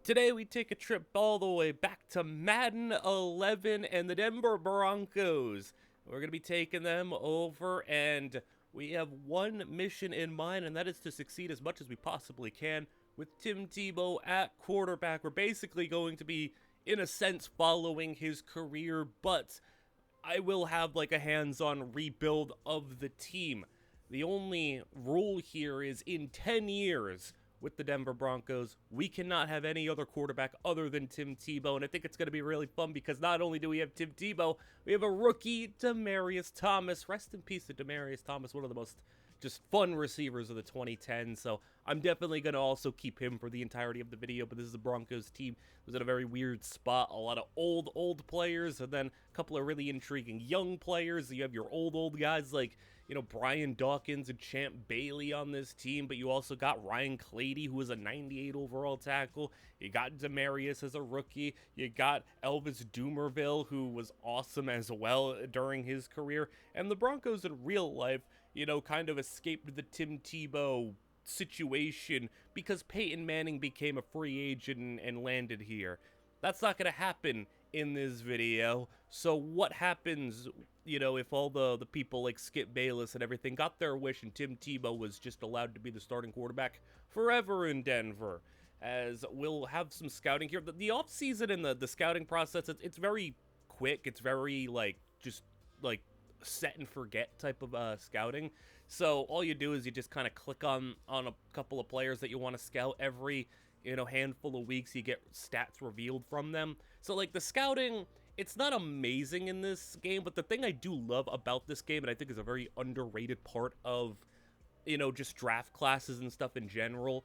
Today we take a trip all the way back to Madden 11 and the Denver Broncos. We're going to be taking them over, and we have one mission in mind, and that is to succeed as much as we possibly can with Tim Tebow at quarterback. We're basically going to be, in a sense, following his career, but I will have like a hands-on rebuild of the team. The only rule here is in 10 years with the Denver Broncos, we cannot have any other quarterback other than Tim Tebow, and I think it's going to be really fun because not only do we have Tim Tebow, we have a rookie, Demaryius Thomas. Rest in peace to Demaryius Thomas, one of the most just fun receivers of the 2010s, so I'm definitely going to also keep him for the entirety of the video. But this is the Broncos team. It was in a very weird spot, a lot of old players, and then a couple of really intriguing young players. You have your old guys like, you know, Brian Dawkins and Champ Bailey on this team, but you also got Ryan Clady, who was a 98 overall tackle. You got Demaryius as a rookie. You got Elvis Dumerville, who was awesome as well during his career. And the Broncos in real life, you know, kind of escaped the Tim Tebow situation because Peyton Manning became a free agent and landed here. That's not going to happen in this video. So what happens, you know, if all the people like Skip Bayless and everything got their wish and Tim Tebow was just allowed to be the starting quarterback forever in Denver? As we'll have some scouting here. The offseason and the scouting process, it's very quick. It's very like just like set and forget type of scouting. So all you do is you just kind of click on a couple of players that you want to scout. Every, you know, handful of weeks you get stats revealed from them. So like the scouting, it's not amazing in this game, but the thing I do love about this game, and I think is a very underrated part of, you know, just draft classes and stuff in general,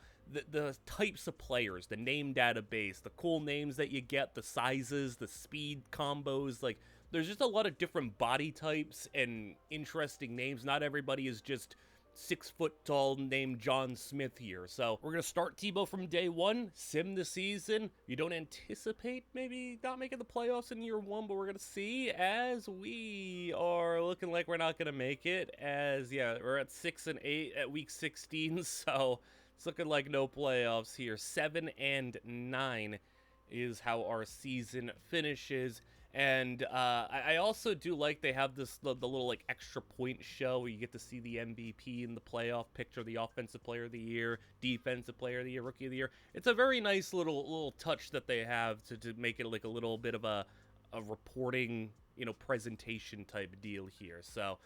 the types of players, the name database, the cool names that you get, the sizes, the speed combos, like there's just a lot of different body types and interesting names. Not everybody is just 6 foot tall named John Smith here. So we're going to start Tebow from day one, sim the season. You don't anticipate maybe not making the playoffs in year one, but we're going to see, as we are looking like we're not going to make it, as yeah, we're at 6-8 at week 16. So it's looking like no playoffs here. 7-9 is how our season finishes. And I also do like they have this the little like extra point show where you get to see the MVP in the playoff picture, the offensive player of the year, defensive player of the year, rookie of the year. It's a very nice little touch that they have to make it like a little bit of a reporting, you know, presentation type deal here. So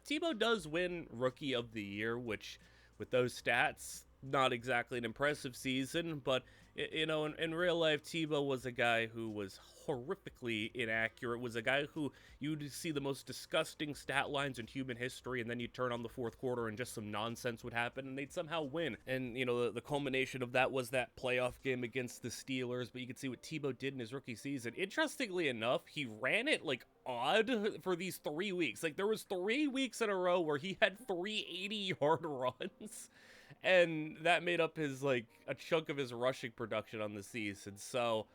Tebow does win rookie of the year, which with those stats, not exactly an impressive season, but, you know, in real life, Tebow was a guy who was horrifically inaccurate, was a guy who you'd see the most disgusting stat lines in human history, and then you'd turn on the fourth quarter and just some nonsense would happen, and they'd somehow win. And, you know, the culmination of that was that playoff game against the Steelers, but you can see what Tebow did in his rookie season. Interestingly enough, he ran it, like, odd for these 3 weeks. Like, there was 3 weeks in a row where he had 380-yard runs, and that made up his, like, a chunk of his rushing production on the season. So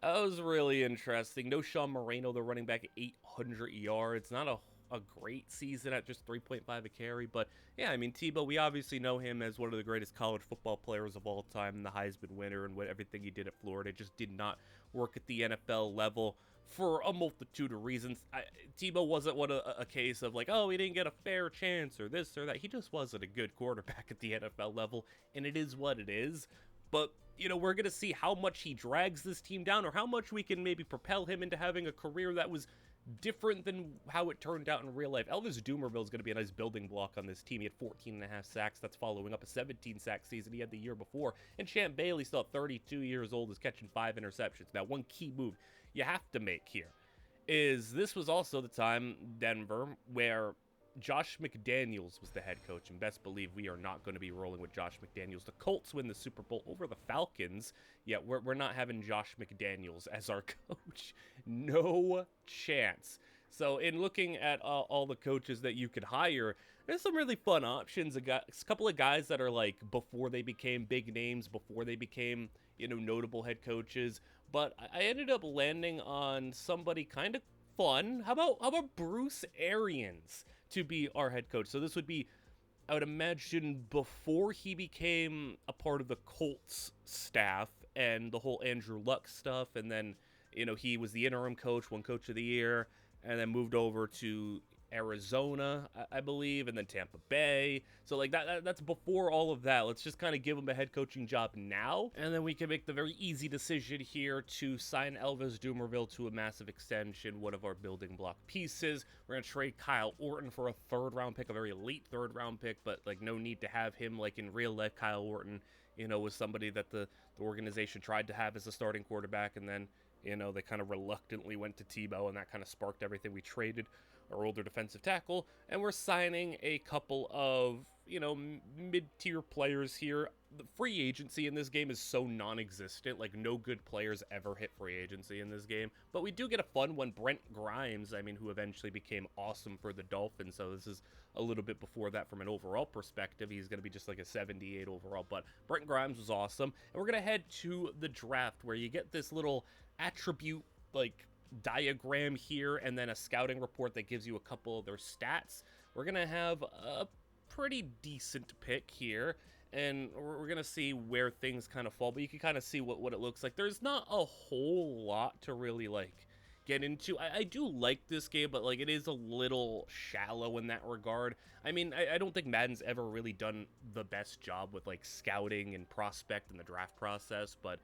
that was really interesting. No Sean Moreno, the running back, at 800 yards. Not a great season at just 3.5 a carry. But, yeah, I mean, Tebow, we obviously know him as one of the greatest college football players of all time, the Heisman winner, and everything he did at Florida just did not work at the NFL level for a multitude of reasons. Tebow wasn't a case of like, oh, he didn't get a fair chance or this or that. He just wasn't a good quarterback at the NFL level, and it is what it is. But, you know, we're going to see how much he drags this team down or how much we can maybe propel him into having a career that was different than how it turned out in real life. Elvis Dumerville is going to be a nice building block on this team. He had 14.5 sacks. That's following up a 17-sack season he had the year before. And Champ Bailey, still at 32 years old, is catching 5 interceptions. Now, one key move you have to make here is this was also the time, Denver, where Josh McDaniels was the head coach, and best believe we are not going to be rolling with Josh McDaniels. The Colts win the Super Bowl over the Falcons, yet we're not having Josh McDaniels as our coach. No chance. So in looking at all the coaches that you could hire, there's some really fun options. A couple of guys that are like before they became big names, before they became, you know, notable head coaches. But I ended up landing on somebody kind of fun. How about Bruce Arians to be our head coach? So this would be, I would imagine, before he became a part of the Colts staff, and the whole Andrew Luck stuff, and then, he was the interim coach, won Coach of the Year, and then moved over to Arizona, I believe, and then Tampa Bay. So like that's before all of that. Let's just kind of give him a head coaching job now, and then we can make the very easy decision here to sign Elvis Dumervil to a massive extension, one of our building block pieces. We're gonna trade Kyle Orton for a 3rd round pick, a very late 3rd round pick, but like no need to have him like in real life. Kyle Orton, was somebody that the organization tried to have as a starting quarterback, and then they kind of reluctantly went to Tebow, and that kind of sparked everything. We traded our older defensive tackle, and we're signing a couple of, mid-tier players here. The free agency in this game is so non-existent. Like, no good players ever hit free agency in this game. But we do get a fun one. Brent Grimes, who eventually became awesome for the Dolphins. So this is a little bit before that from an overall perspective. He's going to be just like a 78 overall. But Brent Grimes was awesome. And we're going to head to the draft, where you get this little attribute, like, diagram here, and then a scouting report that gives you a couple of their stats. We're gonna have a pretty decent pick here, and we're gonna see where things kind of fall, but you can kind of see what it looks like. There's not a whole lot to really like get into. I do like this game, but like it is a little shallow in that regard. I don't think Madden's ever really done the best job with like scouting and prospect and the draft process, but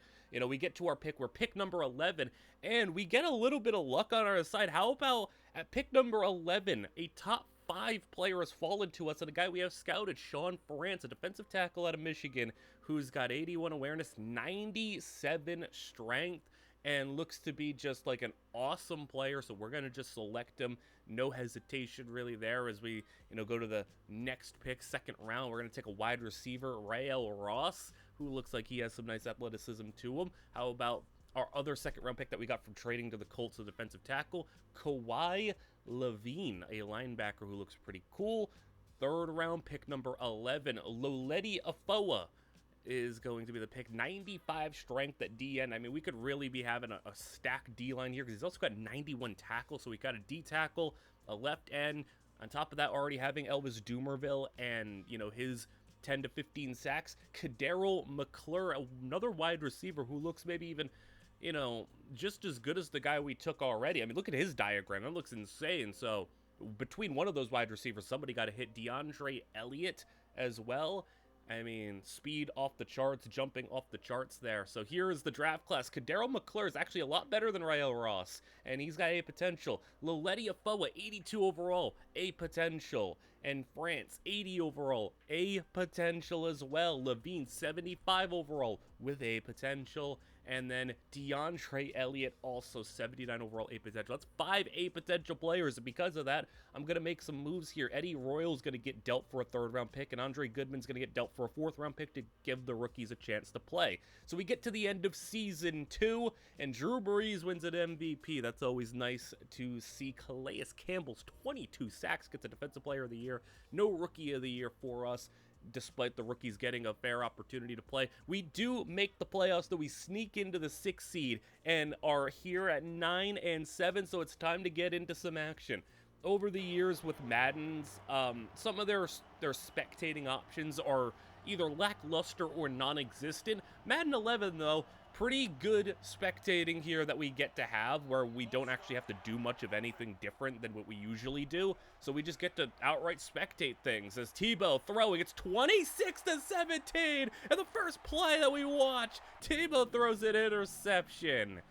we get to our pick. We're pick number 11, and we get a little bit of luck on our side. How about at pick number 11, a top 5 player has fallen to us, and a guy we have scouted, Sean Ferentz, a defensive tackle out of Michigan, who's got 81 awareness, 97 strength, and looks to be just like an awesome player. So we're going to just select him. No hesitation really there as we, go to the next pick, 2nd round. We're going to take a wide receiver, Rael Ross, who looks like he has some nice athleticism to him. How about our other 2nd round pick that we got from trading to the Colts, a defensive tackle, Kawhi Levine, a linebacker who looks pretty cool. 3rd round pick number 11, Loleti Afoa is going to be the pick. 95 strength at DN. We could really be having a stacked D-line here, because he's also got 91 tackles, so we got a D tackle, a left end. On top of that, already having Elvis Dumervil and, his 10 to 15 sacks. Kadero McClure, another wide receiver who looks maybe even, just as good as the guy we took already. Look at his diagram. That looks insane. So between one of those wide receivers, somebody got to hit. DeAndre Elliott as well. Speed off the charts, jumping off the charts there. So here is the draft class. Kadero McClure is actually a lot better than Rael Ross, and he's got a potential. Loleti Afoa, 82 overall, a potential. And France, 80 overall, a potential as well. Levine, 75 overall, with a potential. And then DeAndre Elliott, also 79 overall, A potential. That's 5 A potential players. And because of that, I'm going to make some moves here. Eddie Royal's going to get dealt for a 3rd round pick, and Andre Goodman's going to get dealt for a 4th round pick to give the rookies a chance to play. So we get to the end of season 2, and Drew Brees wins an MVP. That's always nice to see. Calais Campbell's 22 sacks, gets a defensive player of the year. No rookie of the year for us, despite the rookies getting a fair opportunity to play. We do make the playoffs, though. We sneak into the 6th seed and are here at 9-7, so it's time to get into some action. Over the years with Madden's, some of their spectating options are either lackluster or non-existent. Madden 11, though, pretty good spectating here that we get to have, where we don't actually have to do much of anything different than what we usually do. So we just get to outright spectate things. As Tebow throwing, it's 26-17, and the first play that we watch, Tebow throws an interception.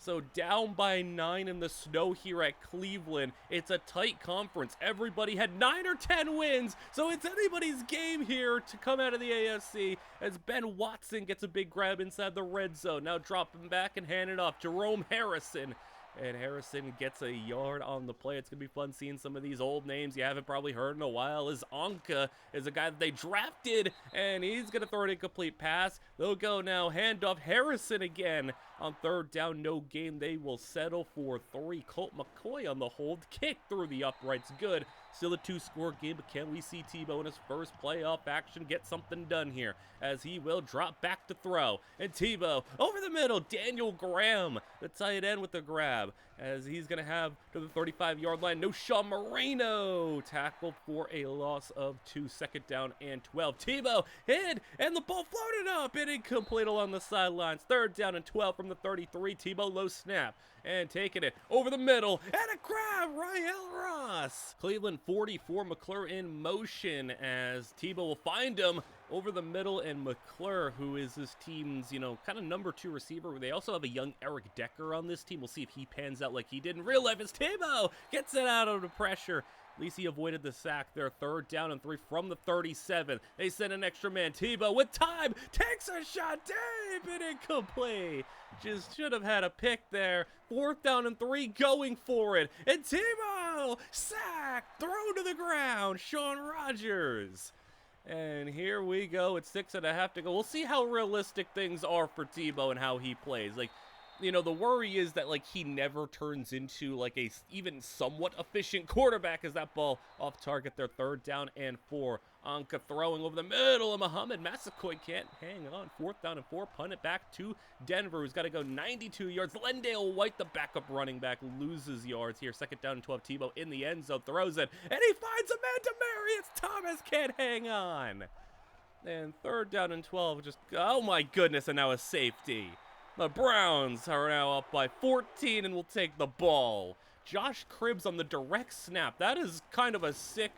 So down by 9 in the snow here at Cleveland. It's a tight conference. Everybody had 9 or 10 wins, so it's anybody's game here to come out of the AFC as Ben Watson gets a big grab inside the red zone. Now dropping back and hand it off. Jerome Harrison. And Harrison gets a yard on the play. It's going to be fun seeing some of these old names you haven't probably heard in a while. As Anka is a guy that they drafted, and he's going to throw an incomplete pass. They'll go now, handoff Harrison again. On 3rd down, no gain. They will settle for 3. Colt McCoy on the hold. Kick through the uprights. Good. Still a 2-score game, but can we see Tebow in his first playoff action get something done here, as he will drop back to throw. And Tebow over the middle. Daniel Graham, the tight end, with the grab. as he's going to have to the 35-yard line. No, Sean Moreno tackled for a loss of 2, 2nd down and 12. Tebow hit, and the ball floated up and incomplete along the sidelines. 3rd down and 12 from the 33. Tebow low snap and taking it over the middle, and a grab, Rael Ross. Cleveland 44, McClure in motion as Tebow will find him over the middle, and McClure, who is this team's, kind of number 2 receiver. They also have a young Eric Decker on this team. We'll see if he pans out like he did in real life as Tebow gets it out of the pressure. At least he avoided the sack there. 3rd down and 3 from the 37. They send an extra man. Tebow with time takes a shot deep and incomplete. Just should have had a pick there. 4th down and 3 going for it. And Tebow sacked, thrown to the ground. Sean Rogers. And here we go. It's 6.5 to go. We'll see how realistic things are for Tebow and how he plays. The worry is that, he never turns into, a even somewhat efficient quarterback as that ball off target there. 3rd down and 4. Anka throwing over the middle, and Muhammad Massaquoi can't hang on. 4th down and 4. Punt it back to Denver, who's got to go 92 yards. Lendale White, the backup running back, loses yards here. 2nd down and 12. Tebow in the end zone, throws it, and he finds a man to Marius Thomas. Can't hang on. And 3rd down and 12. Oh my goodness, and now a safety. The Browns are now up by 14 and will take the ball. Josh Cribbs on the direct snap. That is kind of a sick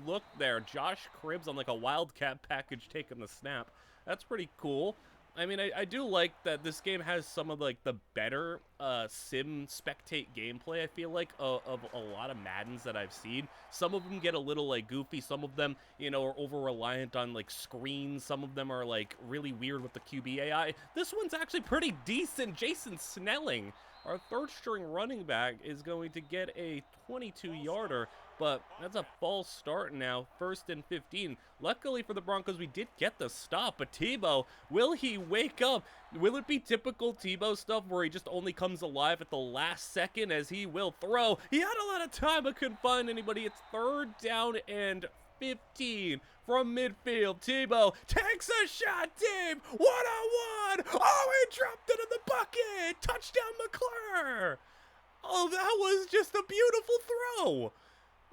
look there. Josh Cribbs on a Wildcat package taking the snap. That's pretty cool. I do like that this game has some of the better sim spectate gameplay, I feel like, of a lot of Maddens that I've seen. Some of them get a little goofy. Some of them, are over reliant on screens. Some of them are really weird with the QB AI. This one's actually pretty decent. Jason Snelling, our 3rd string running back, is going to get a 22-yarder. But that's a false start now. 1st and 15. Luckily for the Broncos, we did get the stop. But Tebow, will he wake up? Will it be typical Tebow stuff where he just only comes alive at the last second, as he will throw? He had a lot of time but couldn't find anybody. It's 3rd down and 15 from midfield. Tebow takes a shot deep. 1-on-1. Oh, he dropped it in the bucket. Touchdown McClure. Oh, that was just a beautiful throw.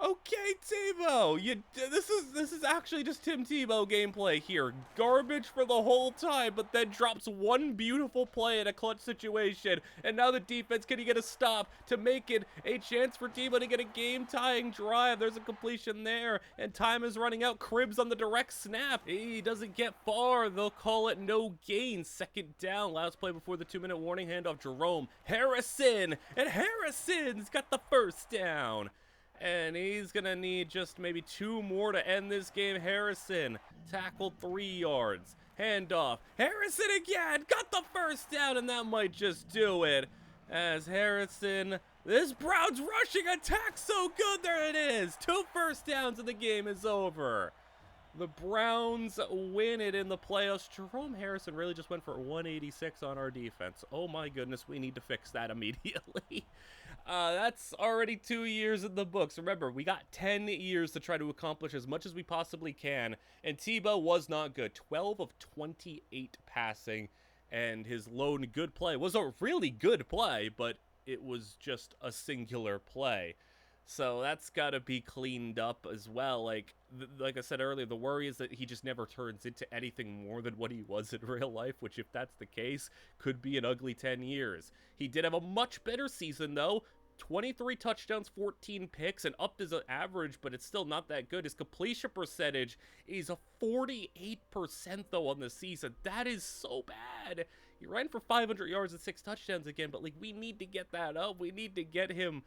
Okay, Tebow, this is actually just Tim Tebow gameplay here. Garbage for the whole time, but then drops one beautiful play in a clutch situation. And now the defense, can he get a stop to make it a chance for Tebow to get a game-tying drive? There's a completion there, and time is running out. Cribbs on the direct snap. He doesn't get far. They'll call it no gain. 2nd down. Last play before the 2-minute warning. Handoff, Jerome Harrison. And Harrison's got the 1st down. And he's going to need just maybe 2 more to end this game. Harrison tackled 3 yards. Handoff. Harrison again. Got the 1st down, and that might just do it. As Harrison, this Browns rushing attack so good. There it is. 2 1st downs, and the game is over. The Browns win it in the playoffs. Jerome Harrison really just went for 186 on our defense. Oh my goodness, we need to fix that immediately. That's already 2 years in the books. Remember, we got 10 years to try to accomplish as much as we possibly can, and Tebow was not good. 12 of 28 passing, and his lone good play was a really good play, but it was just a singular play. So that's got to be cleaned up as well. Like I said earlier, the worry is that he just never turns into anything more than what he was in real life, which, if that's the case, could be an ugly 10 years. He did have a much better season, though. 23 touchdowns, 14 picks, and upped his average, but it's still not that good. His completion percentage is a 48%, though, on the season. That is so bad. He ran for 500 yards and 6 touchdowns again, but, we need to get that up. We need to get him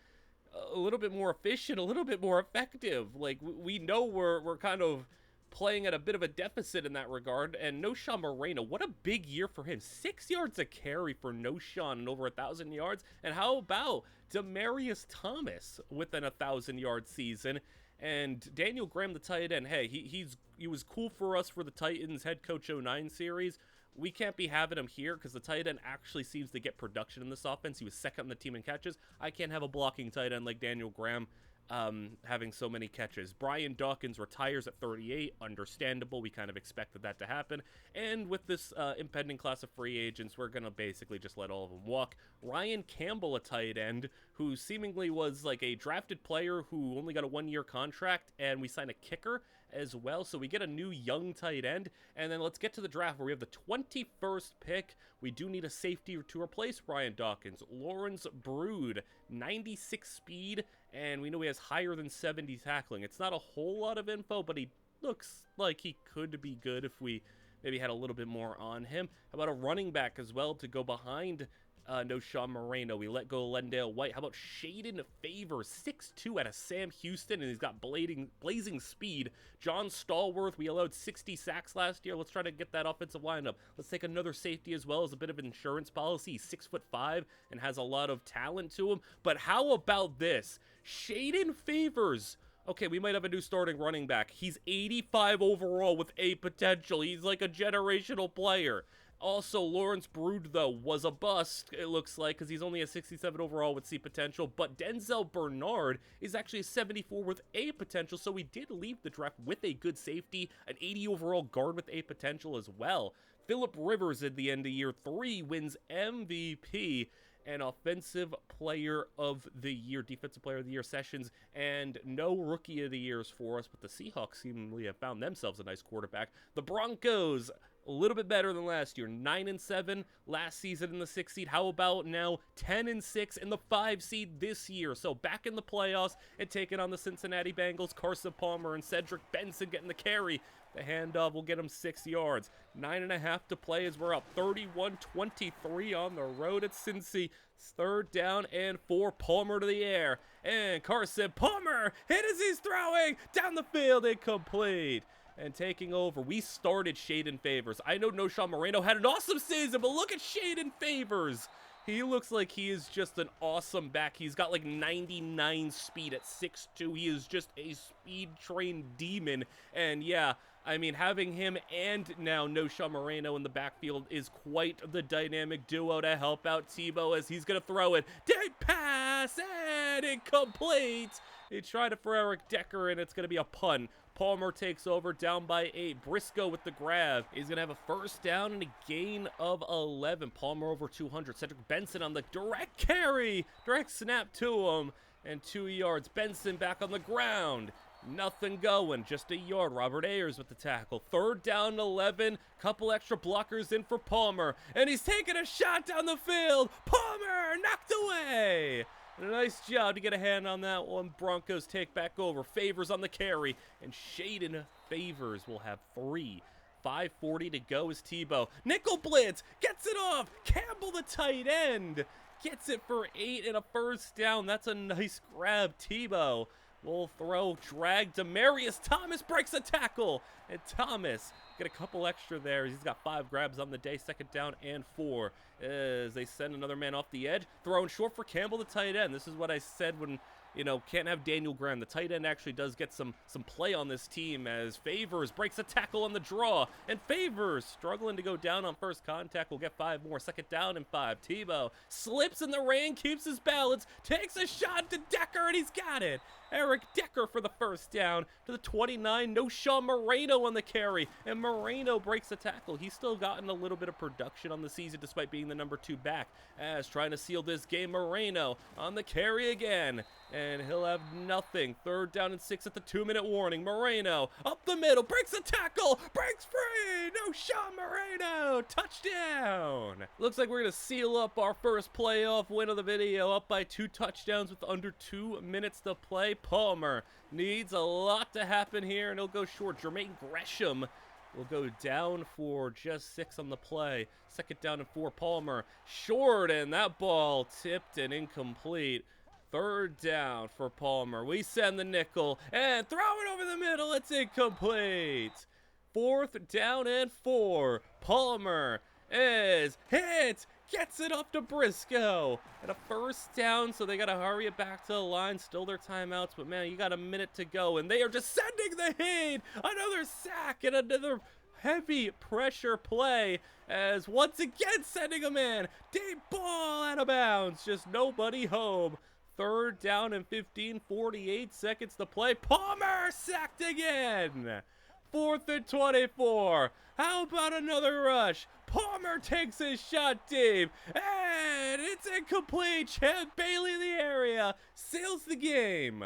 a little bit more efficient, a little bit more effective. We know we're kind of playing at a bit of a deficit in that regard. And Noshawn Moreno, what a big year for him. 6 yards a carry for Noshawn and over 1,000 yards. And how about Demaryius Thomas with an 1,000-yard season? And Daniel Graham, the tight end, hey, he was cool for us for the Titans head coach 09 series. We can't be having him here because the tight end actually seems to get production in this offense. He was 2nd on the team in catches. I can't have a blocking tight end like Daniel Graham. having so many catches. Brian Dawkins retires at 38. Understandable. We kind of expected that to happen. And with this impending class of free agents, we're going to basically just let all of them walk. Ryan Campbell, a tight end, who seemingly was like a drafted player who only got a 1-year contract, and we signed a kicker as well. So we get a new young tight end. And then let's get to the draft where we have the 21st pick. We do need a safety to replace Brian Dawkins. Lawrence Brood, 96 speed, and we know he has higher than 70 tackling. It's not a whole lot of info, but he looks like he could be good if we maybe had a little bit more on him. How about a running back as well to go behind Noshawn Moreno? We let go Lendale White. How about Shaden Favors, 6'2" out of Sam Houston, and he's got blazing speed. John Stallworth, we allowed 60 sacks last year. Let's try to get that offensive line up. Let's take another safety as well as a bit of an insurance policy. He's 6'5" and has a lot of talent to him. But how about this? Shaden Favors. Okay, we might have a new starting running back. He's 85 overall with A potential. He's like a generational player. Also, Lawrence Brood, though, was a bust, it looks like, because he's only a 67 overall with C potential. But Denzel Bernard is actually a 74 with A potential, so we did leave the draft with a good safety, an 80 overall guard with A potential as well. Phillip Rivers at the end of year 3 wins MVP and Offensive Player of the Year, Defensive Player of the Year sessions, and no Rookie of the Years for us, but the Seahawks seemingly have found themselves a nice quarterback. The Broncos, a little bit better than last year, 9-7 last season in the 6th seed. How about now 10-6 in the 5 seed this year? So back in the playoffs and taking on the Cincinnati Bengals. Carson Palmer and Cedric Benson getting the carry. The handoff will get him 6 yards. 9.5 to play as we're up 31-23 on the road at Cincy. 3rd down and 4. Palmer to the air. And Carson Palmer hit as he's throwing down the field, incomplete. And taking over, we started Shaden Favors. I know Noshawn Moreno had an awesome season, but look at Shaden Favors. He looks like he is just an awesome back. He's got like 99 speed at 6'2". He is just a speed-trained demon. And yeah, I mean, having him and now Noshawn Moreno in the backfield is quite the dynamic duo to help out Tebow as he's going to throw it. Deep pass and incomplete. He tried it for Eric Decker, and it's going to be a punt. Palmer takes over, down by 8. Briscoe with the grab. He's going to have a 1st down and a gain of 11. Palmer over 200. Cedric Benson on the direct carry. Direct snap to him. And 2 yards. Benson back on the ground. Nothing going. Just a yard. Robert Ayers with the tackle. 3rd down, 11. Couple extra blockers in for Palmer. And he's taking a shot down the field. Palmer knocked away. And a nice job to get a hand on that one. Broncos take back over. Favors on the carry. And Shaden Favors will have 3. 5:40 to go is Tebow. Nickel blitz. Gets it off. Campbell, the tight end, gets it for 8 and a 1st down. That's a nice grab. Tebow will throw. Drag. Demarius Thomas breaks a tackle. And Thomas get a couple extra there. He's got 5 grabs on the day. 2nd down and 4 as they send another man off the edge. Throwing short for Campbell, the tight end. This is what I said when, you know, can't have Daniel Graham. The tight end actually does get some play on this team as Favors breaks a tackle on the draw. And Favors, struggling to go down on first contact, will get 5 more. 2nd down and 5. Tebow slips in the rain, keeps his balance, takes a shot to Decker, and he's got it. Eric Decker for the 1st down to the 29. Noshawn Moreno on the carry, and Moreno breaks the tackle. He's still gotten a little bit of production on the season despite being the number 2 back. As trying to seal this game, Moreno on the carry again, and he'll have nothing. 3rd down and 6 at the 2-minute warning. Moreno up the middle, breaks the tackle, breaks free. Noshawn Moreno, touchdown. Looks like we're going to seal up our first playoff win of the video, up by 2 touchdowns with under 2 minutes to play. Palmer needs a lot to happen here, and he'll go short. Jermaine Gresham will go down for just 6 on the play. 2nd down and 4. Palmer short, and that ball tipped and incomplete. 3rd down for Palmer. We send the nickel and throw it over the middle. It's incomplete. 4th down and 4. Palmer is hit. Gets it up to Briscoe. And a 1st down, so they got to hurry it back to the line. Still their timeouts, but man, you got a minute to go. And they are just sending the heat. Another sack and another heavy pressure play as once again sending a man. Deep ball out of bounds. Just nobody home. 3rd down and 15, 48 seconds to play. Palmer sacked again. 4th and 24. How about another rush? Palmer takes his shot deep, and it's incomplete. Champ Bailey in the area seals the game,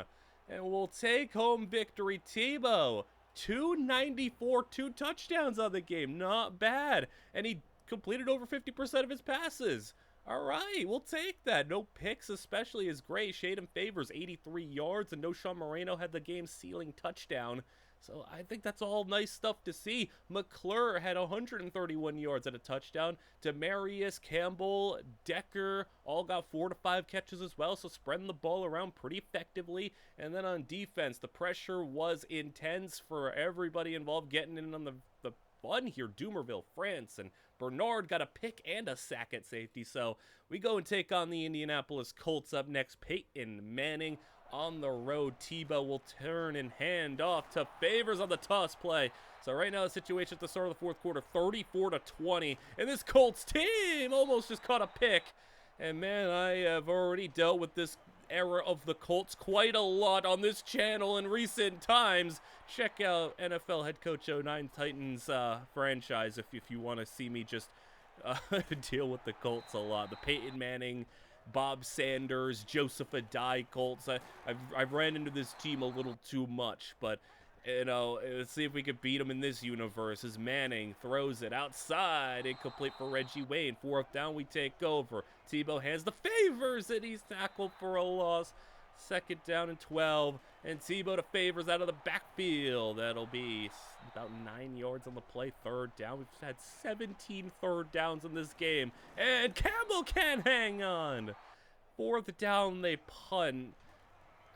and we'll take home victory. Tebow, 294, 2 touchdowns on the game. Not bad, and he completed over 50% of his passes. All right, we'll take that. No picks especially is great. Shaden Favors, 83 yards, and no Sean Moreno had the game-sealing touchdown. So I think that's all nice stuff to see. McClure had 131 yards and a touchdown. Demarius, Campbell, Decker all got 4 to 5 catches as well, so spreading the ball around pretty effectively. And then on defense, the pressure was intense for everybody involved getting in on the fun here. Dumerville, France, and Bernard got a pick and a sack at safety. So we go and take on the Indianapolis Colts up next. Peyton Manning on the road. Tebow will turn and hand off to Favors on the toss play. So right now the situation at the start of the 4th quarter, 34-20, and this Colts team almost just caught a pick. And man, I have already dealt with this era of the Colts quite a lot on this channel in recent times. Check out NFL head coach 09 Titans franchise if you want to see me just deal with the Colts a lot. The Peyton Manning, Bob Sanders, Joseph Adai Colts. I've ran into this team a little too much, but you know, let's see if we can beat them in this universe. As Manning throws it outside, incomplete for Reggie Wayne. 4th down, we take over. Tebow hands the Favors, and he's tackled for a loss. 2nd down and 12, and Tebow to Favors out of the backfield. That'll be about 9 yards on the play. 3rd down. We've had 17 3rd downs in this game, and Campbell can't hang on. 4th down, they punt.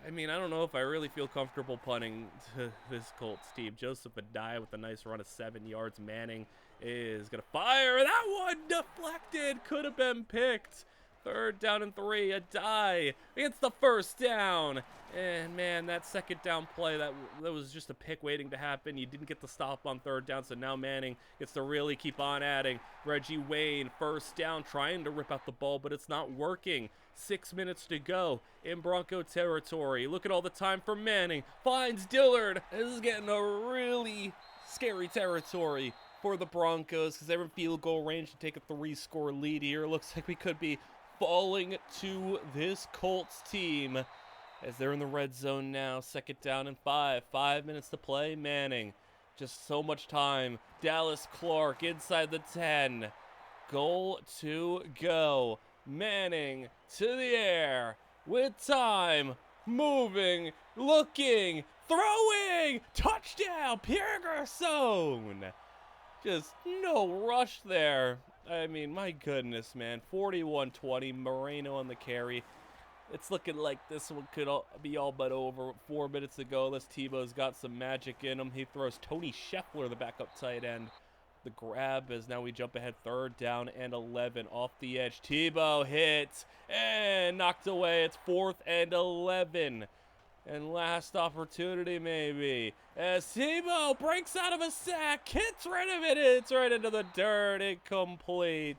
I mean, I don't know if I really feel comfortable punting to this Colts team. Joseph Adai with a nice run of 7 yards. Manning is going to fire. That one deflected. Could have been picked. 3rd down and 3. Adai gets the 1st down. And, man, that 2nd down play, that was just a pick waiting to happen. You didn't get the stop on 3rd down, so now Manning gets to really keep on adding. Reggie Wayne, 1st down, trying to rip out the ball, but it's not working. 6 minutes to go in Bronco territory. Look at all the time for Manning. Finds Dillard. This is getting a really scary territory for the Broncos because they're in field goal range to take a 3-score lead here. Looks like we could be falling to this Colts team as they're in the red zone now. 2nd down and 5. 5 minutes to play. Manning. Just so much time. Dallas Clark inside the 10. Goal to go. Manning to the air with time. Moving. Looking. Throwing. Touchdown. Pierre Garcon. Just no rush there. I mean, my goodness, man. 41-20. Moreno on the carry. It's looking like this one could be all but over. 4 minutes ago, this Tebow's got some magic in him. He throws Tony Scheffler, the backup tight end. The grab as now we jump ahead. 3rd down and 11 off the edge. Tebow hits and knocked away. It's 4th and 11. And last opportunity maybe. As Tebow breaks out of a sack, hits rid of it. It's right into the dirt. Incomplete.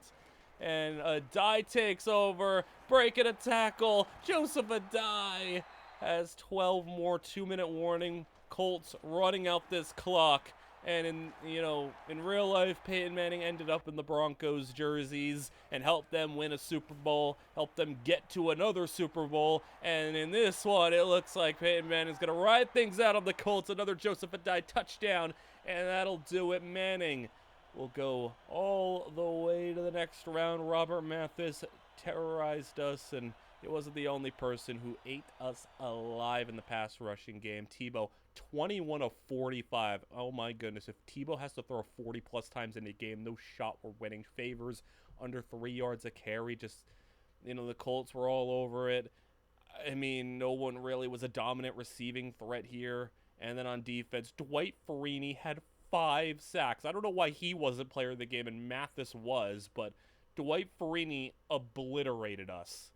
And Adai takes over, breaking a tackle. Joseph Adai has 12 more. 2-minute warning. Colts running out this clock. And in real life, Peyton Manning ended up in the Broncos jerseys and helped them win a Super Bowl, helped them get to another Super Bowl. And in this one, it looks like Peyton Manning's going to ride things out of the Colts. Another Joseph Adai touchdown, and that'll do it. Manning will go all the way to the next round. Robert Mathis terrorized us, and it wasn't the only person who ate us alive in the pass rushing game. Tebow, 21 of 45. Oh my goodness. If Tebow has to throw 40-plus times in a game, no shot we're winning. Favors under 3 yards a carry. Just, the Colts were all over it. I mean, no one really was a dominant receiving threat here. And then on defense, Dwight Freeney had 5 sacks. I don't know why he wasn't player of the game and Mathis was, but Dwight Freeney obliterated us.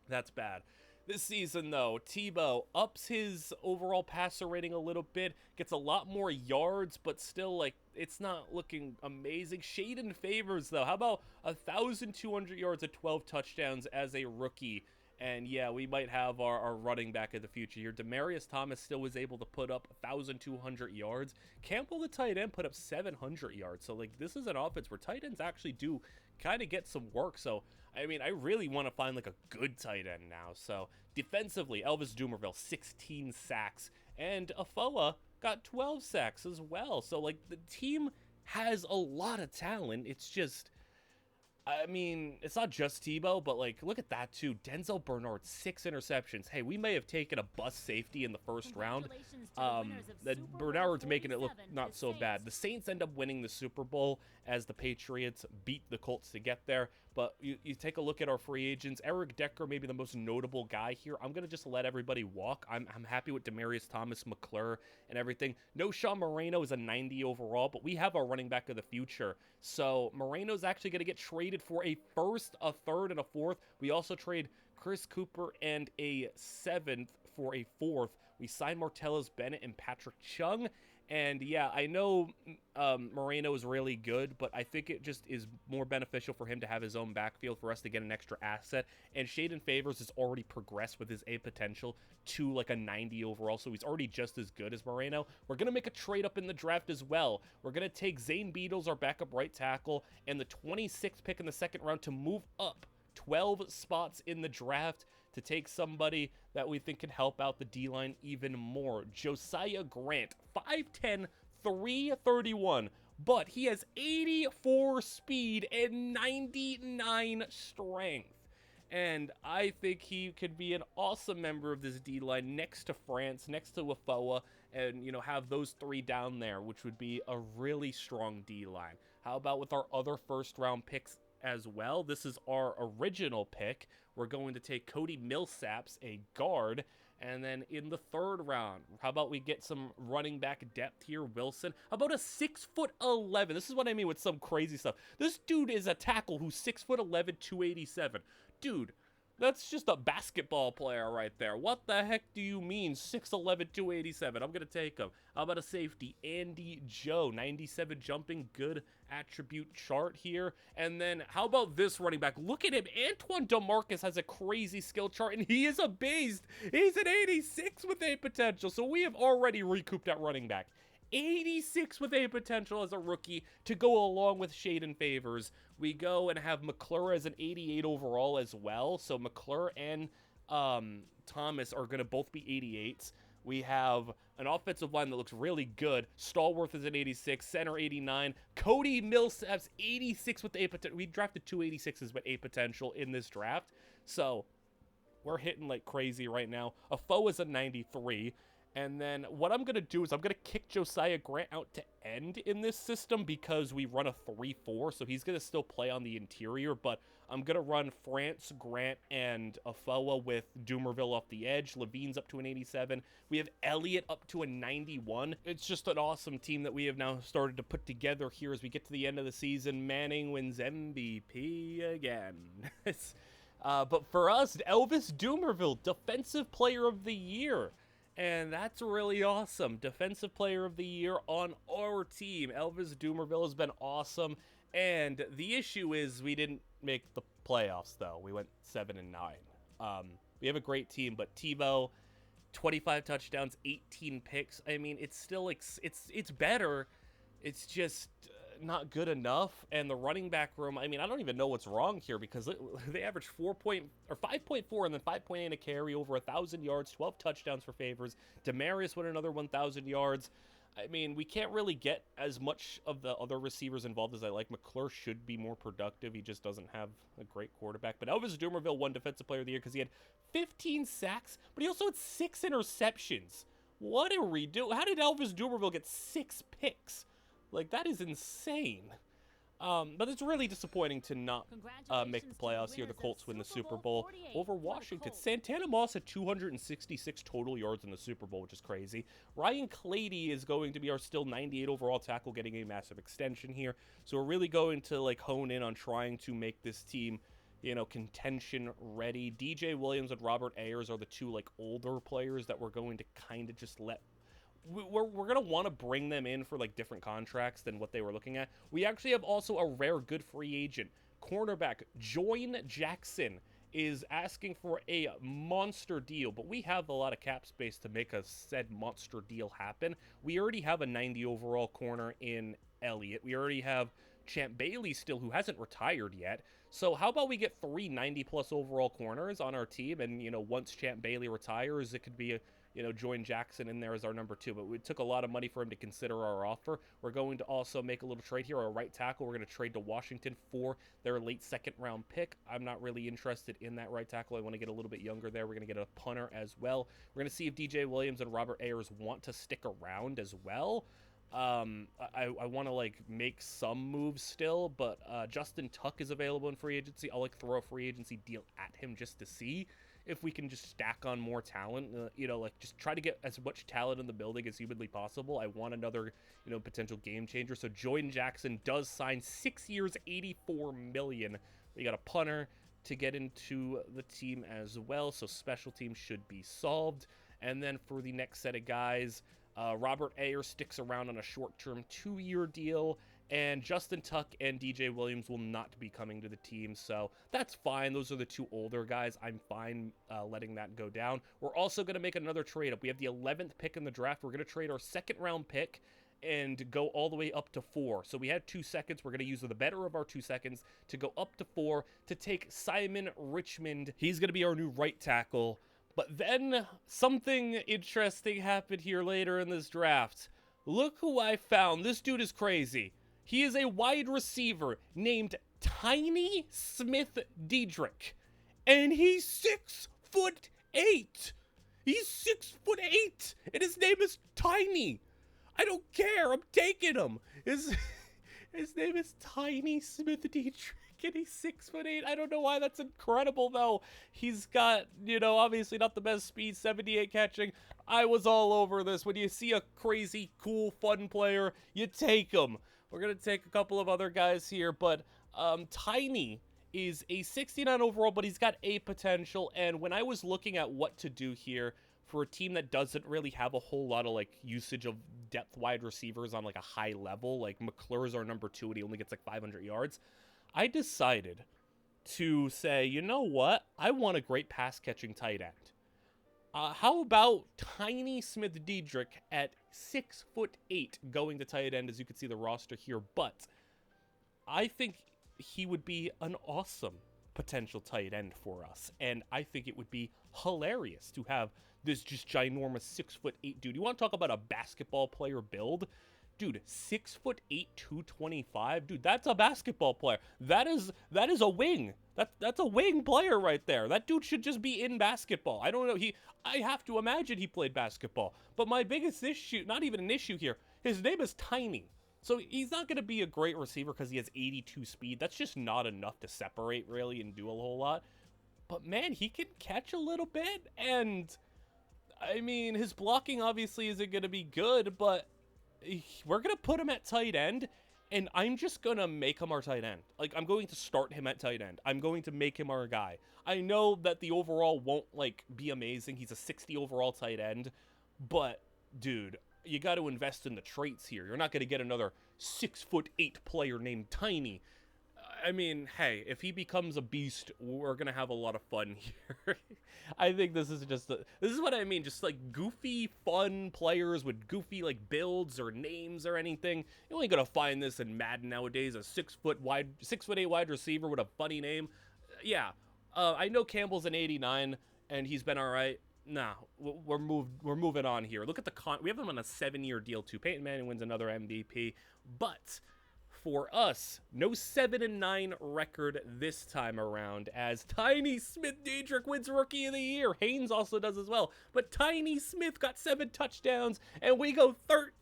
That's bad. This season, though, Tebow ups his overall passer rating a little bit, gets a lot more yards, but still, like, it's not looking amazing. Shaden Favors, though, how about 1,200 yards and 12 touchdowns as a rookie? And yeah, we might have our running back of the future here. Demaryius Thomas still was able to put up 1,200 yards. Campbell, the tight end, put up 700 yards. So, like, this is an offense where tight ends actually do kind of get some work. So, I mean, I really want to find, like, a good tight end now. So, defensively, Elvis Dumervil, 16 sacks. And Afoa got 12 sacks as well. So, like, the team has a lot of talent. It's just, I mean, it's not just Tebow, but, like, look at that, too. Denzel Bernard, 6 interceptions. Hey, we may have taken a bust safety in the first round. Bernard's making it look not so bad. The Saints end up winning the Super Bowl as the Patriots beat the Colts to get there. But you take a look at our free agents. Eric Decker may be the most notable guy here. I'm going to just let everybody walk. I'm happy with Demaryius Thomas, McClure, and everything. No, Sean Moreno is a 90 overall, but we have our running back of the future. So Moreno's actually going to get traded for a first, a third, and a fourth. We also trade Chris Cooper and a 7th for a 4th. We signed Martellus Bennett and Patrick Chung. And yeah, I know Moreno is really good, but I think it just is more beneficial for him to have his own backfield for us to get an extra asset. And Shaden Favors has already progressed with his A potential to like a 90 overall, so he's already just as good as Moreno. We're going to make a trade up in the draft as well. We're going to take Zane Beadles, our backup right tackle, and the 26th pick in the second round to move up 12 spots in the draft to take somebody that we think can help out the D-line even more. Josiah Grant, 5'10", 331, but he has 84 speed and 99 strength. And I think he could be an awesome member of this D-line next to France, next to Wafoa, and, you know, have those three down there, which would be a really strong D-line. How about with our other first-round picks as well? This is our original pick. We're going to take Cody Millsaps, a guard, and then in the third round, how about we get some running back depth here? Wilson. How about a 6'11"? This is what I mean with some crazy stuff. This dude is a tackle who's 6'11", 287. Dude, that's just a basketball player right there. What the heck do you mean 6'11", 287? I'm going to take him. How about a safety? Andy Joe, 97 jumping, good attribute chart here. And then how about this running back? Look at him. Antoine DeMarcus has a crazy skill chart, and he is a beast. He's an 86 with a potential. So we have already recouped at running back. 86 with a potential as a rookie to go along with Shaden Favors. We go and have McClure as an 88 overall as well. So McClure and Thomas are going to both be 88s. We have an offensive line that looks really good. Stallworth is an 86, center 89. Cody Millsaps 86 with a potential. We drafted 2 86s with a potential in this draft. So we're hitting like crazy right now. Afoe is a 93. And then what I'm going to do is I'm going to kick Josiah Grant out to end in this system because we run a 3-4, so he's going to still play on the interior, but I'm going to run France, Grant, and Afoa with Dumervil off the edge. Levine's up to an 87. We have Elliott up to a 91. It's just an awesome team that we have now started to put together here as we get to the end of the season. Manning wins MVP again. But for us, Elvis Dumervil, Defensive Player of the Year. And that's really awesome. Defensive Player of the Year on our team. Elvis Dumervil has been awesome. And the issue is we didn't make the playoffs, though. We went 7-9. We have a great team, but Tebow, 25 touchdowns, 18 picks. I mean, it's still like it's better. It's just not good enough. And the running back room, I mean, I don't even know what's wrong here because they average 5.4 and then 5.8 a carry, over 1,000 yards, 12 touchdowns for Favors. Demaryius went another 1,000 yards. I mean, we can't really get as much of the other receivers involved as I like. McClure should be more productive. He just doesn't have a great quarterback. But Elvis Dumervil won Defensive Player of the Year because he had 15 sacks, but he also had 6 interceptions. What a redo. How did Elvis Dumervil get 6 picks? Like, that is insane. But it's really disappointing to not make the playoffs here. The Colts win the Super Bowl over Washington. Santana Moss had 266 total yards in the Super Bowl, which is crazy. Ryan Clady is going to be our still 98 overall tackle, getting a massive extension here. So we're really going to, like, hone in on trying to make this team, contention ready. DJ Williams and Robert Ayers are the two like older players that we're going to kind of just let. We're going to want to bring them in for like different contracts than what they were looking at. We actually have also a rare good free agent. Cornerback Join Jackson is asking for a monster deal, but we have a lot of cap space to make a said monster deal happen. We already have a 90 overall corner in Elliott. We already have Champ Bailey still, who hasn't retired yet. So how about we get 3 90-plus overall corners on our team, and, once Champ Bailey retires, it could be Join Jackson in there as our number 2, but it took a lot of money for him to consider our offer. We're going to also make a little trade here, our right tackle. We're going to trade to Washington for their late second-round pick. I'm not really interested in that right tackle. I want to get a little bit younger there. We're going to get a punter as well. We're going to see if DJ Williams and Robert Ayers want to stick around as well. I want to make some moves still, but Justin Tuck is available in free agency. I'll throw a free agency deal at him just to see if we can just stack on more talent, just try to get as much talent in the building as humanly possible. I want another, potential game changer. So Join Jackson does sign 6 years, $84 million. We got a punter to get into the team as well, so special teams should be solved. And then for the next set of guys, Robert Ayers sticks around on a short-term 2-year deal, and Justin Tuck and DJ Williams will not be coming to the team, so that's fine. Those are the 2 older guys. I'm fine letting that go down. We're also going to make another trade-up. We have the 11th pick in the draft. We're going to trade our second-round pick and go all the way up to 4. So we had 2 seconds. We're going to use the better of our 2 seconds to go up to 4 to take Simon Richmond. He's going to be our new right tackle. But then something interesting happened here later in this draft. Look who I found. This dude is crazy. He is a wide receiver named Tiny Smith Diedrich. And he's 6'8". He's 6'8", and his name is Tiny. I don't care. I'm taking him. His name is Tiny Smith Diedrich. And he's 6'8". I don't know why that's incredible, though. He's got, obviously not the best speed, 78 catching. I was all over this. When you see a crazy, cool, fun player, you take him. We're going to take a couple of other guys here, but Tiny is a 69 overall, but he's got A potential. And when I was looking at what to do here for a team that doesn't really have a whole lot of usage of depth wide receivers on a high level, like McClure's our number 2 and he only gets 500 yards. I decided to say, you know what? I want a great pass-catching tight end. How about Tiny Smith Diedrich at 6'8", going to tight end, as you can see the roster here. But I think he would be an awesome potential tight end for us. And I think it would be hilarious to have this just ginormous 6'8" dude. You want to talk about a basketball player build? Dude, 6'8", 225. Dude, that's a basketball player. That is a wing. That's a wing player right there. That dude should just be in basketball. I don't know. I have to imagine he played basketball. But my biggest issue, not even an issue here, his name is Tiny. So he's not going to be a great receiver because he has 82 speed. That's just not enough to separate, really, and do a whole lot. But, man, he can catch a little bit. And, I mean, his blocking obviously isn't going to be good, but we're going to put him at tight end, and I'm just going to make him our tight end. I'm going to start him at tight end. I'm going to make him our guy. I know that the overall won't, be amazing. He's a 60 overall tight end, but, dude, you got to invest in the traits here. You're not going to get another 6'8" player named Tiny. I mean, hey, if he becomes a beast, we're going to have a lot of fun here. I think this is just, this is what I mean, just goofy, fun players with goofy, builds or names or anything. You're only going to find this in Madden nowadays, a 6'8" wide receiver with a funny name. Yeah, I know Campbell's an 89, and he's been all right. Nah, we're moving on here. Look at we have him on a 7-year deal too. Peyton Manning wins another MVP, but for us, no 7-9 record this time around, as Tiny Smith Diedrich wins Rookie of the Year. Haynes also does as well, but Tiny Smith got 7 touchdowns, and we go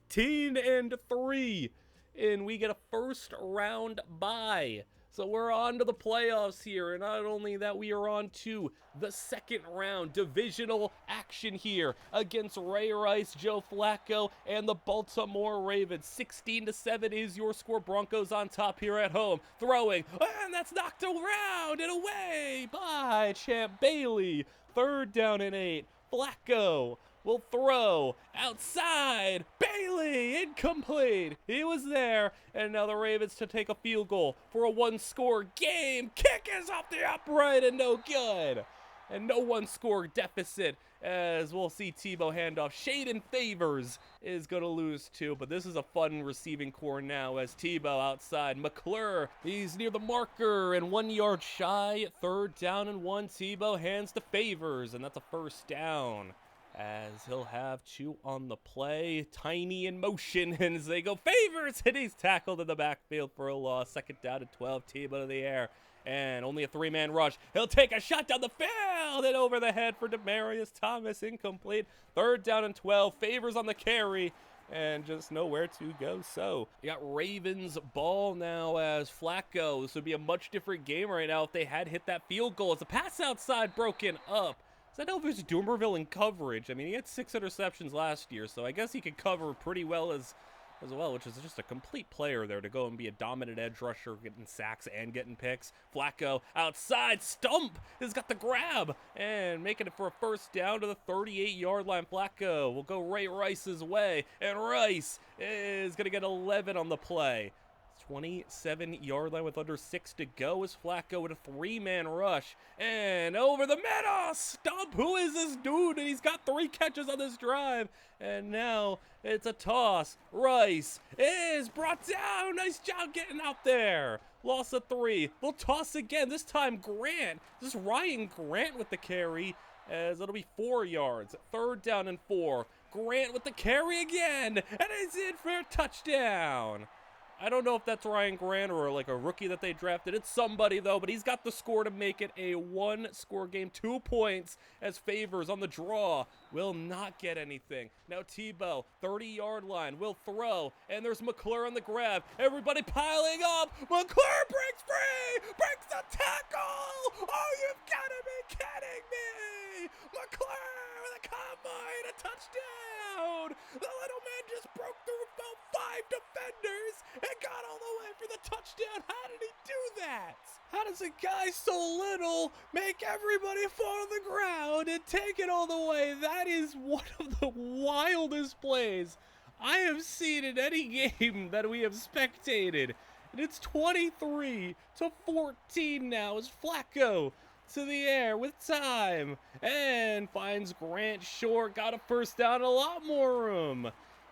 13-3, and we get a first round bye. So we're on to the playoffs here, and not only that, we are on to the second round divisional action here against Ray Rice, Joe Flacco, and the Baltimore Ravens. 16-7 is your score. Broncos on top here at home, throwing, and that's knocked around and away. away by Champ Bailey. 3rd down and 8. Flacco will throw outside. Bailey, incomplete. He was there, and now the Ravens to take a field goal for a 1-score game. Kick is off the upright and no good. And no 1-score deficit, as we'll see Tebow handoff. Shaden Favors is going to lose 2, but this is a fun receiving core now as Tebow outside. McClure, he's near the marker and 1 yard shy. 3rd down and 1. Tebow hands to Favors, and that's a 1st down, as he'll have 2 on the play. Tiny in motion, and as they go, Favors, and he's tackled in the backfield for a loss. 2nd down and 12. Tebow to the air. And only a 3-man rush. He'll take a shot down the field and over the head for Demaryius Thomas. Incomplete. 3rd down and 12. Favors on the carry and just nowhere to go. So you got Ravens ball now as Flacco. This would be a much different game right now if they had hit that field goal. It's a pass outside broken up. So I know there's Doomerville in coverage. I mean, he had 6 interceptions last year, so I guess he could cover pretty well as well, which is just a complete player there to go and be a dominant edge rusher, getting sacks and getting picks. Flacco outside, Stump has got the grab and making it for a 1st down to the 38-yard line. Flacco will go Ray Rice's way, and Rice is going to get 11 on the play. 27-yard line with under 6 to go as Flacco with a 3-man rush. And over the middle, Stump, who is this dude? And he's got 3 catches on this drive. And now it's a toss. Rice is brought down. Nice job getting out there. Loss of 3. They'll toss again. This time Grant. This is Ryan Grant with the carry, as it'll be 4 yards. 3rd down and 4. Grant with the carry again. And he's in for a touchdown. I don't know if that's Ryan Grant or like a rookie that they drafted. It's somebody though, but he's got the score to make it a 1-score game. 2 points as Favors on the draw will not get anything. Now Tebow, 30-yard line, will throw, and there's McClure on the grab. Everybody piling up. McClure breaks free, breaks the tackle. Oh, you've got to be kidding me. McClure with a combine, a touchdown. The little man just broke through about 5 defenders and got all the way for the touchdown. How did he do that? How does a guy so little make everybody fall to the ground and take it all the way? That is one of the wildest plays I have seen in any game that we have spectated. And it's 23-14 now as Flacco to the air with time and finds Grant short. Got a 1st down, a lot more room.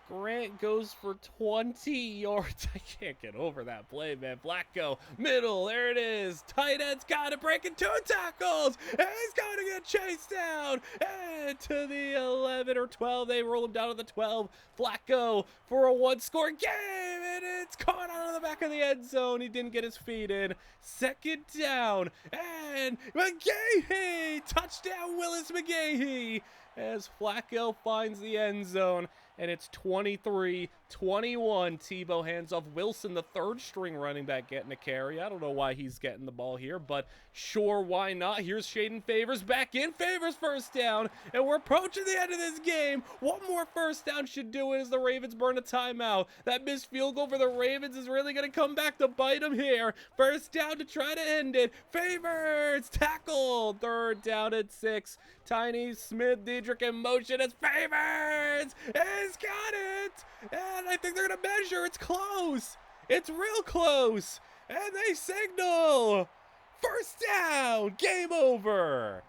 Grant goes for 20 yards. I can't get over that play, man. Flacco, middle, there it is. Tight end's got it, breaking 2 tackles. And he's going to get chased down. And to the 11 or 12. They roll him down to the 12. Flacco for a 1-score game. And it's caught out of the back of the end zone. He didn't get his feet in. 2nd down. And McGahee. Touchdown, Willis McGahee. As Flacco finds the end zone. And it's 23-21. Tebow hands off Wilson, the 3rd-string running back, getting a carry. I don't know why he's getting the ball here, but sure, why not? Here's Shaden Favors back in. Favors 1st down, and we're approaching the end of this game. One more 1st down should do it as the Ravens burn a timeout. That missed field goal for the Ravens is really going to come back to bite them here. 1st down to try to end it. Favors tackled. 3rd down at 6. Tiny Smith, Diedrich in motion as Favors. He's got it. And I think they're going to measure. It's close. It's real close. And they signal. 1st down. Game over.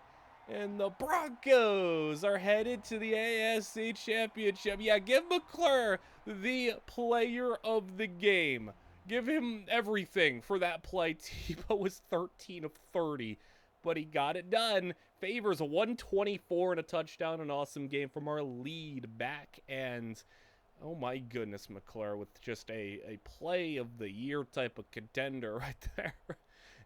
And the Broncos are headed to the AFC Championship. Yeah, give McClure the player of the game. Give him everything for that play. Tebow was 13 of 30, but he got it done. Favors a 124 and a touchdown. An awesome game from our lead back. And oh my goodness, McClure with just a play of the year type of contender right there.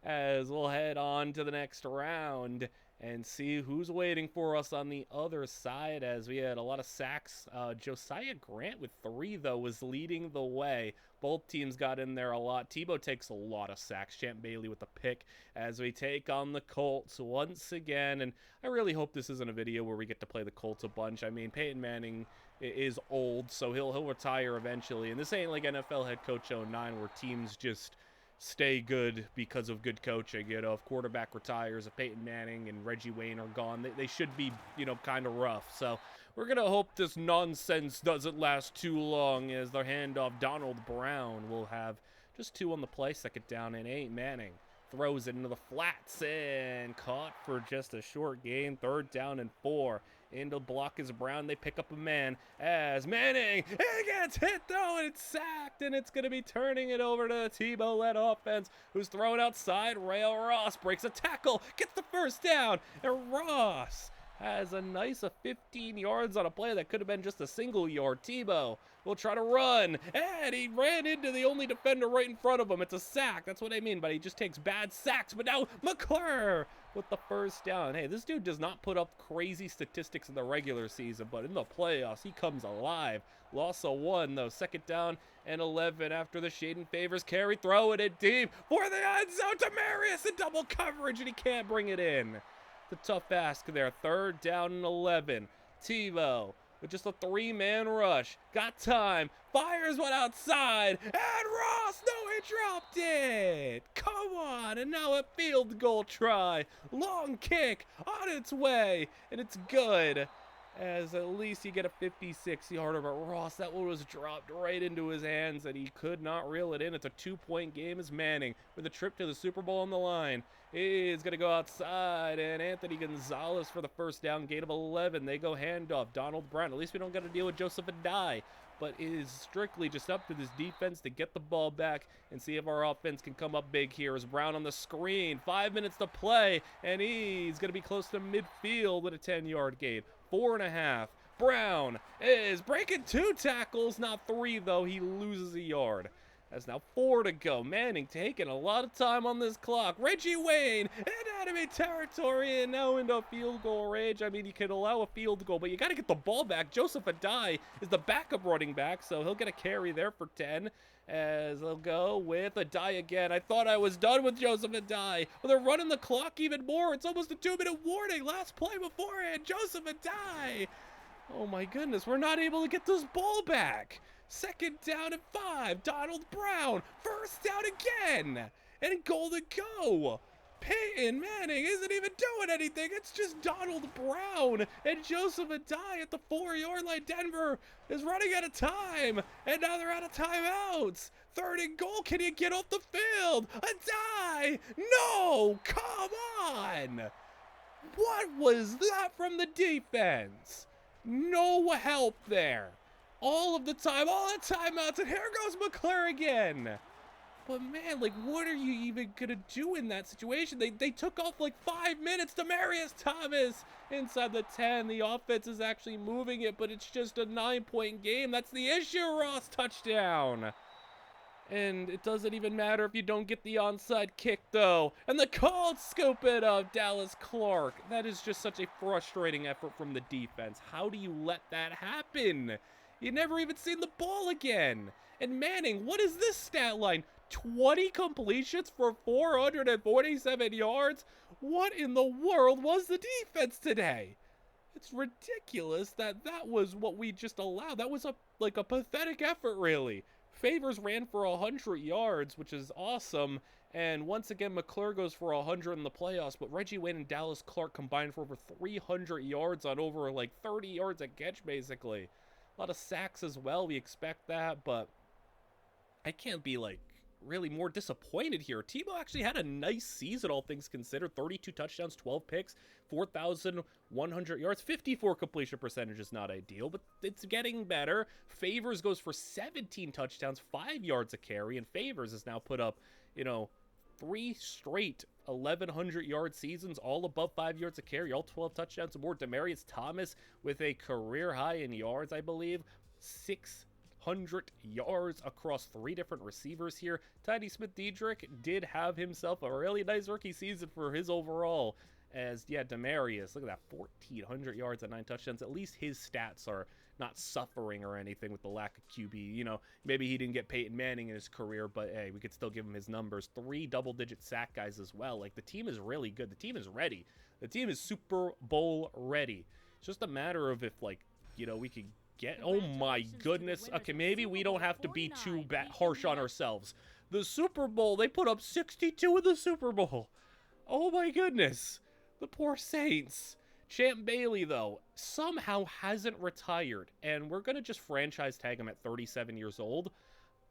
As we'll head on to the next round and see who's waiting for us on the other side, as we had a lot of sacks. Josiah Grant with 3, though, was leading the way. Both teams got in there a lot. Tebow takes a lot of sacks. Champ Bailey with the pick as we take on the Colts once again. And I really hope this isn't a video where we get to play the Colts a bunch. I mean, Peyton Manning is old, so he'll retire eventually. And this ain't like NFL head coach 09 where teams just stay good because of good coaching. You know, if quarterback retires, if Peyton Manning and Reggie Wayne are gone, they should be, you know, kind of rough. So we're going to hope this nonsense doesn't last too long as their handoff. Donald Brown will have just 2 on the play, 2nd down and 8. Manning throws it into the flats and caught for just a short gain. 3rd down and 4. Into block is Brown. They pick up a man as Manning. It gets hit though, and it's sacked, and it's going to be turning it over to the Tebow-led offense, who's thrown outside. Rail Ross breaks a tackle, gets the 1st down, and Ross has a nice 15 yards on a play that could have been just a single yard. Tebow will try to run, and he ran into the only defender right in front of him. It's a sack. That's what I mean, but he just takes bad sacks. But now McClure with the 1st down. Hey, this dude does not put up crazy statistics in the regular season, but in the playoffs, he comes alive. Loss of 1, though. 2nd down and 11 after the Shaden Favors carry. Throw it deep for the end zone to Marius in double coverage, and he can't bring it in. The tough ask there. 3rd down and 11. Tebow with just a 3-man rush. Got time. Fires one outside. And Ross, no, he dropped it. Come on. And now a field goal try. Long kick on its way. And it's good. As at least you get a 56-yarder, but Ross, that one was dropped right into his hands, and he could not reel it in. It's a 2-point game as Manning, with a trip to the Super Bowl on the line, is going to go outside, and Anthony Gonzalez for the 1st down, gain of 11. They go handoff. Donald Brown. At least we don't got to deal with Joseph Adai, but it is strictly just up to this defense to get the ball back and see if our offense can come up big here. As Brown on the screen, 5 minutes to play, and he's going to be close to midfield with a 10-yard gain. 4.5. Brown is breaking 2 tackles, not 3 though. He loses a yard. That's now 4 to go. Manning taking a lot of time on this clock. Reggie Wayne in enemy territory and now into field goal range. I mean, you can allow a field goal, but you got to get the ball back. Joseph Adai is the backup running back, so he'll get a carry there for 10. As they'll go with Adai again. I thought I was done with Joseph Adai. Well, they're running the clock even more. It's almost a 2-minute warning. Last play beforehand. Joseph Adai. Oh my goodness. We're not able to get this ball back. 2nd down and 5. Donald Brown. 1st down again. And goal to go. Peyton Manning isn't even doing anything. It's just Donald Brown and Joseph Adai at the 4-yard line. Denver is running out of time, and now they're out of timeouts. 3rd and goal. Can you get off the field? Adai! No! Come on! What was that from the defense? No help there. All of the time, all the timeouts, and here goes McClure again. But man, like, what are you even gonna do in that situation? They took off like 5 minutes. Demaryius Thomas inside the 10. The offense is actually moving it, but it's just a 9-point game. That's the issue. Ross touchdown. And it doesn't even matter if you don't get the onside kick, though. And the Colts scoop it up. Dallas Clark. That is just such a frustrating effort from the defense. How do you let that happen? You never even seen the ball again. And Manning, what is this stat line? 20 completions for 447 yards? What in the world was the defense today? It's ridiculous that was what we just allowed. That was a pathetic effort, really. Favors ran for 100 yards, which is awesome. And once again, McClure goes for 100 in the playoffs, but Reggie Wayne and Dallas Clark combined for over 300 yards on over 30 yards a catch, basically. A lot of sacks as well. We expect that, but I can't be really more disappointed here. Tebow actually had a nice season, all things considered. 32 touchdowns, 12 picks, 4,100 yards. 54 completion percentage is not ideal, but it's getting better. Favors goes for 17 touchdowns, 5 yards a carry, and Favors has now put up, 3 straight 1,100-yard seasons, all above 5 yards a carry, all 12 touchdowns and more. Demaryius Thomas with a career high in yards, I believe. 600 yards across 3 different receivers here. Tiny Smith-Diedrich did have himself a really nice rookie season for his overall. As, Demaryius, look at that, 1,400 yards and 9 touchdowns. At least his stats are not suffering or anything with the lack of QB. Maybe he didn't get Peyton Manning in his career, but hey, we could still give him his numbers. 3 double-digit sack guys as well. The team is really good. The team is ready. The team is Super Bowl ready. It's just a matter of if, we could get... Oh my goodness. Okay, maybe we don't have to be too harsh on ourselves. The Super Bowl, they put up 62 in the Super Bowl. Oh my goodness. The poor Saints. Champ Bailey, though, somehow hasn't retired, and we're going to just franchise tag him at 37 years old.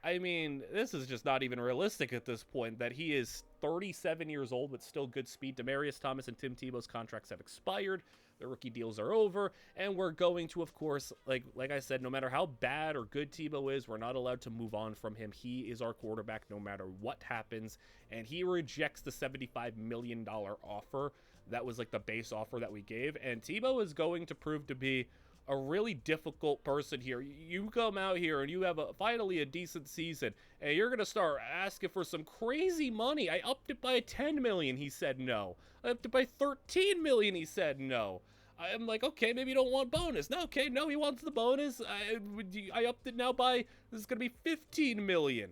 I mean, this is just not even realistic at this point, that he is 37 years old with still good speed. Demaryius Thomas and Tim Tebow's contracts have expired. The rookie deals are over, and we're going to, of course, like I said, no matter how bad or good Tebow is, we're not allowed to move on from him. He is our quarterback no matter what happens, and he rejects the $75 million offer. That was like the base offer that we gave, and Tebow is going to prove to be a really difficult person here. You come out here and you have finally a decent season, and you're gonna start asking for some crazy money. I upped it by $10 million. He said no. I upped it by $13 million. He said no. I'm like, okay, maybe you don't want bonus. No, okay, no, he wants the bonus. I upped it now by, this is gonna be $15 million.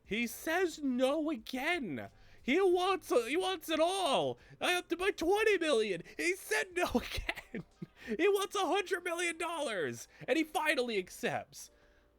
He says no again. He wants it all. I upped it by $20 million. He said no again. He wants $100 million, and he finally accepts.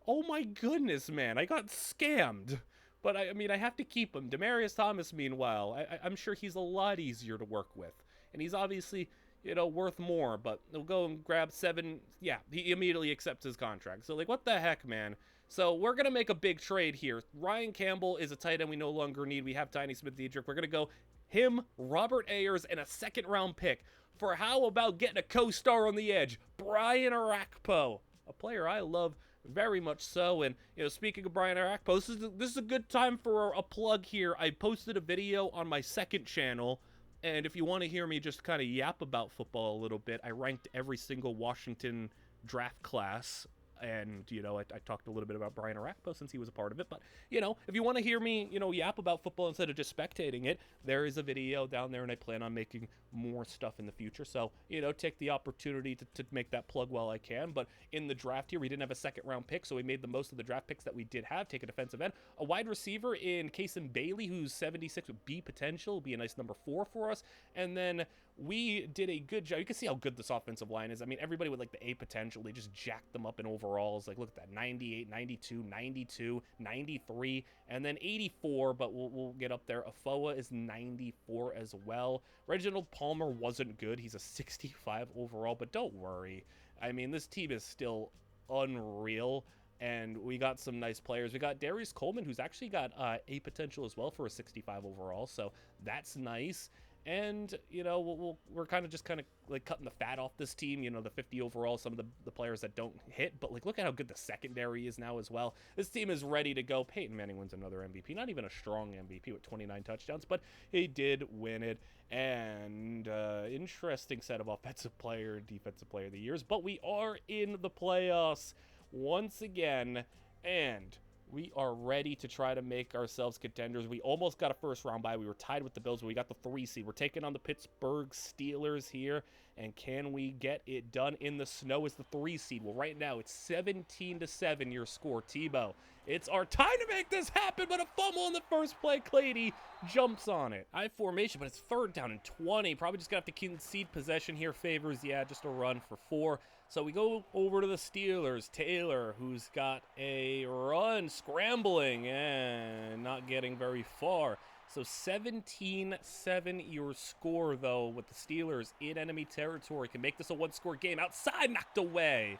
Oh my goodness, man, I got scammed. But I mean, I have to keep him. Demaryius Thomas, meanwhile, I'm sure he's a lot easier to work with, and he's obviously, you know, worth more. But we'll go and grab 7. Yeah, he immediately accepts his contract. So like, what the heck, man? So we're gonna make a big trade here. Ryan Campbell is a tight end we no longer need. We have Tiny Smith-Diedrich. We're gonna go him, Robert Ayers, and a 2nd-round pick. For how about getting a co-star on the edge, Brian Orakpo, a player I love very much so. And, you know, speaking of Brian Orakpo, this is a good time for a plug here. I posted a video on my 2nd channel, and if you want to hear me just kind of yap about football a little bit, I ranked every single Washington draft class. And, you know, I talked a little bit about Brian Orakpo since he was a part of it. But, you know, if you want to hear me, you know, yap about football instead of just spectating it, there is a video down there, and I plan on making more stuff in the future. So, you know, take the opportunity to make that plug while I can. But in the draft here, we didn't have a 2nd-round pick, so we made the most of the draft picks that we did have. Take a defensive end. A wide receiver in Kason Bailey, who's 76 with B potential, will be a nice number 4 for us. And then we did a good job. You can see how good this offensive line is. I mean, everybody with like the A potential, they just jacked them up in overalls. Like, look at that, 98, 92, 92, 93, and then 84, but we'll get up there. Afoa is 94 as well. Reginald Palmer wasn't good. He's a 65 overall, but don't worry. I mean, this team is still unreal, and we got some nice players. We got Darius Coleman, who's actually got A potential as well for a 65 overall, so that's nice. And, you know, we're kind of like cutting the fat off this team, you know, the 50 overall, some of the players that don't hit. But, like, look at how good the secondary is now as well. This team is ready to go. Peyton Manning wins another MVP. Not even a strong MVP with 29 touchdowns, but he did win it. And interesting set of offensive player, defensive player of the years. But we are in the playoffs once again, and we are ready to try to make ourselves contenders. We almost got a 1st-round bye. We were tied with the Bills, but we got the 3 seed. We're taking on the Pittsburgh Steelers here, and can we get it done in the snow as the 3 seed? Well, right now, it's 17-7 your score. Tebow, it's our time to make this happen, but a fumble in the first play. Clady jumps on it. I have formation, but it's 3rd down and 20. Probably just going to have to concede possession here. Favors, yeah, just a run for 4. So we go over to the Steelers. Taylor, who's got a run, scrambling, and not getting very far. So 17-7 your score, though, with the Steelers in enemy territory. Can make this a 1-score game. Outside, knocked away.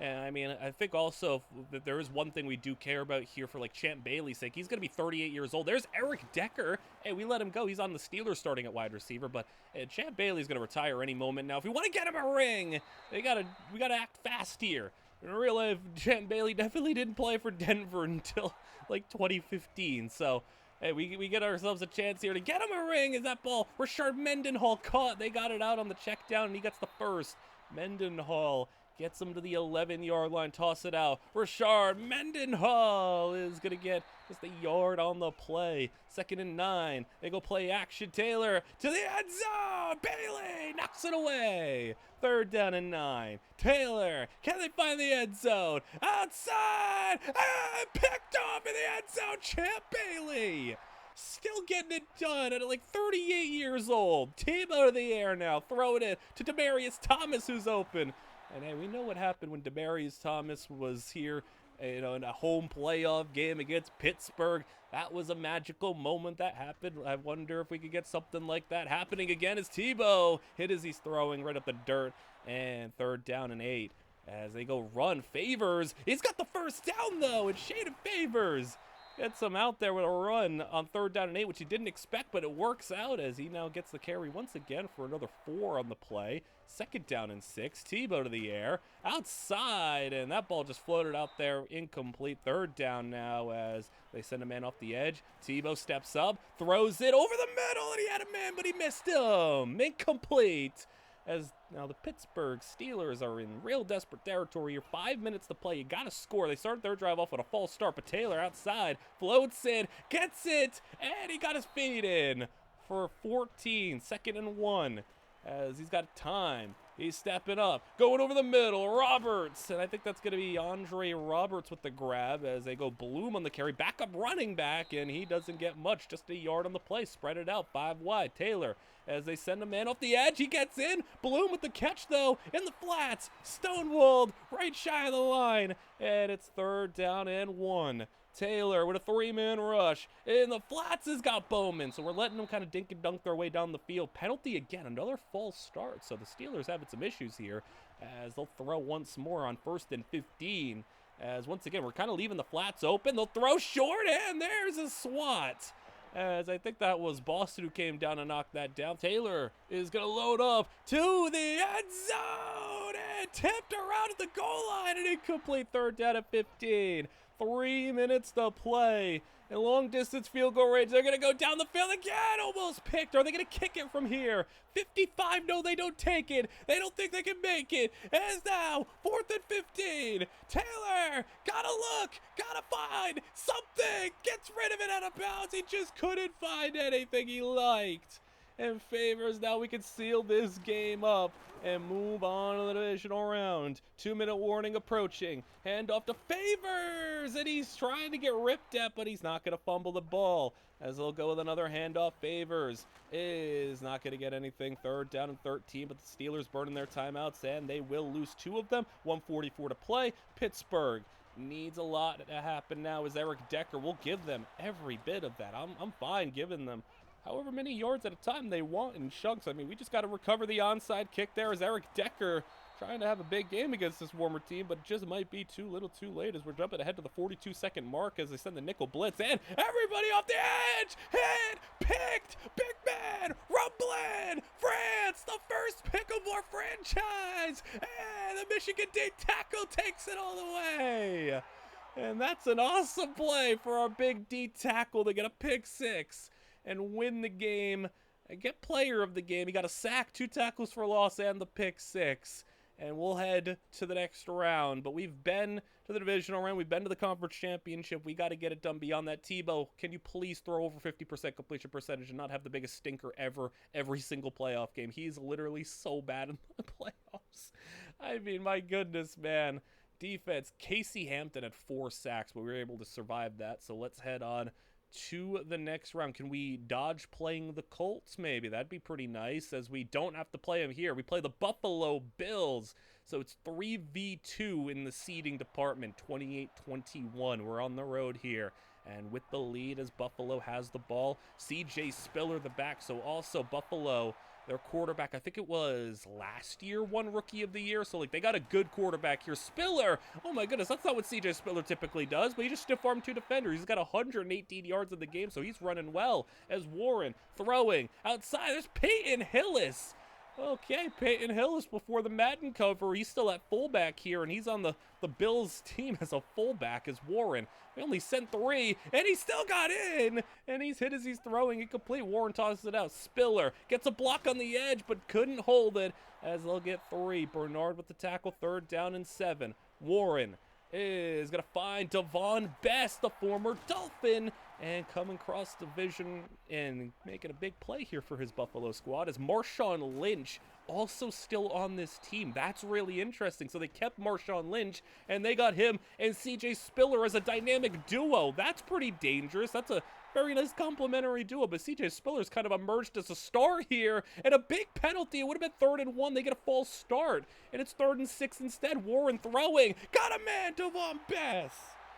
And, I mean, I think also that there is one thing we do care about here for, like, Champ Bailey's sake. He's going to be 38 years old. There's Eric Decker. Hey, we let him go. He's on the Steelers starting at wide receiver. But Champ Bailey's going to retire any moment now. If we want to get him a ring, we got to act fast here. In real life, Champ Bailey definitely didn't play for Denver until, like, 2015. So, hey, we get ourselves a chance here to get him a ring. Is that ball Rashard Mendenhall caught? They got it out on the check down, and he gets the first. Mendenhall gets him to the 11-yard line, toss it out. Rashard Mendenhall is going to get just a yard on the play. 2nd and 9. They go play action. Taylor to the end zone. Bailey knocks it away. 3rd down and 9. Taylor, can they find the end zone? Outside. Picked off in the end zone. Champ Bailey. Still getting it done at like 38 years old. Team out of the air now. Throw it in to Demaryius Thomas, who's open. And hey, we know what happened when Demaryius Thomas was here in a home playoff game against Pittsburgh. That was a magical moment that happened. I wonder if we could get something like that happening again as Tebow hit as he's throwing right at the dirt. And 3rd down and 8 as they go run. Favors, he's got the first down though, and Shaded Favors gets him out there with a run on 3rd down and 8, which he didn't expect, but it works out as he now gets the carry once again for another 4 on the play. 2nd down and 6, Tebow to the air, outside, and that ball just floated out there, incomplete. 3rd down now as they send a man off the edge. Tebow steps up, throws it over the middle, and he had a man, but he missed him. Incomplete. As now the Pittsburgh Steelers are in real desperate territory here. 5 minutes to play. You got to score. They started their drive off with a false start, but Taylor outside floats in, gets it, and he got his feet in for 14. 2nd and 1 as he's got time. He's stepping up, going over the middle. Roberts, and I think that's going to be Andre Roberts with the grab as they go Bloom on the carry. Backup running back, and he doesn't get much. Just a yard on the play. Spread it out 5 wide. Taylor, as they send a man off the edge, he gets in. Bloom with the catch, though, in the flats. Stonewalled, right shy of the line. And it's 3rd down and 1. Taylor with a 3-man rush. In the flats has got Bowman. So we're letting them kind of dink and dunk their way down the field. Penalty again, another false start. So the Steelers having some issues here as they'll throw once more on 1st and 15. As once again, we're kind of leaving the flats open. They'll throw short, and there's a swat. As I think that was Boston who came down and knocked that down. Taylor is going to load up to the end zone and tipped around at the goal line, and incomplete. 3rd down at 15. 3 minutes to play. In long distance field goal range, they're going to go down the field again. Almost picked. Are they going to kick it from here? 55. No, they don't take it. They don't think they can make it. As now, 4th and 15. Taylor, gotta look, gotta find something. Gets rid of it out of bounds. He just couldn't find anything he liked. And Favors, now we can seal this game up and move on to the divisional round. 2-minute warning approaching. Hand off to Favors, and he's trying to get ripped at, but he's not going to fumble the ball. As they'll go with another handoff. Favors is not going to get anything. 3rd down and 13, but the Steelers burning their timeouts, and they will lose 2 of them. 1:44 to play. Pittsburgh needs a lot to happen now as Eric Decker will give them every bit of that. I'm fine giving them however many yards at a time they want in chunks. I mean, we just got to recover the onside kick there as Eric Decker trying to have a big game against this Warmer team, but just might be too little too late as we're jumping ahead to the 42-second mark as they send the nickel blitz, and everybody off the edge, hit, picked, big man, rumbling, France, the first pick of our franchise, and the Michigan D tackle takes it all the way. And that's an awesome play for our big D tackle to get a pick 6 and win the game and get player of the game. He got a sack, 2 tackles for loss, and the pick 6. And we'll head to the next round. But we've been to the divisional round. We've been to the conference championship. We got to get it done beyond that. Tebow, can you please throw over 50% completion percentage and not have the biggest stinker ever every single playoff game? He's literally so bad in the playoffs. I mean, my goodness, man. Defense, Casey Hampton had 4 sacks, but we were able to survive that. So let's head on to the next round. Can we dodge playing the Colts? Maybe that'd be pretty nice, as we don't have to play them here. We play the Buffalo Bills, so it's 3v2 in the seeding department. 28-21. We're on the road here, and with the lead as Buffalo has the ball. CJ Spiller the back, so also Buffalo, their quarterback, I think it was last year, won Rookie of the Year. So, like, they got a good quarterback here. Spiller, oh my goodness, that's not what CJ Spiller typically does, but he just stiff-armed 2 defenders. He's got 118 yards in the game, so he's running well. As Warren throwing outside, there's Peyton Hillis. Okay, Peyton Hillis before the Madden cover. He's still at fullback here, and he's on the Bills team as a fullback as Warren. We only sent 3, and he still got in, and he's hit as he's throwing incomplete. Warren tosses it out. Spiller gets a block on the edge, but couldn't hold it as they'll get 3. Bernard with the tackle, 3rd down and 7. Warren is going to find Devon Best, the former Dolphin, and coming across the vision and making a big play here for his Buffalo squad is Marshawn Lynch, also still on this team. That's really interesting. So they kept Marshawn Lynch, and they got him and CJ Spiller as a dynamic duo. That's pretty dangerous. That's a Very nice complimentary duo, but CJ Spiller's kind of emerged as a star here, and a big penalty. It would have been 3rd and 1. They get a false start, and it's 3rd and 6 instead. Warren throwing. Got a man, Devon Bess.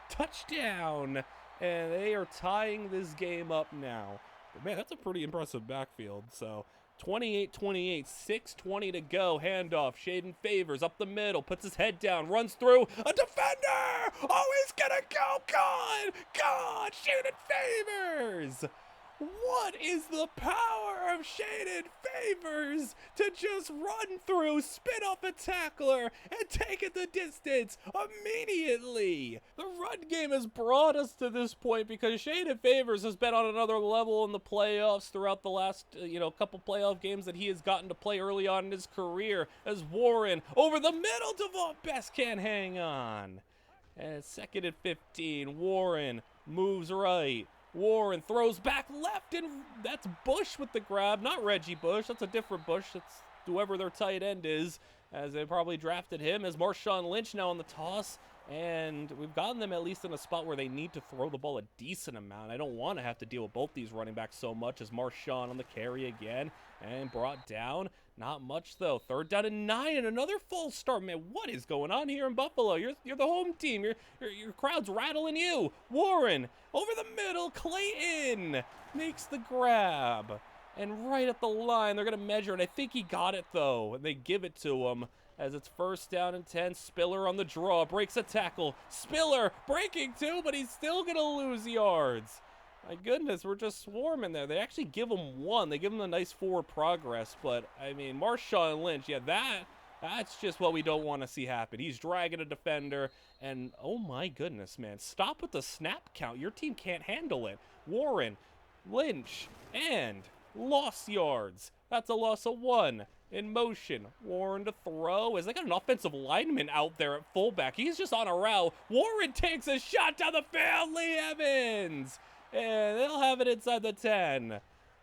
Touchdown. And they are tying this game up now. But man, that's a pretty impressive backfield. So 28-28, 6:20 to go. Handoff. Shaden Favors up the middle, puts his head down, runs through a defender. Oh, he's gonna go. God, Shaden Favors. What is the power of Shaden Favors to just run through, spin off a tackler, and take it the distance immediately? The run game has brought us to this point because Shaden Favors has been on another level in the playoffs throughout the last, couple playoff games that he has gotten to play early on in his career, as Warren over the middle, Devon Bess can't hang on. And it's 2nd and 15. Warren moves right. Warren throws back left, and that's Bush with the grab. Not Reggie Bush. That's a different Bush. That's whoever their tight end is, as they probably drafted him. As Marshawn Lynch now on the toss. And we've gotten them at least in a spot where they need to throw the ball a decent amount. I don't want to have to deal with both these running backs so much, as Marshawn on the carry again and brought down. Not much, though. 3rd down and 9, and another false start. Man, what is going on here in Buffalo? You're the home team. Your crowd's rattling you. Warren over the middle. Clayton makes the grab. And right at the line, they're going to measure it. I think he got it, though, and they give it to him. As it's 1st down and 10, Spiller on the draw, breaks a tackle. Spiller breaking too, but he's still going to lose yards. My goodness, we're just swarming there. They actually give him 1. They give him a nice forward progress, but, I mean, Marshawn Lynch, yeah, that's just what we don't want to see happen. He's dragging a defender, and, oh my goodness, man, stop with the snap count. Your team can't handle it. Warren, Lynch, and lost yards. That's a loss of 1. In motion, Warren to throw, as they got an offensive lineman out there at fullback. He's just on a route. Warren takes a shot down the field. Lee Evans, and they'll have it inside the 10.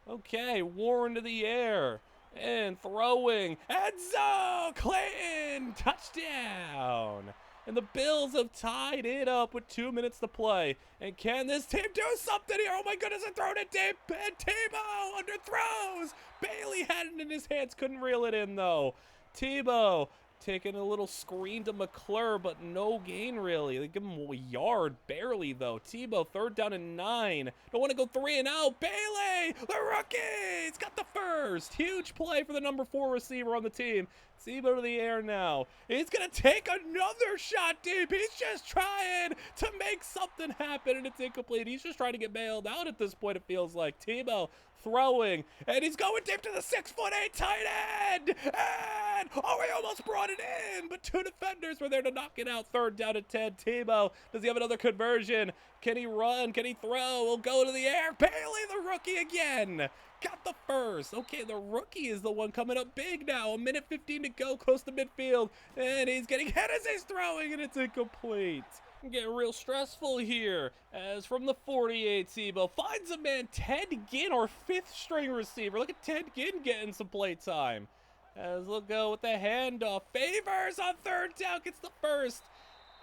Okay, Warren to the air, and throwing, end zone, Clayton, touchdown. And the Bills have tied it up with 2 minutes to play. And can this team do something here? Oh my goodness, a throw to Tebow, underthrows. Bailey had it in his hands, couldn't reel it in though. Tebow taking a little screen to McClure, but no gain really. They give him a yard, barely though. Tebow, 3rd down and 9. Don't want to go 3 and out. Bailey, the rookie's got the first. Huge play for the number 4 receiver on the team. Tebow to the air now. He's going to take another shot deep. He's just trying to make something happen, and it's incomplete. He's just trying to get bailed out at this point, it feels like. Tebow throwing, and he's going deep to the 6'8" tight end. And, oh, he almost brought it in, but 2 defenders were there to knock it out. 3rd down and 10. Tebow, does he have another conversion? Can he run? Can he throw? We'll go to the air. Bailey, the rookie again. Got the first. Okay, the rookie is the one coming up big now. 1:15 to go, close to midfield. And he's getting hit as he's throwing, and it's incomplete. Getting real stressful here, as from the 48, Tebow finds a man, Ted Ginn, our 5th string receiver. Look at Ted Ginn getting some play time. As they'll go with the handoff. Favors on 3rd down, gets the first.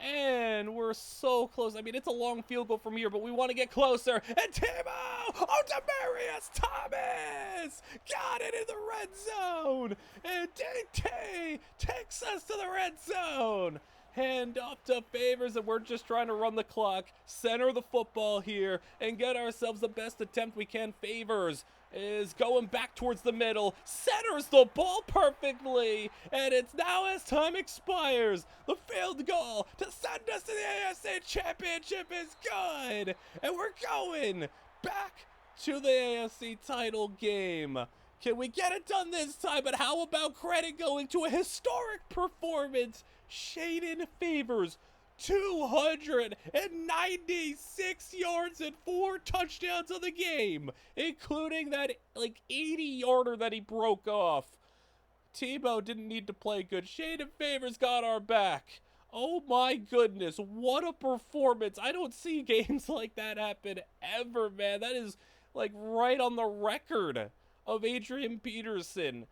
And we're so close. I mean, it's a long field goal from here, but we want to get closer. And Tebow! Oh, Demaryius Thomas! Got it in the red zone! And DT takes us to the red zone! Hand off to Favors, and we're just trying to run the clock, center the football here, and get ourselves the best attempt we can. Favors is going back towards the middle, centers the ball perfectly, and it's now as time expires. The field goal to send us to the AFC Championship is good, and we're going back to the AFC title game. Can we get it done this time? But how about credit going to a historic performance? Shaden Favors, 296 yards and 4 touchdowns of the game, including that 80-yarder that he broke off. Tebow didn't need to play good. Shaden Favors got our back. Oh my goodness, what a performance. I don't see games like that happen ever, man. That is right on the record of Adrian Peterson.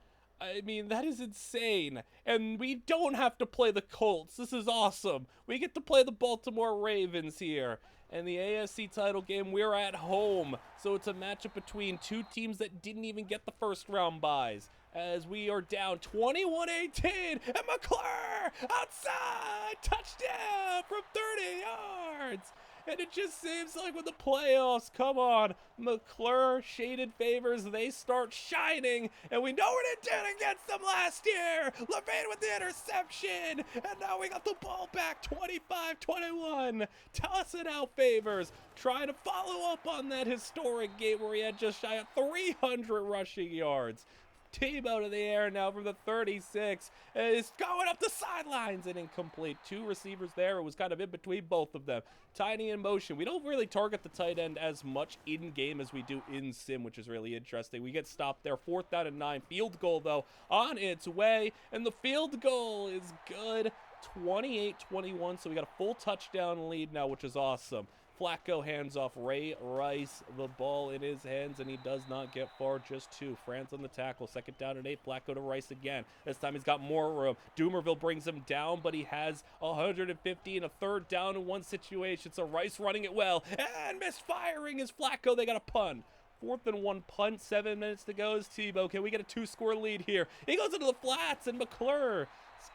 I mean, that is insane. And we don't have to play the Colts. This is awesome. We get to play the Baltimore Ravens here. And the AFC title game, we're at home. So it's a matchup between two teams that didn't even get the first round byes. As we are down 21-18, and McClure outside, touchdown from 30 yards. And it just seems like with the playoffs, come on, McClure shaded favors, they start shining, and we know what it did against them last year. Levine with the interception, and now we got the ball back, 25-21. Tossing out favors, trying to follow up on that historic game where he had just shy of 300 rushing yards. Tebow to the air now from the 36 is going up the sidelines and incomplete. Two receivers there. It was kind of in between both of them. Tiny in motion. We don't really target the tight end as much in game as we do in sim, which is really interesting. We get stopped there. 4th down and 9. Field goal though on its way, and the field goal is good. 28-21. So we got a full touchdown lead now, which is awesome. Flacco hands off Ray Rice, the ball in his hands, and he does not get far, just 2. France on the tackle, 2nd down and 8, Flacco to Rice again. This time he's got more room. Doomerville brings him down, but he has 150 and a 3rd down in one situation, so Rice running it well, and misfiring is Flacco. They got a punt. 4th and 1 punt, 7 minutes to go is Tebow. Can we get a 2-score lead here? He goes into the flats, and McClure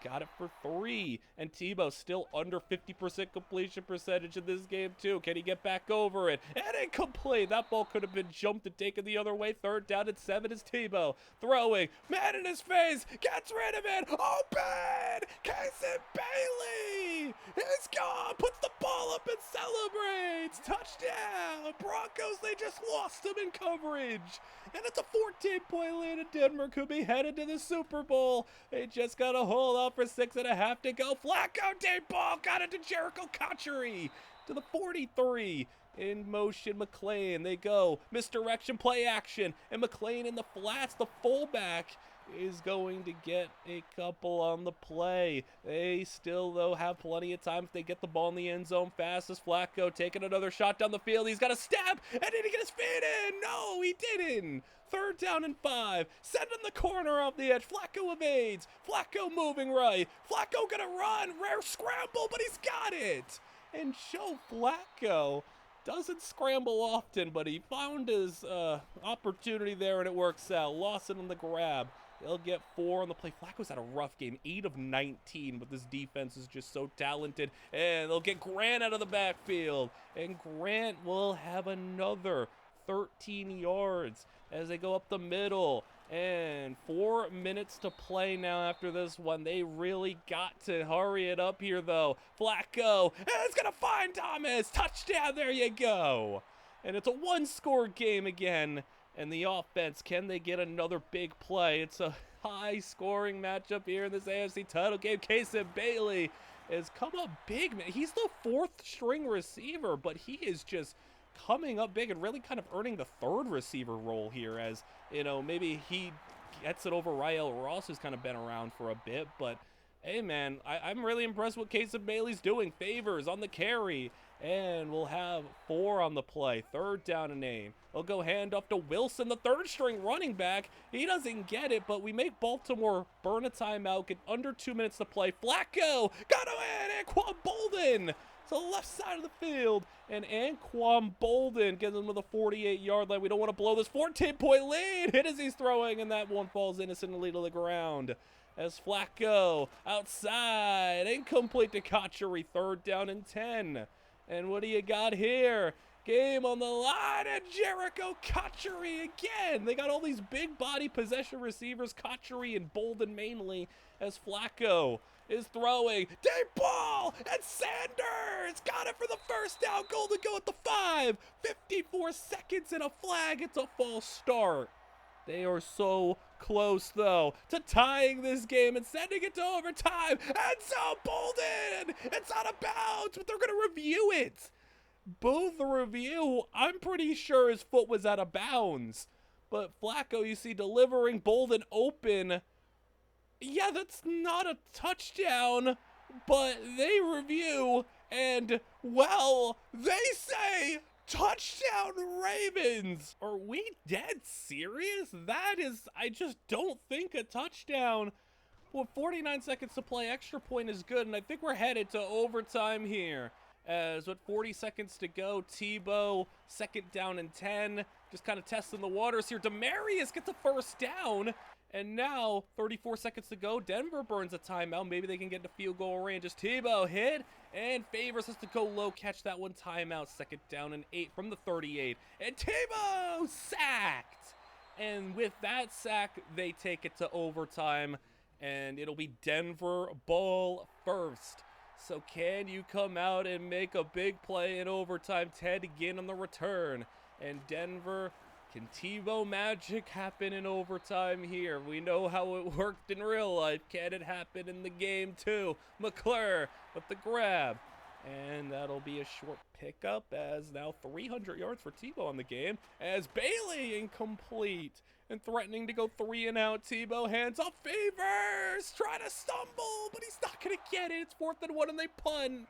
got it for 3, and Tebow still under 50% completion percentage in this game too. Can he get back over it? And incomplete. That ball could have been jumped and taken the other way. 3rd down and 7 is Tebow throwing. Man in his face, gets rid of it. Open! Casey Bailey is gone. Puts the ball up and celebrates. Touchdown! Broncos, they just lost him in coverage. And it's a 14-point lead, and Denver could be headed to the Super Bowl. They just got a hold off for 6.5 to go. Flacco, deep ball, got it to Jericho Cotchery to the 43. In motion, McLean, they go. Misdirection, play action, and McLean in the flats, the fullback, is going to get a couple on the play. They still, though, have plenty of time if they get the ball in the end zone fast. As Flacco taking another shot down the field. He's got a step, and did he get his feet in? No, he didn't. 3rd down and 5. Sending the corner off the edge. Flacco evades. Flacco moving right. Flacco gonna run. Rare scramble, but he's got it. And Joe Flacco doesn't scramble often, but he found his opportunity there, and it works out. Lawson on the grab. They'll get 4 on the play. Flacco's had a rough game, 8 of 19, but this defense is just so talented. And they'll get Grant out of the backfield. And Grant will have another 13 yards as they go up the middle. And 4 minutes to play now after this one. They really got to hurry it up here, though. Flacco, and it's going to find Thomas. Touchdown, there you go. And it's a 1-score game again. And the offense, can they get another big play? It's a high-scoring matchup here in this AFC title game. Casey Bailey has come up big, man. He's the 4th-string receiver, but he is just coming up big and really kind of earning the 3rd receiver role here, as, you know, maybe he gets it over Rael Ross, who's kind of been around for a bit. But, hey, man, I'm really impressed with Casey Bailey's doing. Favors on the carry. And we'll have 4 on the play. 3rd down and 8. They'll go handoff to Wilson, the 3rd-string running back. He doesn't get it, but we make Baltimore burn a timeout, get under 2 minutes to play. Flacco got to win. Anquan Bolden to the left side of the field. And Anquan Bolden gets him to the 48-yard line. We don't want to blow this 14-point lead. Hit as he's throwing, and that one falls innocently to the ground. As Flacco outside. Incomplete to Cotchery. 3rd down and 10. And what do you got here? Game on the line, and Jericho Cotchery again. They got all these big body possession receivers, Cotchery and Bolden mainly, as Flacco is throwing. Deep ball, and Sanders got it for the 1st down. Goal to go at the 5. 54 seconds and a flag. It's a false start. They are so close, though, to tying this game and sending it to overtime. And so Bolden, it's out of bounds, but they're going to review it. Both the review, I'm pretty sure his foot was out of bounds. But Flacco, you see, delivering Bolden open. Yeah, that's not a touchdown, but they review, and, well, they say Touchdown Ravens! Are we dead serious? That is, I just don't think a touchdown. With 49 seconds to play, extra point is good, and I think we're headed to overtime here. As with 40 seconds to go, Tebow, 2nd down and 10, just kind of testing the waters here. Demarius gets a first down, and now 34 seconds to go. Denver burns a timeout. Maybe they can get to field goal range. As Tebow hit, and Favors has to go low, catch that one timeout. 2nd down and 8 from the 38, and Tebow sacked. And with that sack, they take it to overtime, and it'll be Denver ball first. So can you come out and make a big play in overtime? Ted again on the return. And Denver, can Tebow magic happen in overtime here? We know how it worked in real life. Can it happen in the game too? McClure with the grab. And that'll be a short pickup, as now 300 yards for Tebow on the game. As Bailey incomplete. And threatening to go 3 and out. Tebow hands off. Favors trying to stumble, but he's not going to get it. It's 4th and 1, and they punt.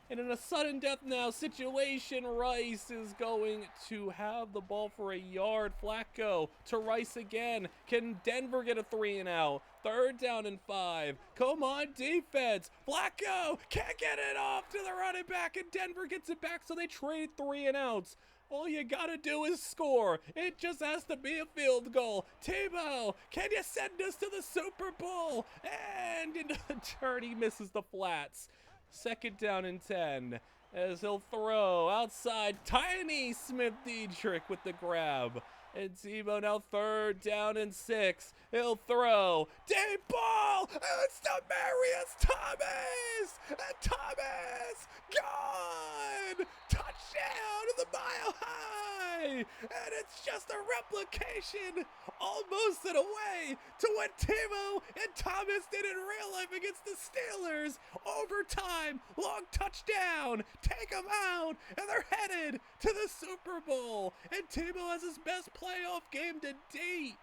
And in a sudden death now situation, Rice is going to have the ball for a yard. Flacco to Rice again. Can Denver get a 3 and out? 3rd down and 5. Come on, defense. Flacco can't get it off to the running back, and Denver gets it back, so they trade 3 and outs. All you gotta do is score. It just has to be a field goal. Tebow, can you send us to the Super Bowl? And into the turn, he misses the flats. 2nd down and 10, as he'll throw outside. Tiny Smith-Diedrich with the grab. And Tebow now 3rd down and 6. He'll throw. Deep ball. It's Demarius Thomas. And Thomas gone. Touchdown to the Mile High. And it's just a replication, almost in a way, to what Tebow and Thomas did in real life against the Steelers. Overtime, long touchdown. Take them out. And they're headed to the Super Bowl. And Tebow has his best playoff game to date.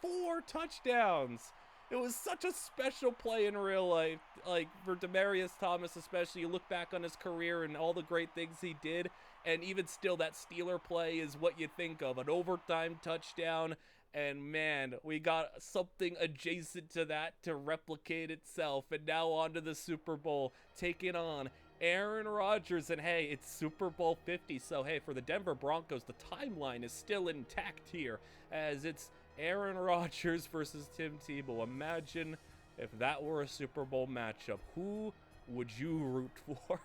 4 touchdowns. It was such a special play in real life, like for Demarius Thomas especially. You look back on his career and all the great things he did, and even still that Steeler play is what you think of, an overtime touchdown. And man, we got something adjacent to that to replicate itself. And now on to the Super Bowl, taking on Aaron Rodgers. And hey, it's Super Bowl 50, so hey, for the Denver Broncos, the timeline is still intact here, as it's Aaron Rodgers versus Tim Tebow. Imagine if that were a Super Bowl matchup. Who would you root for?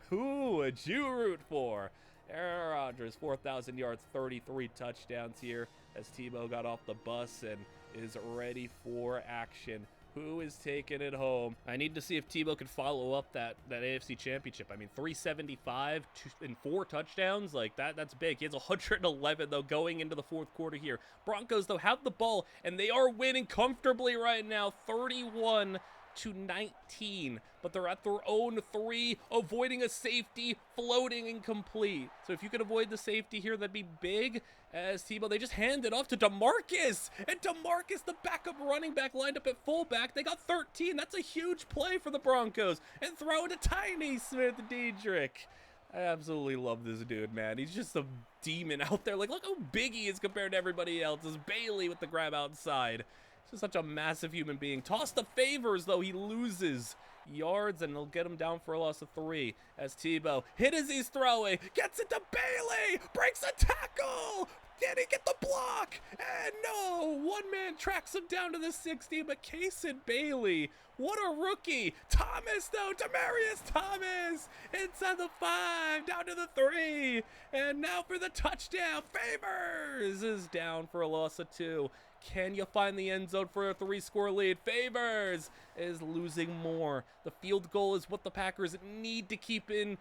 Who would you root for? Aaron Rodgers, 4,000 yards, 33 touchdowns here, as Tebow got off the bus and is ready for action. Who is taking it home? I need to see if Tebow could follow up that AFC Championship. I mean, 375 and 4 touchdowns, like that's big. He has 111, though, going into the 4th quarter here. Broncos, though, have the ball, and they are winning comfortably right now, 31-19, but they're at their own 3, avoiding a safety, floating incomplete. So if you could avoid the safety here, that'd be big. As Tebow, they just hand it off to DeMarcus, and DeMarcus, the backup running back, lined up at fullback. They got 13. That's a huge play for the Broncos, and throw to Tiny Smith-Diedrich. I absolutely love this dude, man. He's just a demon out there. Like, look how big he is compared to everybody else. This Bailey with the grab outside. Just such a massive human being. Toss the Favors, though. He loses yards, and they'll get him down for a loss of 3. As Tebow hit as he's throwing, gets it to Bailey, breaks a tackle. Did he get the block? And no, one man tracks him down to the 60, but Kason Bailey, what a rookie. Thomas, though, Demarius Thomas, inside the 5, down to the 3, and now for the touchdown. Favors is down for a loss of 2. Can you find the end zone for a 3-score lead? Favors is losing more. The field goal is what the Packers need to keep in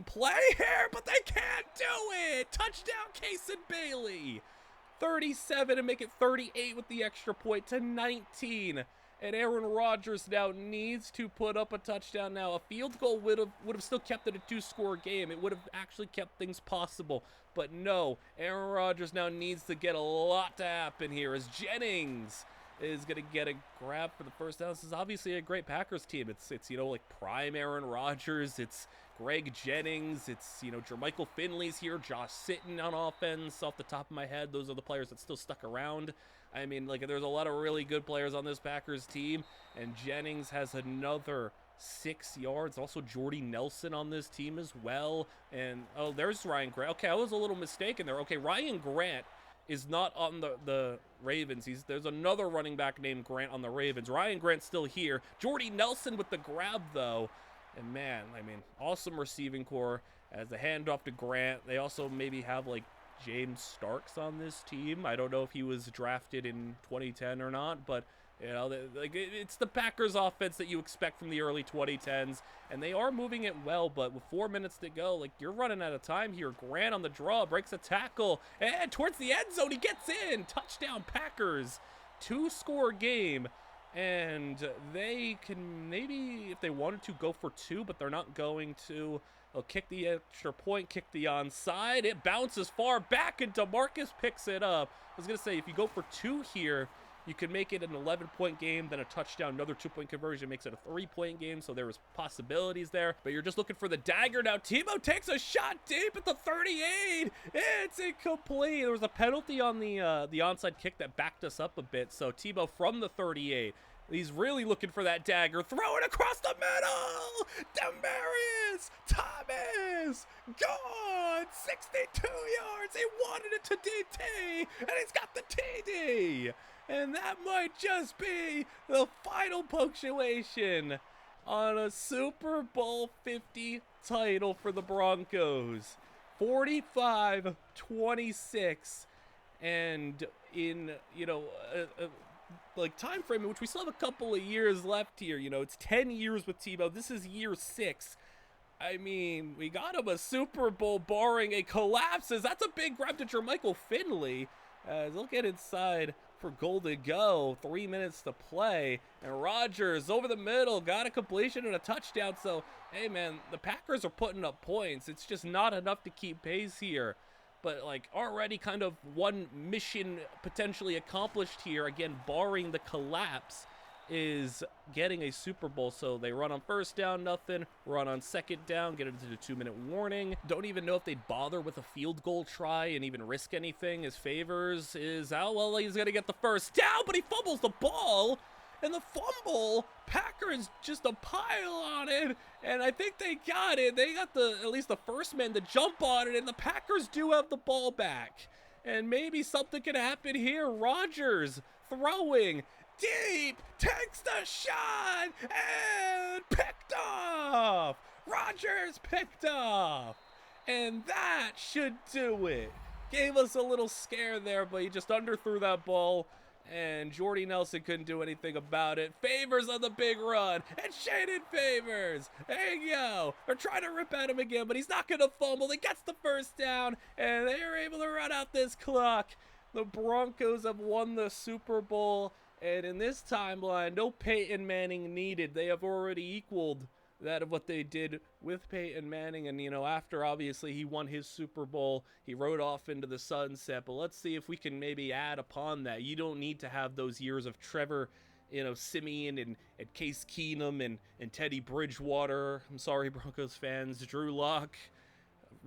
play here, but they can't do it. Touchdown, Kason Bailey. 37 and make it 38 with the extra point to 19. And Aaron Rodgers now needs to put up a touchdown now. A field goal would have still kept it a 2-score game. It would have actually kept things possible. But no, Aaron Rodgers now needs to get a lot to happen here, as Jennings is going to get a grab for the first down. This is obviously a great Packers team. It's you know, like prime Aaron Rodgers. It's Greg Jennings. It's, you know, Jermichael Finley's here. Josh Sitton on offense off the top of my head. Those are the players that still stuck around. I mean, like, there's a lot of really good players on this Packers team. And Jennings has another 6 yards. Also, Jordy Nelson on this team as well. And, oh, there's Ryan Grant. Okay, I was a little mistaken there. Okay, Ryan Grant is not on the Ravens. There's another running back named Grant on the Ravens. Ryan Grant's still here. Jordy Nelson with the grab, though. And, man, I mean, awesome receiving core as the handoff to Grant. They also maybe have, like, James Starks on this team. I don't know if he was drafted in 2010 or not, but, you know, like, it's the Packers offense that you expect from the early 2010s, and they are moving it well, but with 4 minutes to go, like, you're running out of time here. Grant on the draw, breaks a tackle, and towards the end zone, he gets in. Touchdown, Packers. 2-score game. And they can maybe, if they wanted to, go for 2, but they're not going to. They'll kick the extra point, kick the onside. It bounces far back, and DeMarcus picks it up. I was going to say, if you go for 2 here, you can make it an 11-point game, then a touchdown, another 2-point conversion makes it a 3-point game, so there was possibilities there. But you're just looking for the dagger now. Tebow takes a shot deep at the 38. It's incomplete. There was a penalty on the onside kick that backed us up a bit, so Tebow from the 38. He's really looking for that dagger. Throw it across the middle. Demaryius Thomas gone. 62 yards. He wanted it to DT, and he's got the TD. And that might just be the final punctuation on a Super Bowl 50 title for the Broncos. 45-26. And in, you know, like time frame in which we still have a couple of years left here. You know, it's 10 years with Tebow. This is year 6. I mean, we got him a Super Bowl barring a collapses. That's a big grab to Jermichael Finley. They'll get inside for goal to go. 3 minutes to play. And Rodgers over the middle. Got a completion and a touchdown. So, hey, man, the Packers are putting up points. It's just not enough to keep pace here. But, like, already kind of one mission potentially accomplished here, again, barring the collapse, is getting a Super Bowl. So they run on first down, nothing. Run on second down, get into the 2-minute warning. Don't even know if they'd bother with a field goal try and even risk anything. His favors is out. Well, he's going to get the first down, but he fumbles the ball. And the fumble, Packers just a pile on it, and I think they got it. They got at least the first man to jump on it, and the Packers do have the ball back. And maybe something can happen here. Rodgers throwing deep, takes the shot, and picked off. Rodgers picked off, and that should do it. Gave us a little scare there, but he just underthrew that ball. And Jordy Nelson couldn't do anything about it. Favors on the big run. And Shaden Favors. There you go. They're trying to rip at him again, but he's not going to fumble. He gets the first down, and they are able to run out this clock. The Broncos have won the Super Bowl, and in this timeline, no Peyton Manning needed. They have already equaled that of what they did with Peyton Manning. And, you know, after obviously he won his Super Bowl, he rode off into the sunset. But let's see if we can maybe add upon that. You don't need to have those years of Trevor, you know, Simeon and Case Keenum and Teddy Bridgewater. I'm sorry, Broncos fans. Drew Lock,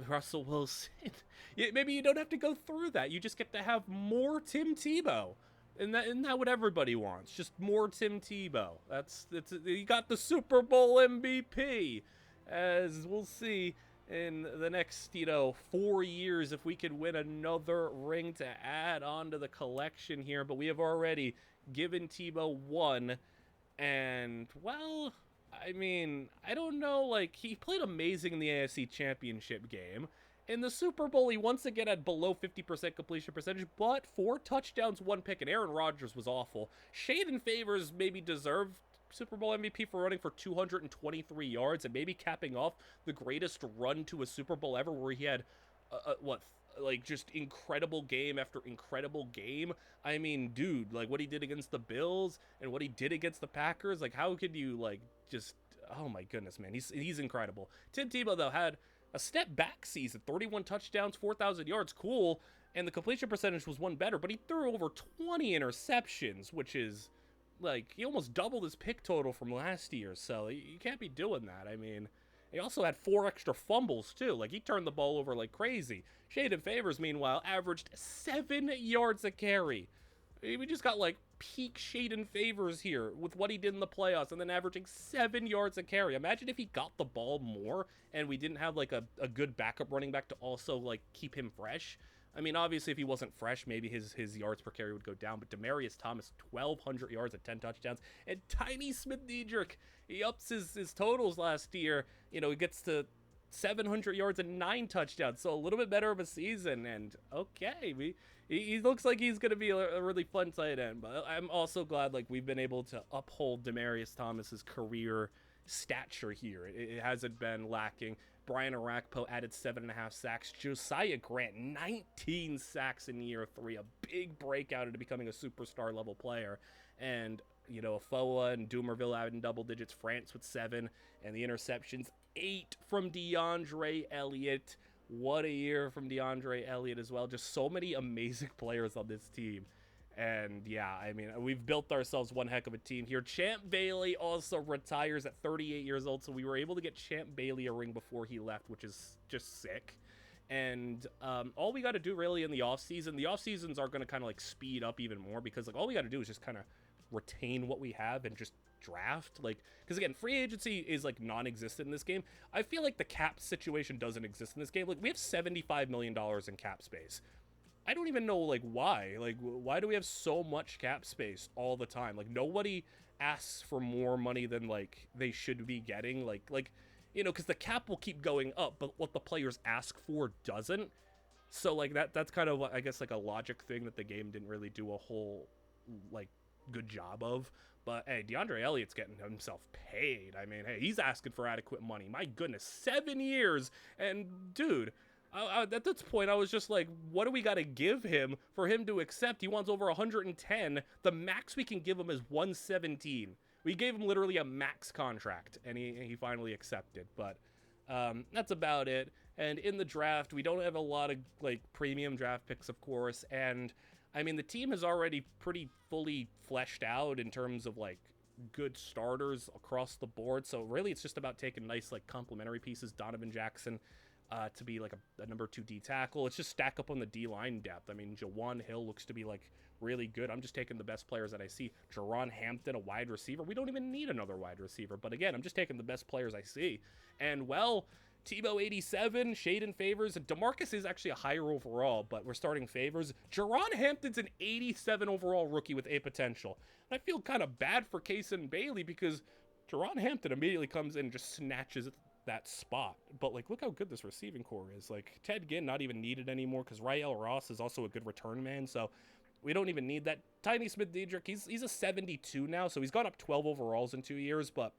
Russell Wilson. Maybe you don't have to go through that. You just get to have more Tim Tebow. Isn't that what everybody wants? Just more Tim Tebow. You got the Super Bowl MVP. As we'll see in the next, 4 years if we could win another ring to add on to the collection here. But we have already given Tebow 1. And, well, I mean, I don't know. Like, he played amazing in the AFC Championship game. In the Super Bowl, he once again had below 50% completion percentage, but 4 touchdowns, 1 pick, and Aaron Rodgers was awful. Shaden Favors maybe deserved Super Bowl MVP for running for 223 yards and maybe capping off the greatest run to a Super Bowl ever, where he had, just incredible game after incredible game. I mean, dude, like what he did against the Bills and what he did against the Packers, like how could you, oh my goodness, man, he's incredible. Tim Tebow, though, had a step back season. 31 touchdowns, 4,000 yards, cool. And the completion percentage was one better, but he threw over 20 interceptions, which is like he almost doubled his pick total from last year. So you can't be doing that. I mean, he also had 4 extra fumbles too. Like he turned the ball over like crazy. Shaded Favors, meanwhile, averaged 7 yards a carry. We just got like peak Shaden Favors here with what he did in the playoffs, and then averaging 7 yards a carry. Imagine if he got the ball more and we didn't have like a good backup running back to also like keep him fresh. I mean, obviously, if he wasn't fresh, maybe his yards per carry would go down. But Demaryius Thomas, 1,200 yards at 10 touchdowns. And Tiny Smith-Diedrich, he ups his totals last year. You know, he gets to 700 yards and 9 touchdowns. So a little bit better of a season. And, okay, he looks like he's going to be a really fun tight end. But I'm also glad, like, we've been able to uphold Demaryius Thomas's career stature here. It hasn't been lacking. Brian Arakpo added 7.5 sacks. Josiah Grant, 19 sacks in year 3. A big breakout into becoming a superstar level player. And, you know, Afoa and Doomerville adding double digits. France with 7. And the interceptions, 8 from DeAndre Elliott. What a year from DeAndre Elliott as well. Just so many amazing players on this team. And yeah, I mean, we've built ourselves one heck of a team here. Champ Bailey also retires at 38 years old, so we were able to get Champ Bailey a ring before he left, which is just sick. And all we got to do really in the offseasons are going to kind of like speed up even more, because like all we got to do is just kind of retain what we have and just draft. Like, because again, free agency is like non-existent in this game. I feel like the cap situation doesn't exist in this game. Like, we have $75 million in cap space. I don't even know, like, why. Like, why do we have so much cap space all the time? Like, nobody asks for more money than, like, they should be getting. Like you know, because the cap will keep going up, but what the players ask for doesn't. So, like, that's kind of, I guess, like, a logic thing that the game didn't really do a whole, like, good job of. But, hey, DeAndre Elliott's getting himself paid. I mean, hey, he's asking for adequate money. My goodness, 7 years. And, dude, at this point, I was just like, what do we got to give him for him to accept? He wants over 110. The max we can give him is 117. We gave him literally a max contract, and he finally accepted. But that's about it. And in the draft, we don't have a lot of like premium draft picks, of course. And I mean, the team is already pretty fully fleshed out in terms of like good starters across the board. So really, it's just about taking nice like complementary pieces. Donovan Jackson to be like a number 2 D tackle. It's just stack up on the D line depth. I mean, Jawan Hill looks to be like really good. I'm just taking the best players that I see. Jerron Hampton, a wide receiver. We don't even need another wide receiver. But again, I'm just taking the best players I see. And well, Tebow 87, Shaden Favors, and DeMarcus is actually a higher overall, but we're starting Favors. Jerron Hampton's an 87 overall rookie with A potential. And I feel kind of bad for Kaysen Bailey because Jerron Hampton immediately comes in and just snatches that spot. But like, look how good this receiving core is. Like, Ted Ginn not even needed anymore because Rael Ross is also a good return man, so we don't even need that. Tiny Smith-Diedrich, he's a 72 now, so he's gone up 12 overalls in 2 years, but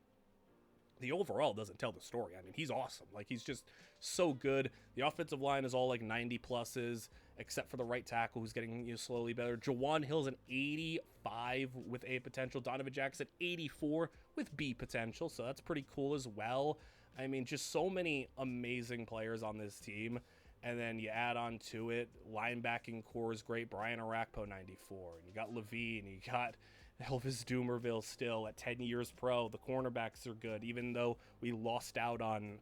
the overall doesn't tell the story. I mean, he's awesome. Like, he's just so good. The offensive line is all like 90 pluses, except for the right tackle who's getting slowly better. Jawan Hill's an 85 with A potential. Donovan Jackson, 84 with B potential, so that's pretty cool as well. I mean, just so many amazing players on this team. And then you add on to it, linebacking core is great. Brian Arakpo, 94. And you got Levine. You got Elvis Doomerville still at 10 years pro. The cornerbacks are good. Even though we lost out on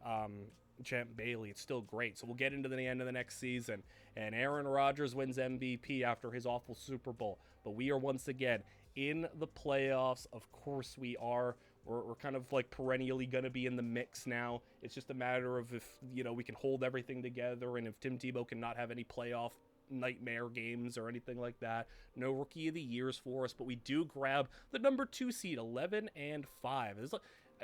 Champ Bailey, it's still great. So we'll get into the end of the next season. And Aaron Rodgers wins MVP after his awful Super Bowl. But we are once again in the playoffs. Of course we are. We're kind of like perennially going to be in the mix now. It's just a matter of if, you know, we can hold everything together, and if Tim Tebow cannot have any playoff nightmare games or anything like that. No rookie of the years for us, but we do grab the number 2 seed, 11 and 5.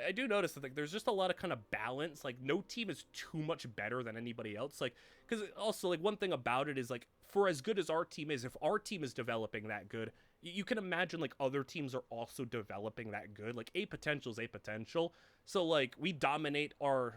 I do notice that there's just a lot of kind of balance. Like, no team is too much better than anybody else. Like, because also, like, one thing about it is, like, for as good as our team is, if our team is developing that good, you can imagine, like, other teams are also developing that good. Like, A potential is A potential. So, like, we dominate our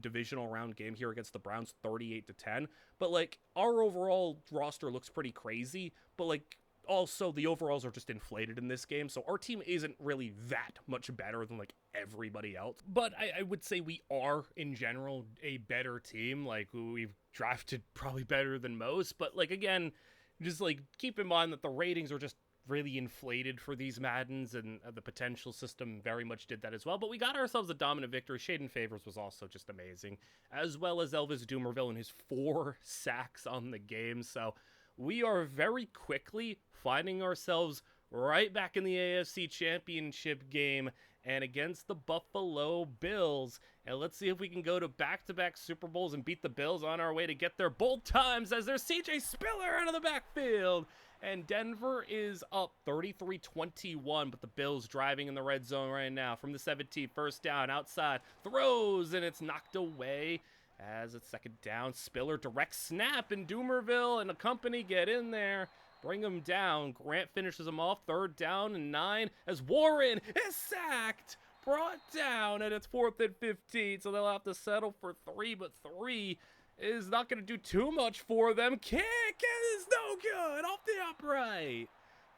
divisional round game here against the Browns 38-10. But, like, our overall roster looks pretty crazy. But, like, also the overalls are just inflated in this game, so our team isn't really that much better than like everybody else. But I would say we are in general a better team. Like, we've drafted probably better than most, but like, again, just like keep in mind that the ratings are just really inflated for these Maddens, and the potential system very much did that as well. But we got ourselves a dominant victory. Shaden Favors was also just amazing, as well as Elvis Doomerville and his 4 sacks on the game. So we are very quickly finding ourselves right back in the AFC Championship game and against the Buffalo Bills. And let's see if we can go to back-to-back Super Bowls and beat the Bills on our way to get there both times, as there's CJ Spiller out of the backfield. And Denver is up 33-21, but the Bills driving in the red zone right now from the 17, first down, outside, throws, and it's knocked away as it's second down. Spiller direct snap, and Doomerville and the company get in there, bring him down. Grant finishes him off, third down and 9, as Warren is sacked, brought down, and it's 4th and 15, so they'll have to settle for 3, but 3 is not going to do too much for them. Kick is no good, off the upright.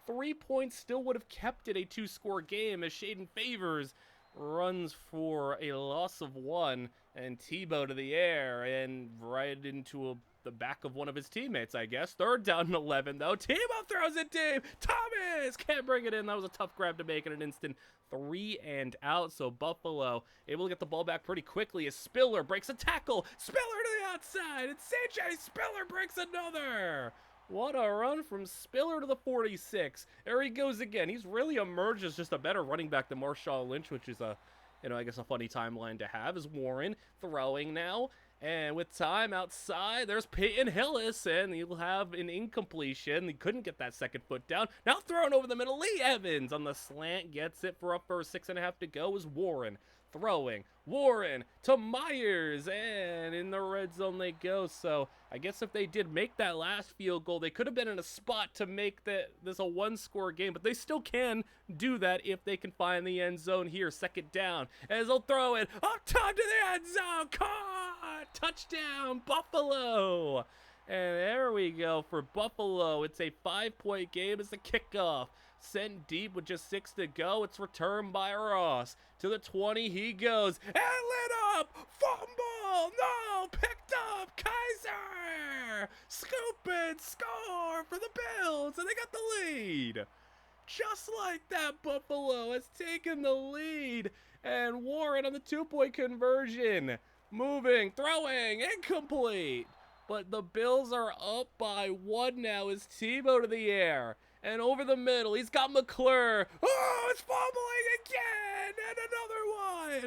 3 points still would have kept it a 2-score game, as Shaden Favors runs for a loss of 1, and Tebow to the air and right into the back of one of his teammates, I guess. Third down and 11, though. Tebow throws it deep. Thomas can't bring it in. That was a tough grab to make in an instant. 3 and out, so Buffalo able to get the ball back pretty quickly as Spiller breaks a tackle. Spiller to the outside, and CJ Spiller breaks another. What a run from Spiller to the 46. There he goes again. He's really emerged as just a better running back than Marshawn Lynch, which is I guess a funny timeline to have. Is Warren throwing now, and with time outside, there's Peyton Hillis, and he'll have an incompletion. He couldn't get that second foot down. Now thrown over the middle. Lee Evans on the slant gets it for a first. 6.5 to go is Warren throwing. Warren to Myers, and in the red zone they go. So I guess if they did make that last field goal, they could have been in a spot to make this a 1-score game, but they still can do that if they can find the end zone here. Second down, as they'll throw it up top to the end zone. Caught! Touchdown, Buffalo! And there we go for Buffalo. It's a 5-point game as the kickoff. Sent deep with just 6 to go. It's returned by Ross. To the 20 he goes. And lit up! Fumble! No! Picked up! Kaiser! Scoop it! Score for the Bills! And they got the lead! Just like that, Buffalo has taken the lead. And Warren on the 2-point conversion. Moving, throwing, incomplete. But the Bills are up by 1 now as Tebow to the air. And over the middle, he's got McClure. Oh, it's fumbling again! And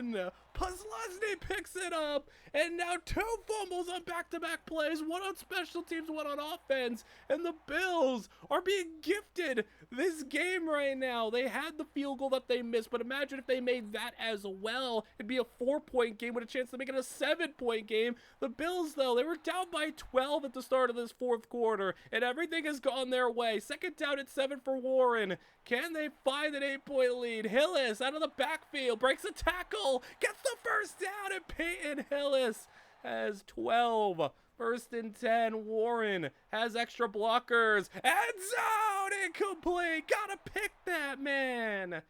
another one! Posluszny picks it up, and now 2 fumbles on back-to-back plays, 1 on special teams, 1 on offense, and the Bills are being gifted this game right now. They had the field goal that they missed, but imagine if they made that as well. It'd be a 4-point game with a chance to make it a 7-point game. The Bills, though, they were down by 12 at the start of this 4th quarter, and everything has gone their way. Second down at 7 for Warren. Can they find an 8-point lead? Hillis out of the backfield, breaks a tackle, gets the first down, and Peyton Hillis has 12. First and 10, Warren has extra blockers. End zone, incomplete. Gotta pick that, man.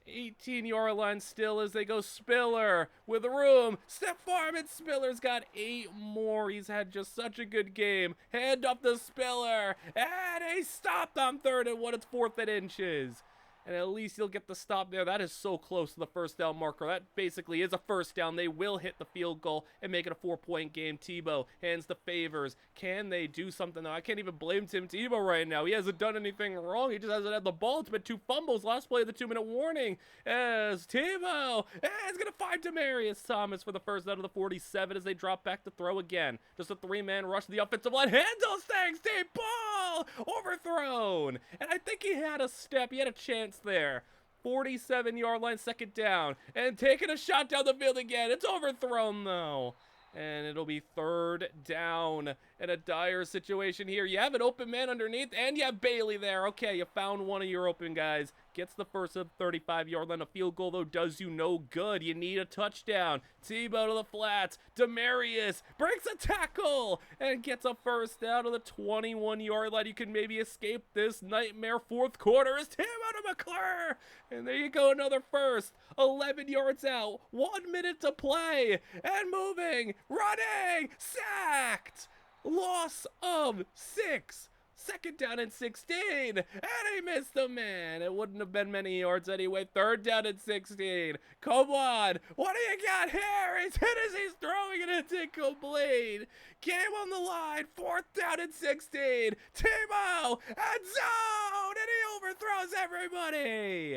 18-yard line still as they go. Spiller with room. Step farm, and Spiller's got 8 more. He's had just such a good game. Hand up to Spiller, and he stopped on 3rd and 1. It's 4th and inches. And at least he'll get the stop there. That is so close to the first down marker. That basically is a first down. They will hit the field goal and make it a 4-point game. Tebow hands the Favors. Can they do something, though? I can't even blame Tim Tebow right now. He hasn't done anything wrong. He just hasn't had the ball. It's been 2 fumbles. Last play of the 2-minute warning as Tebow is going to find Demaryius Thomas for the first down of the 47 as they drop back to throw again. Just a 3-man rush to the offensive line. Handles things. Deep ball. Overthrown. And I think he had a step. He had a chance there. 47-yard line, second down, and taking a shot down the field again. It's overthrown though, and it'll be 3rd down in a dire situation here. You have an open man underneath, and you have Bailey there. Okay, you found one of your open guys. gets the first of 35-yard line. A field goal, though, does you no good. You need a touchdown. Tebow to the flats. Demarius breaks a tackle and gets a first down to the 21-yard line. You can maybe escape this nightmare fourth quarter as Tebow to McClure. And there you go, another first. 11 yards out. 1 minute to play. And moving. Running. Sacked. Loss of 6. Second down and 16, and he missed the man. It wouldn't have been many yards anyway. Third down and 16. Come on, what do you got here? He's hit as he's throwing it. It's incomplete. Game on the line. Fourth down and 16. Tebow, end zone, and he overthrows everybody.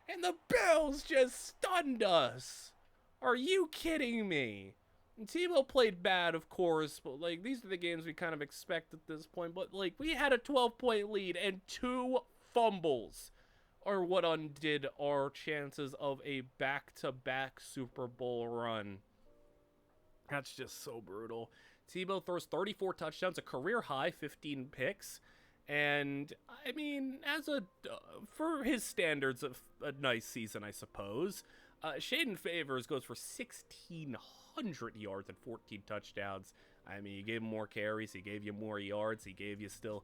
And the Bills just stunned us. Are you kidding me? And Tebow played bad, of course, but, like, these are the games we kind of expect at this point. But, like, we had a 12-point lead, and 2 fumbles are what undid our chances of a back-to-back Super Bowl run. That's just so brutal. Tebow throws 34 touchdowns, a career-high 15 picks. And, I mean, for his standards, a nice season, I suppose. Shaden Favors goes for 1,600 yards and 14 touchdowns. I mean, he gave him more carries, he gave you more yards, he gave you still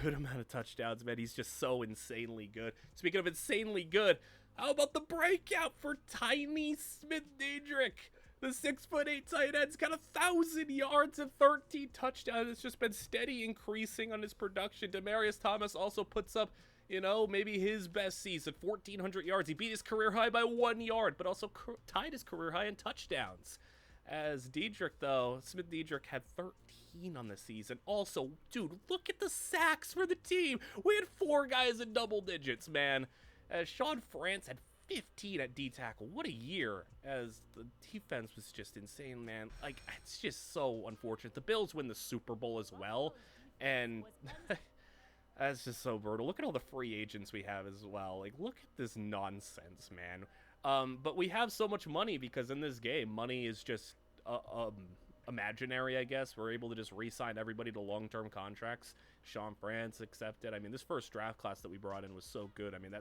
good amount of touchdowns, man. He's just so insanely good. Speaking of insanely good, how about the breakout for Tiny Smith-Diedrich? The 6'8" tight end's got 1,000 yards and 13 touchdowns. It's just been steady increasing on his production. Demaryius Thomas also puts up, you know, maybe his best season, 1,400 yards. He beat his career high by 1 yard, but also tied his career high in touchdowns. As Diedrich, though, Smith-Diedrich had 13 on the season. Also, dude, look at the sacks for the team. We had 4 guys in double digits, man. As Sean France had 15 at D-tackle. What a year, as the defense was just insane, man. Like, it's just so unfortunate. The Bills win the Super Bowl as well, and that's just so brutal. Look at all the free agents we have as well. Like, look at this nonsense, man. But we have so much money because in this game, money is just imaginary, I guess. We're able to just re-sign everybody to long-term contracts. Sean France accepted. I mean, this first draft class that we brought in was so good. I mean,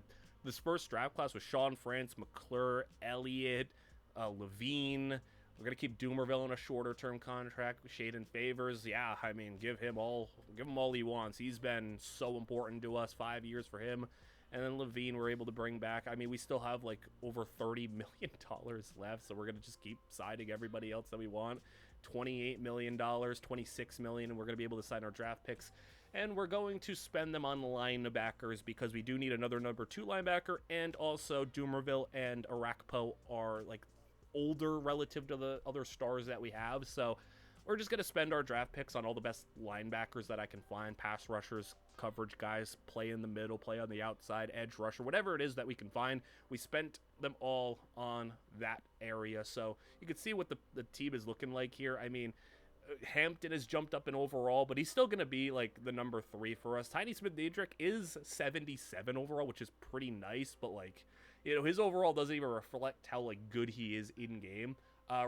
this first draft class was Sean France, McClure, Elliott, Levine. We're going to keep Doomerville on a shorter-term contract. Shaden Favors, yeah, I mean, give him all he wants. He's been so important to us, 5 years for him. And then Levine, we're able to bring back. I mean, we still have, like, over $30 million left, so we're going to just keep signing everybody else that we want. $28 million, $26 million, and we're going to be able to sign our draft picks. And we're going to spend them on linebackers because we do need another number 2 linebacker, and also Doomerville and Arakpo are, like, older relative to the other stars that we have, so we're just going to spend our draft picks on all the best linebackers that I can find, pass rushers, coverage guys, play in the middle, play on the outside, edge rusher, whatever it is that we can find. We spent them all on that area, so you can see what the team is looking like here. I mean, Hampton has jumped up in overall, but he's still going to be like the number 3 for us. Tiny Smith-Diedrich is 77 overall, which is pretty nice, but like, you know, his overall doesn't even reflect how like good he is in game.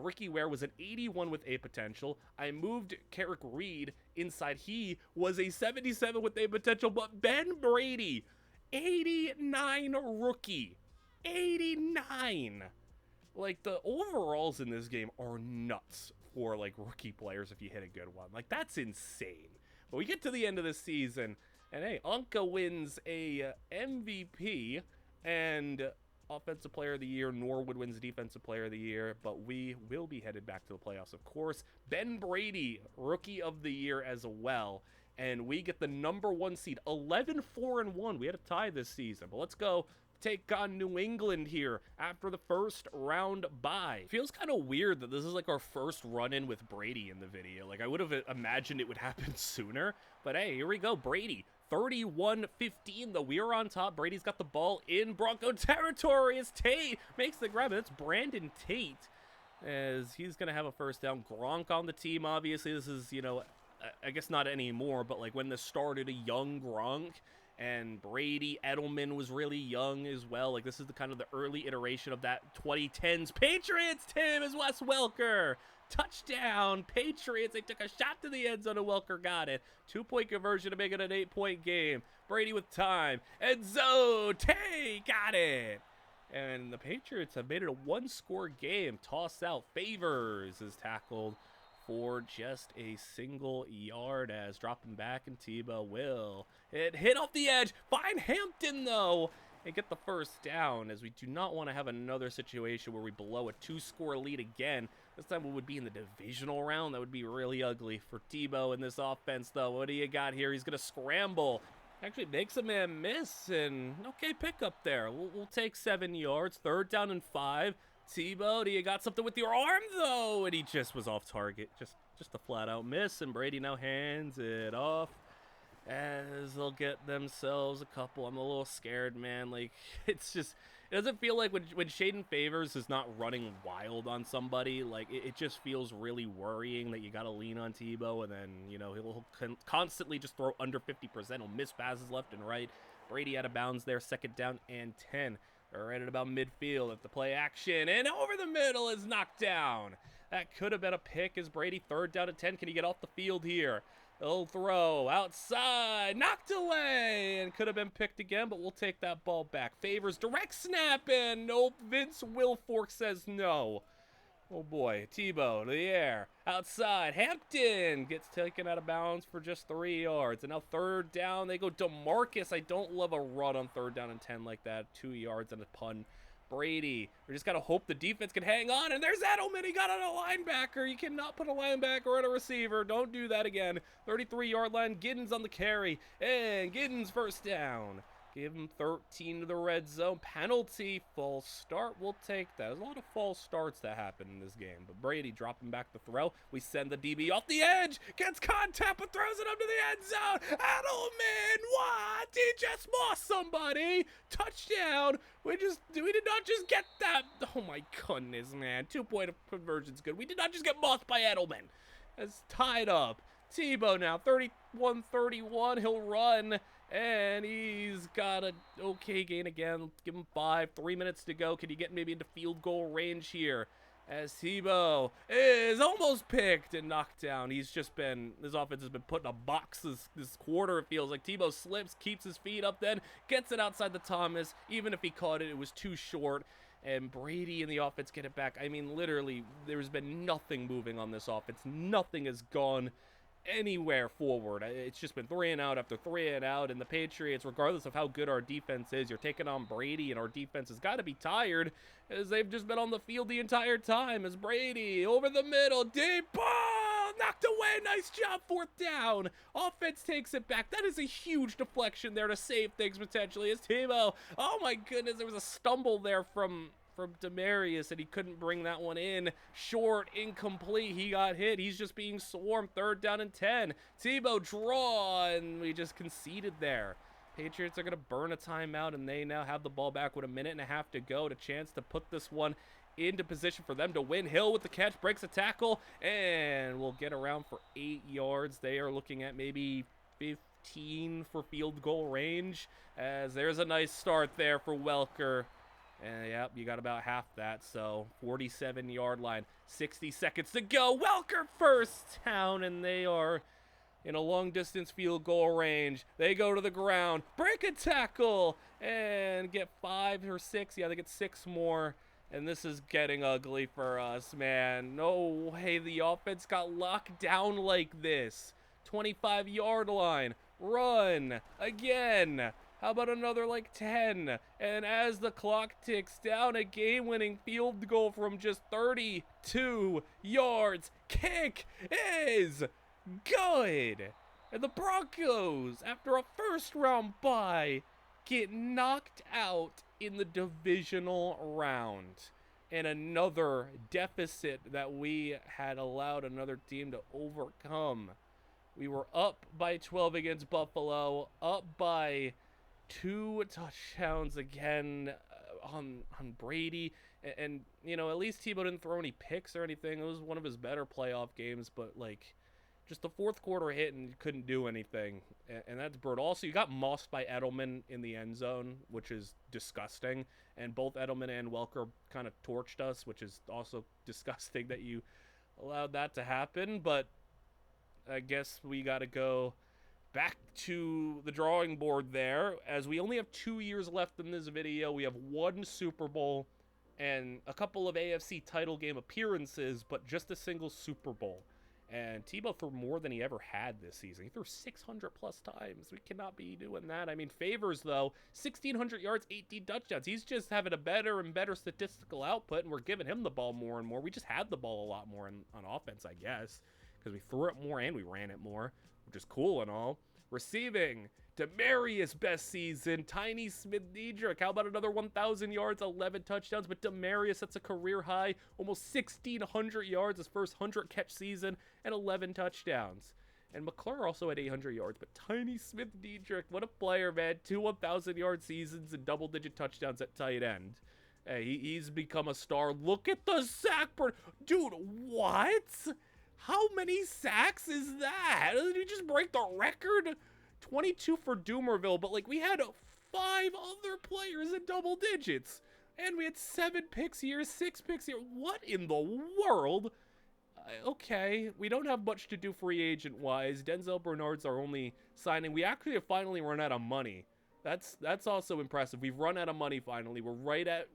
Ricky Ware was an 81 with A potential. I moved Carrick Reed inside. He was a 77 with A potential, but Ben Brady, 89 rookie, 89. Like, the overalls in this game are nuts for like rookie players if you hit a good one. Like, that's insane. But we get to the end of the season, and hey, Anka wins a MVP and Offensive Player of the Year. Norwood wins Defensive Player of the Year, but we will be headed back to the playoffs, of course. Ben Brady, Rookie of the Year as well, and we get the number 1 seed, 11-4-1. We had a tie this season, but let's go take on New England here after the first round bye. Feels kind of weird that this is like our first run-in with Brady in the video. Like, I would have imagined it would happen sooner, but hey, here we go. Brady, 31-15, though. We are on top. Brady's got the ball in Bronco territory as Tate makes the grab. That's Brandon Tate, as he's going to have a first down. Gronk on the team, obviously. This is, you know, I guess not anymore, but like when this started, a young Gronk. And Brady, Edelman was really young as well. Like, this is the kind of the early iteration of that 2010s Patriots team as Wes Welker Touchdown, Patriots. They took a shot to the end zone and Welker got it. 2-point conversion to make it an 8-point game. Brady with time. End zone. Tay got it. And the Patriots have made it a one-score game. Toss out. Favors is tackled for just a single yard as dropping back, and Tebow will. It hit off the edge. Find Hampton, though, and get the first down, as we do not want to have another situation where we blow a 2-score lead again. This time it would be in the divisional round. That would be really ugly for Tebow in this offense, though. What do you got here? He's going to scramble. Actually makes a man miss, and okay pickup there. We'll take 7 yards. 3rd down and 5. Tebow, do you got something with your arm, though? And he just was off target. Just a flat-out miss, and Brady now hands it off as they'll get themselves a couple. I'm a little scared, man. Like, it's just, it doesn't feel like when Shaden Favors is not running wild on somebody, like, it just feels really worrying that you got to lean on Tebow, and then, you know, he'll constantly just throw under 50%. He'll miss passes left and right. Brady out of bounds there, 2nd down and 10. They're right at about midfield at the play action, and over the middle is knocked down. That could have been a pick as Brady, 3rd down and 10. Can he get off the field here? He'll throw outside, knocked away, and could have been picked again, but we'll take that ball back. Favors direct snap, and nope, Vince Wilfork says no. Oh boy, Tebow to the air, outside, Hampton gets taken out of bounds for just 3 yards, and now 3rd down, they go DeMarcus. I don't love a run on 3rd down and 10 like that, 2 yards and a pun. Brady, we just got to hope the defense can hang on, and there's Edelman. He got on a linebacker. You cannot put a linebacker on a receiver. Don't do that again. 33-yard line, Giddens on the carry, and Giddens 1st down. Give him 13 to the red zone. Penalty, false start. We'll take that. There's a lot of false starts that happen in this game. But Brady dropping back the throw. We send the DB off the edge. Gets contact, but throws it up to the end zone. Edelman, what? He just lost somebody. Touchdown. We did not just get that. Oh my goodness, man. 2-point conversion's good. We did not just get mossed by Edelman. It's tied up. Tebow now, 31-31. He'll run. And he's got an okay gain again. Give him 5. 3 minutes to go. Can he get maybe into field goal range here? As Tebow is almost picked and knocked down. His offense has been put in a box this quarter, it feels like. Tebow slips, keeps his feet up, then gets it outside the Thomas. Even if he caught it, it was too short. And Brady and the offense get it back. I mean, literally, there's been nothing moving on this offense. Nothing has gone anywhere forward. It's just been 3 and out after 3 and out, and the Patriots, regardless of how good our defense is, you're taking on Brady, and our defense has got to be tired as they've just been on the field the entire time. As Brady over the middle, deep ball, knocked away, nice job, 4th down. Offense takes it back. That is a huge deflection there to save things potentially. As Tebow, oh my goodness, there was a stumble there from Demarius, and he couldn't bring that one in. Short, incomplete. He got hit. He's just being swarmed. 3rd down and 10. Tebow draw, and we just conceded there. Patriots are going to burn a timeout, and they now have the ball back with 1.5 minutes to go. A chance to put this one into position for them to win. Hill with the catch, breaks a tackle, and we'll get around for 8 yards. They are looking at maybe 15 for field goal range, as there's a nice start there for Welker. And yep, you got about half that, so 47-yard line, 60 seconds to go. Welker 1st down, and they are in a long-distance field goal range. They go to the ground, break a tackle, and get 5 or 6. Yeah, they get 6 more, and this is getting ugly for us, man. No way the offense got locked down like this. 25-yard line, run again. How about another, 10? And as the clock ticks down, a game-winning field goal from just 32 yards. Kick is good. And the Broncos, after a first-round bye, get knocked out in the divisional round. And another deficit that we had allowed another team to overcome. We were up by 12 against Buffalo, up by 2 touchdowns again on Brady, and you know, at least Tebow didn't throw any picks or anything. It was one of his better playoff games, but just the 4th quarter hit and couldn't do anything, and that's brutal. Also, you got mossed by Edelman in the end zone, which is disgusting, and both Edelman and Welker kind of torched us, which is also disgusting that you allowed that to happen, but I guess we got to go back to the drawing board there, as we only have 2 years left in this video. We have one Super Bowl and a couple of AFC title game appearances, but just a single Super Bowl. And Tebow threw more than he ever had this season. He threw 600 plus times. We cannot be doing that. I mean, Favors, though, 1,600 yards, 18 touchdowns. He's just having a better and better statistical output, and we're giving him the ball more and more. We just had the ball a lot more on offense, I guess, because we threw it more and we ran it more, which is cool and all. Receiving, Demarius best season. Tiny Smith-Diedrich, how about another 1,000 yards, 11 touchdowns? But Demarius, that's a career high, almost 1,600 yards, his first 100-catch season, and 11 touchdowns. And McClure also had 800 yards, but Tiny Smith-Diedrich, what a player, man. 2 1,000-yard seasons and double-digit touchdowns at tight end. Hey, he's become a star. Look at the sack burn. Dude, what? How many sacks is that? Did he just break the record? 22 for Doomerville, but like we had 5 other players in double digits. And we had 7 picks here, 6 picks here. What in the world? Okay, we don't have much to do free agent-wise. Denzel Bernard's our only signing. We actually have finally run out of money. That's also impressive. We've run out of money finally. We're right at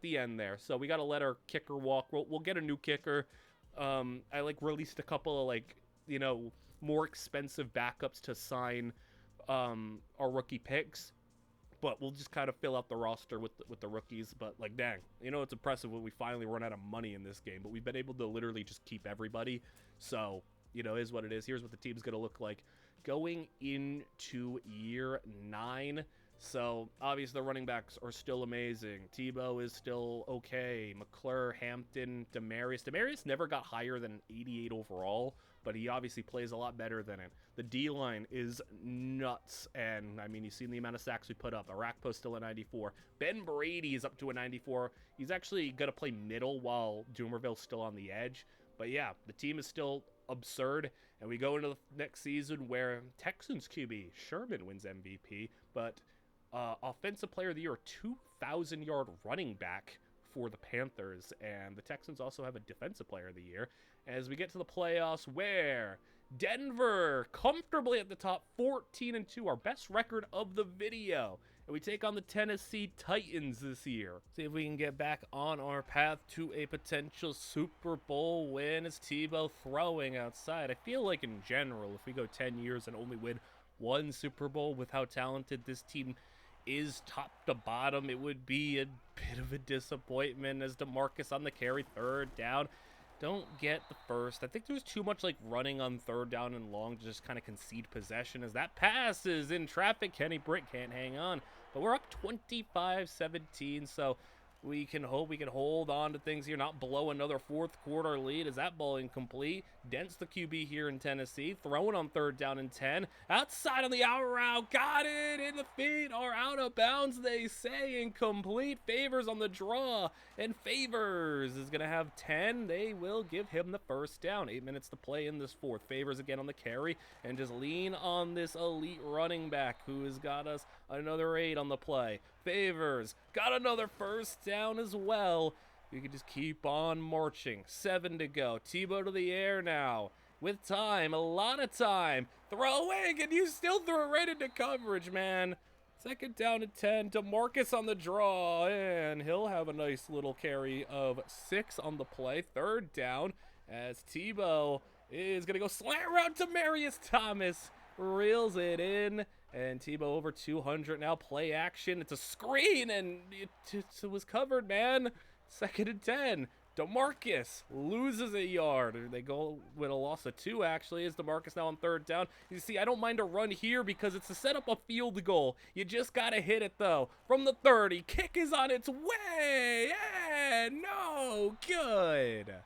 the end there. So we got to let our kicker walk. We'll get a new kicker. I released a couple of more expensive backups to sign our rookie picks, but we'll just kind of fill out the roster with the rookies. But dang, it's impressive when we finally run out of money in this game, but we've been able to literally just keep everybody. So is what it is. Here's what the team's gonna look like going into year 9. So, obviously, the running backs are still amazing. Tebow is still okay. McClure, Hampton, Demarius. Demarius never got higher than 88 overall, but he obviously plays a lot better than it. The D-line is nuts, and, I mean, you've seen the amount of sacks we put up. Arakpo's still a 94. Ben Brady is up to a 94. He's actually going to play middle while Doomerville's still on the edge. But, yeah, the team is still absurd, and we go into the next season where Texans QB Sherman wins MVP, but Offensive Player of the Year, 2,000-yard running back for the Panthers, and the Texans also have a Defensive Player of the Year as we get to the playoffs where Denver comfortably at the top, 14-2, our best record of the video, and we take on the Tennessee Titans this year. See if we can get back on our path to a potential Super Bowl win. As Tebow throwing outside, I feel like in general, if we go 10 years and only win one Super Bowl with how talented this team is top to bottom, it would be a bit of a disappointment. As DeMarcus on the carry, 3rd down, don't get the first. I think there's too much running on 3rd down and long to just kind of concede possession, as that pass is in traffic. Kenny Britt can't hang on, but we're up 25-17, so we can hope we can hold on to things here, not blow another 4th quarter lead. Is that ball incomplete? Dents the QB here in Tennessee, throwing on 3rd down and 10. Outside on the out route, got it, and the feet are out of bounds, they say. Incomplete. Favors on the draw, and Favors is going to have 10. They will give him the first down. 8 minutes to play in this 4th. Favors again on the carry, and just lean on this elite running back who has got us another 8 on the play. Favors got another first down as well. We can just keep on marching. 7 to go. Tebow to the air now. With time, a lot of time. Throwing, and you still threw it right into coverage, man. 2nd down and 10. DeMarcus on the draw, and he'll have a nice little carry of 6 on the play. 3rd down, as Tebow is going to go slant around to Marius Thomas. Reels it in. And Tebow over 200 now. Play action. It's a screen, and it was covered, man. 2nd and 10. DeMarcus loses a yard. They go with a loss of 2, actually, as DeMarcus now on 3rd down. You see, I don't mind a run here because it's to set up a field goal. You just got to hit it, though. From the 30, kick is on its way. And no good.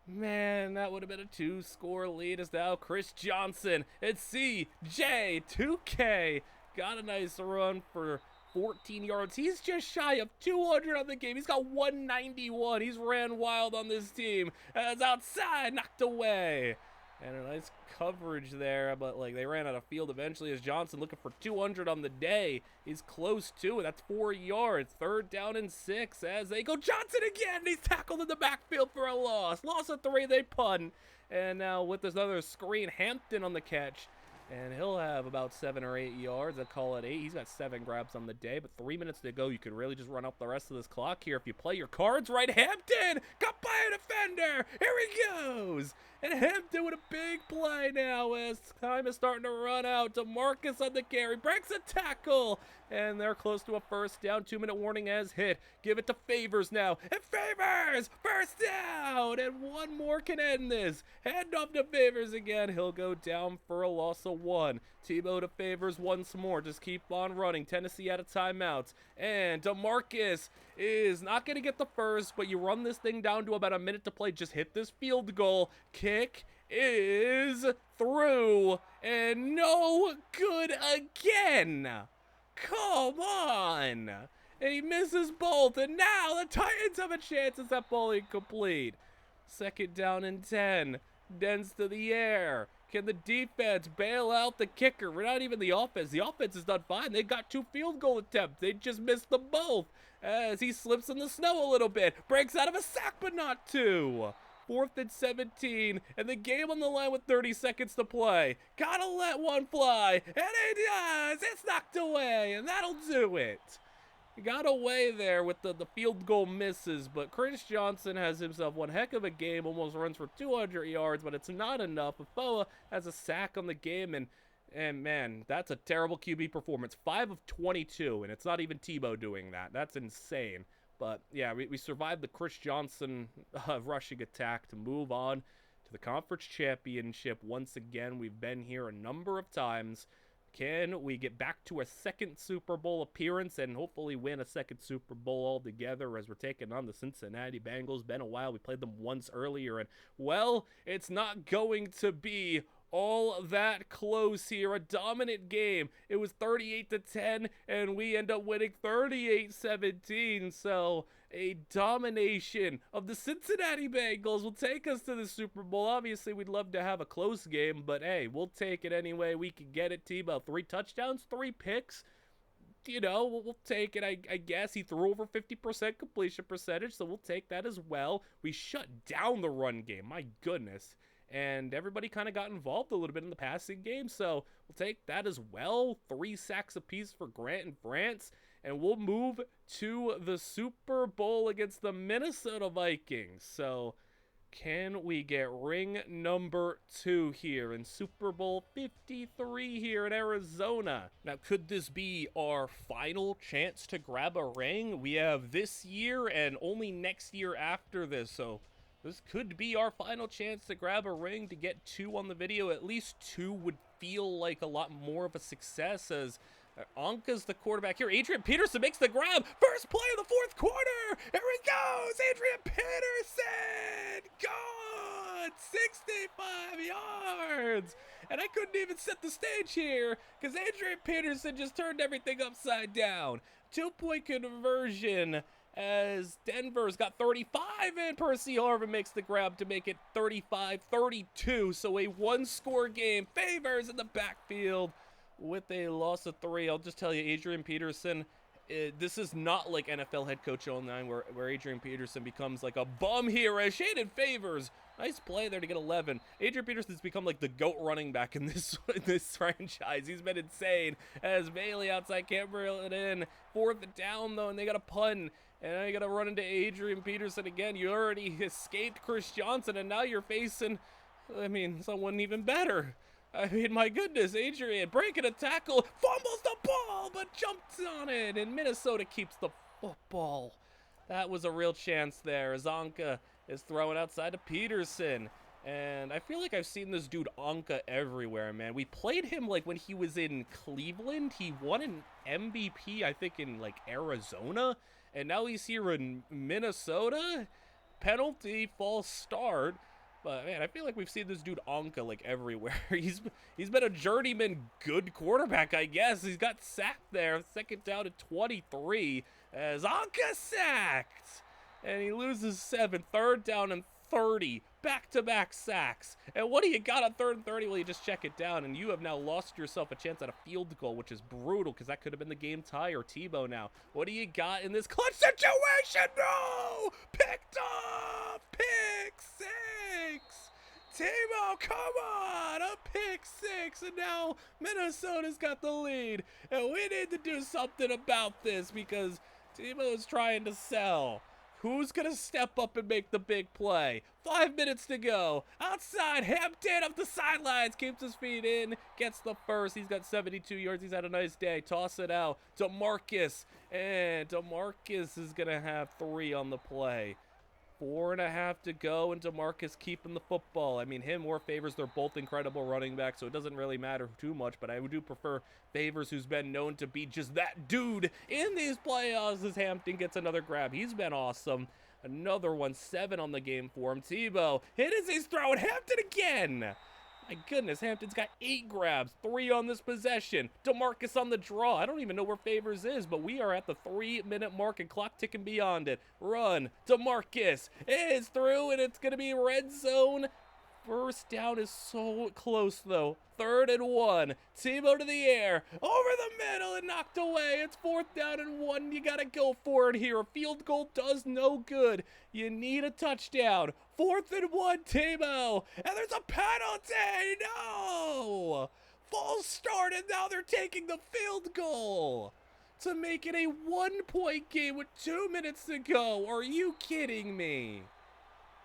Man, that would have been a 2-score lead. As now Chris Johnson at CJ2K got a nice run for 14 yards. He's just shy of 200 on the game. He's got 191. He's ran wild on this team. As outside, knocked away. And a nice coverage there, but like they ran out of field eventually as Johnson looking for 200 on the day. He's close to it. That's 4 yards. 3rd down and 6 as they go. Johnson again. He's tackled in the backfield for a loss. Loss of 3. They punt. And now with this other screen, Hampton on the catch. And he'll have about 7 or 8 yards. I call it 8. He's got 7 grabs on the day, but 3 minutes to go. You could really just run up the rest of this clock here if you play your cards right. Hampton got by a defender. Here he goes. And Hampton with a big play now as time is starting to run out. DeMarcus on the carry. Breaks a tackle. And they're close to a 1st down. 2-minute warning has hit. Give it to Favors now. And Favors! 1st down! And one more can end this. Hand off to Favors again. He'll go down for a loss of 1. Tebow to Favors once more. Just keep on running. Tennessee out of timeouts. And DeMarcus is not going to get the first, but you run this thing down to about a minute to play. Just hit this field goal. Kick is through. And no good again. Come on. And he misses both. And now the Titans have a chance as that ball incomplete. 2nd down and 10. Dens to the air. Can the defense bail out the kicker? We're not even the offense. The offense is done fine. They got 2 field goal attempts. They just missed them both as he slips in the snow a little bit. Breaks out of a sack, but not 2. 4th and 17, and the game on the line with 30 seconds to play. Gotta let one fly, and he does! It's knocked away, and that'll do it. He got away there with the field goal misses, but Chris Johnson has himself one heck of a game, almost runs for 200 yards, but it's not enough. Afoa has a sack on the game, and man, that's a terrible QB performance. 5 of 22, and it's not even Tebow doing that. That's insane. But, yeah, we survived the Chris Johnson rushing attack to move on to the Conference Championship. Once again, we've been here a number of times. Can we get back to a 2nd Super Bowl appearance and hopefully win a 2nd Super Bowl altogether as we're taking on the Cincinnati Bengals? Been a while. We played them once earlier, and, well, it's not going to be all that close here. A dominant game. It was 38-10, and we end up winning 38-17. So a domination of the Cincinnati Bengals will take us to the Super Bowl. Obviously, we'd love to have a close game, but hey, we'll take it anyway. We can get it. Tebow, 3 touchdowns, 3 picks. You know, we'll take it, I guess. He threw over 50% completion percentage, so we'll take that as well. We shut down the run game. My goodness. And everybody kind of got involved a little bit in the passing game, so we'll take that as well. 3 sacks apiece for Grant and France, and we'll move to the Super Bowl against the Minnesota Vikings. So can we get ring number 2 here in Super Bowl 53 here in Arizona? Now, could this be our final chance to grab a ring? We have this year and only next year after this, so this could be our final chance to grab a ring, to get 2 on the video. At least 2 would feel like a lot more of a success as Anka's the quarterback here. Adrian Peterson makes the grab. First play of the 4th quarter. Here he goes. Adrian Peterson. Gone. 65 yards. And I couldn't even set the stage here because Adrian Peterson just turned everything upside down. 2-point conversion as Denver's got 35, and Percy Harvin makes the grab to make it 35-32. So a 1-score game. Favors in the backfield with a loss of 3. I'll just tell you, Adrian Peterson, this is not like NFL head coach 09 where Adrian Peterson becomes like a bum here as Shaden Favors. Nice play there to get 11. Adrian Peterson's become like the GOAT running back in this franchise. He's been insane as Bailey outside can't reel it in. 4th down though, and they got a punt. And now you got to run into Adrian Peterson again. You already escaped Chris Johnson, and now you're facing, someone even better. My goodness, Adrian breaking a tackle, fumbles the ball, but jumps on it, and Minnesota keeps the football. That was a real chance there. Anka is throwing outside to Peterson. And I feel like I've seen this dude Anka everywhere, man. We played him like when he was in Cleveland. He won an MVP, I think, in like Arizona. And now he's here in Minnesota. Penalty, false start. But, man, I feel like we've seen this dude Anka, like, everywhere. He's been a journeyman good quarterback, I guess. He's got sacked there. 2nd down at 23 as Anka sacked. And he loses 7. 3rd down and 30, back-to-back sacks. And what do you got on 3rd and 30? Well, you just check it down, and you have now lost yourself a chance at a field goal, which is brutal because that could have been the game tie or Tebow now. What do you got in this clutch situation? No! Picked off! Pick 6! Tebow, come on! A pick 6, and now Minnesota's got the lead. And we need to do something about this because Tebow is trying to sell. Who's going to step up and make the big play? 5 minutes to go. Outside, Hampton up the sidelines. Keeps his feet in. Gets the first. He's got 72 yards. He's had a nice day. Toss it out. DeMarcus. And DeMarcus is going to have 3 on the play. 4.5 to go, and DeMarcus keeping the football. I mean, him or Favors, they're both incredible running backs, so it doesn't really matter too much, but I do prefer Favors, who's been known to be just that dude in these playoffs, as Hampton gets another grab. He's been awesome. Another one, 7 on the game for him. Tebow, hit as he's throwing. Hampton again. My goodness, Hampton's got 8 grabs, 3 on this possession. DeMarcus on the draw. I don't even know where Favors is, but we are at the 3-minute mark and clock ticking beyond it. Run. DeMarcus is through, and it's going to be red zone. First down is so close, though. 3rd and 1. Tebow to the air. Over the middle and knocked away. It's 4th down and 1. You got to go for it here. A field goal does no good. You need a touchdown. 4th and 1, Tebow. And there's a penalty. No. False start, and now they're taking the field goal to make it a 1-point game with 2 minutes to go. Are you kidding me?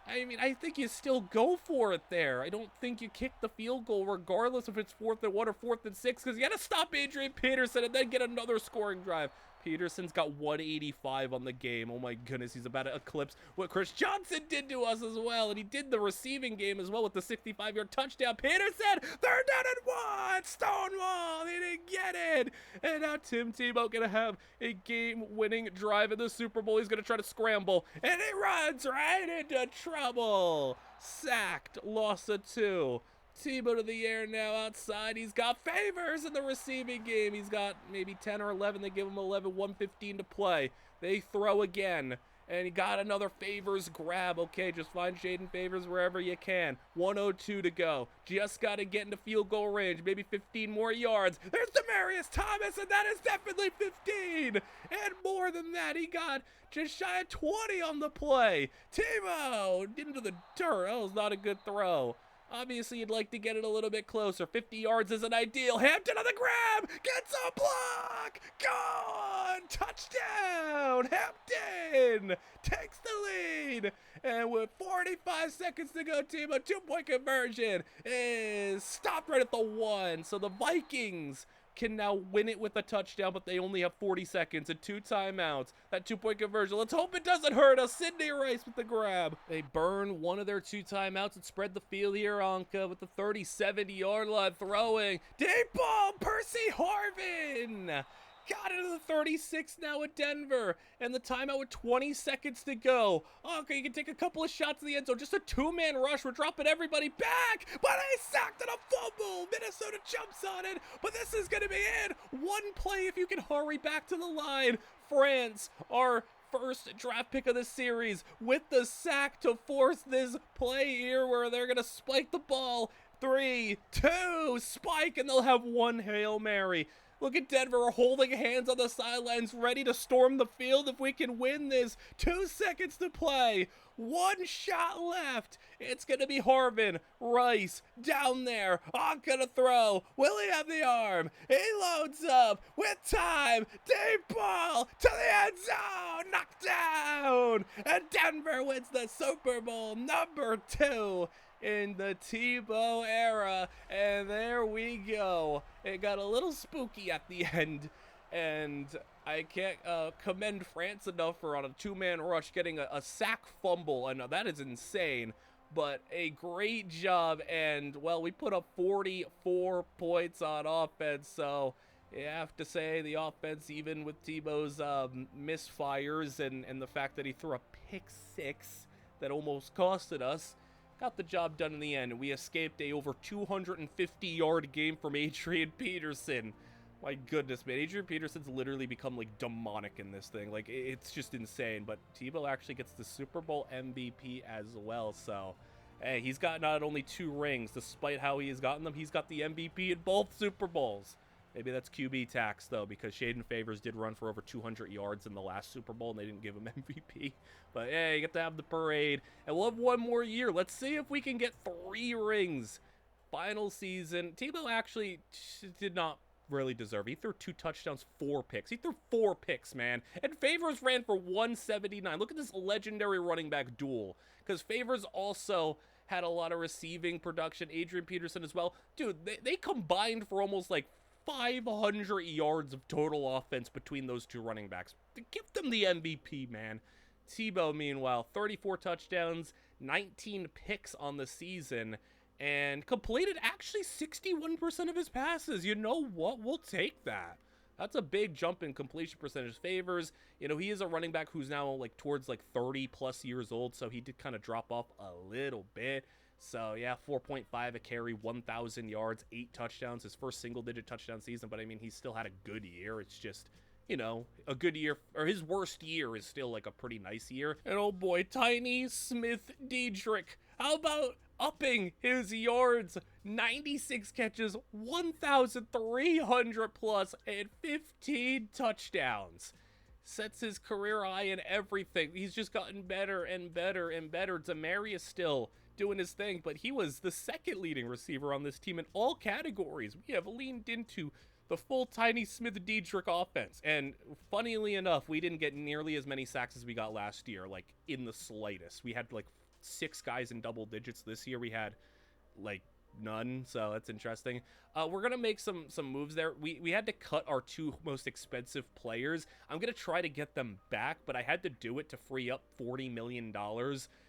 I mean, I think you still go for it there. I don't think you kick the field goal regardless if it's 4th and 1 or 4th and 6 because you got to stop Adrian Peterson and then get another scoring drive. Peterson's got 185 on the game. Oh my goodness, he's about to eclipse what Chris Johnson did to us as well. And he did the receiving game as well with the 65-yard touchdown. Peterson, 3rd down and 1, Stonewall, he didn't get it. And now Tim Tebow gonna have a game-winning drive in the Super Bowl. He's gonna try to scramble, and he runs right into trouble. Sacked, loss of 2. Tebow to the air now outside. He's got Favors in the receiving game. He's got maybe 10 or 11. They give him 11, 1:15 to play. They throw again. And he got another Favors grab. Okay, just find Shaden Favors wherever you can. 1:02 to go. Just got to get into field goal range. Maybe 15 more yards. There's Demaryius Thomas, and that is definitely 15. And more than that, he got just shy of 20 on the play. Tebow into the dirt. That was not a good throw. Obviously, you'd like to get it a little bit closer. 50 yards isn't ideal. Hampton on the grab. Gets a block. Gone. Touchdown. Hampton takes the lead. And with 45 seconds to go, Tebow, 2-point conversion is stopped right at the 1. So the Vikings can now win it with a touchdown, but they only have 40 seconds and 2 timeouts. That 2-point conversion, let's hope it doesn't hurt us. Sidney Rice with the grab. They burn one of their 2 timeouts and spread the field here. Anka with the 37-yard line throwing. Deep ball, Percy Harvin. Got it to the 36 now at Denver. And the timeout with 20 seconds to go. Okay, you can take a couple of shots in the end zone. Just a 2-man rush. We're dropping everybody back. But they sacked and a fumble. Minnesota jumps on it. But this is going to be it. 1 play if you can hurry back to the line. France, our first draft pick of the series, with the sack to force this play here where they're going to spike the ball. 3, 2, spike, and they'll have 1 Hail Mary. Look at Denver holding hands on the sidelines, ready to storm the field if we can win this. 2 seconds to play. 1 shot left. It's going to be Harvin. Rice down there. I'm going to throw. Will he have the arm? He loads up with time. Deep ball to the end zone. Knocked down. And Denver wins the Super Bowl #2. In the Tebow era, and there we go. It got a little spooky at the end, and I can't commend France enough for on a 2-man rush getting a sack fumble, and that is insane, but a great job, and well, we put up 44 points on offense, so you have to say the offense, even with Tebow's misfires and the fact that he threw a pick 6 that almost costed us, got the job done in the end, and we escaped a over 250-yard game from Adrian Peterson. My goodness, man. Adrian Peterson's literally become, like, demonic in this thing. Like, it's just insane. But Tebow actually gets the Super Bowl MVP as well. So, hey, he's got not only 2 rings, despite how he has gotten them, he's got the MVP in both Super Bowls. Maybe that's QB tax, though, because Shaden Favors did run for over 200 yards in the last Super Bowl, and they didn't give him MVP. But, hey, you get to have the parade. And we'll have 1 more year. Let's see if we can get 3 rings. Final season. Tebow actually did not really deserve. He threw 2 touchdowns, 4 picks. He threw 4 picks, man. And Favors ran for 179. Look at this legendary running back duel. Because Favors also had a lot of receiving production. Adrian Peterson as well. Dude, they combined for almost like 500 yards of total offense between those 2 running backs. Give them the MVP, man. Tebow, meanwhile, 34 touchdowns, 19 picks on the season, and completed actually 61% of his passes. You know what? We'll take that. That's a big jump in completion percentage. Favors, you know, he is a running back who's now like towards like 30 plus years old, so he did kind of drop off a little bit. So yeah, 4.5 a carry, 1,000 yards, 8 touchdowns, his first single-digit touchdown season. But I mean, he still had a good year. It's just, you know, a good year, or his worst year is still like a pretty nice year. And oh boy, Tiny Smith Diedrich, how about upping his yards? 96 catches, 1,300 plus, and 15 touchdowns. Sets his career high in everything. He's just gotten better and better and better. Demarius still doing his thing, but he was the 2nd leading receiver on this team in all categories. We have leaned into the full Tiny Smith Diedrich offense. And funnily enough, we didn't get nearly as many sacks as we got last year, like in the slightest. We had like 6 guys in double digits. This year we had like none, so that's interesting. We're gonna make some moves there. We had to cut our 2 most expensive players. I'm gonna try to get them back, but I had to do it to free up $40 million.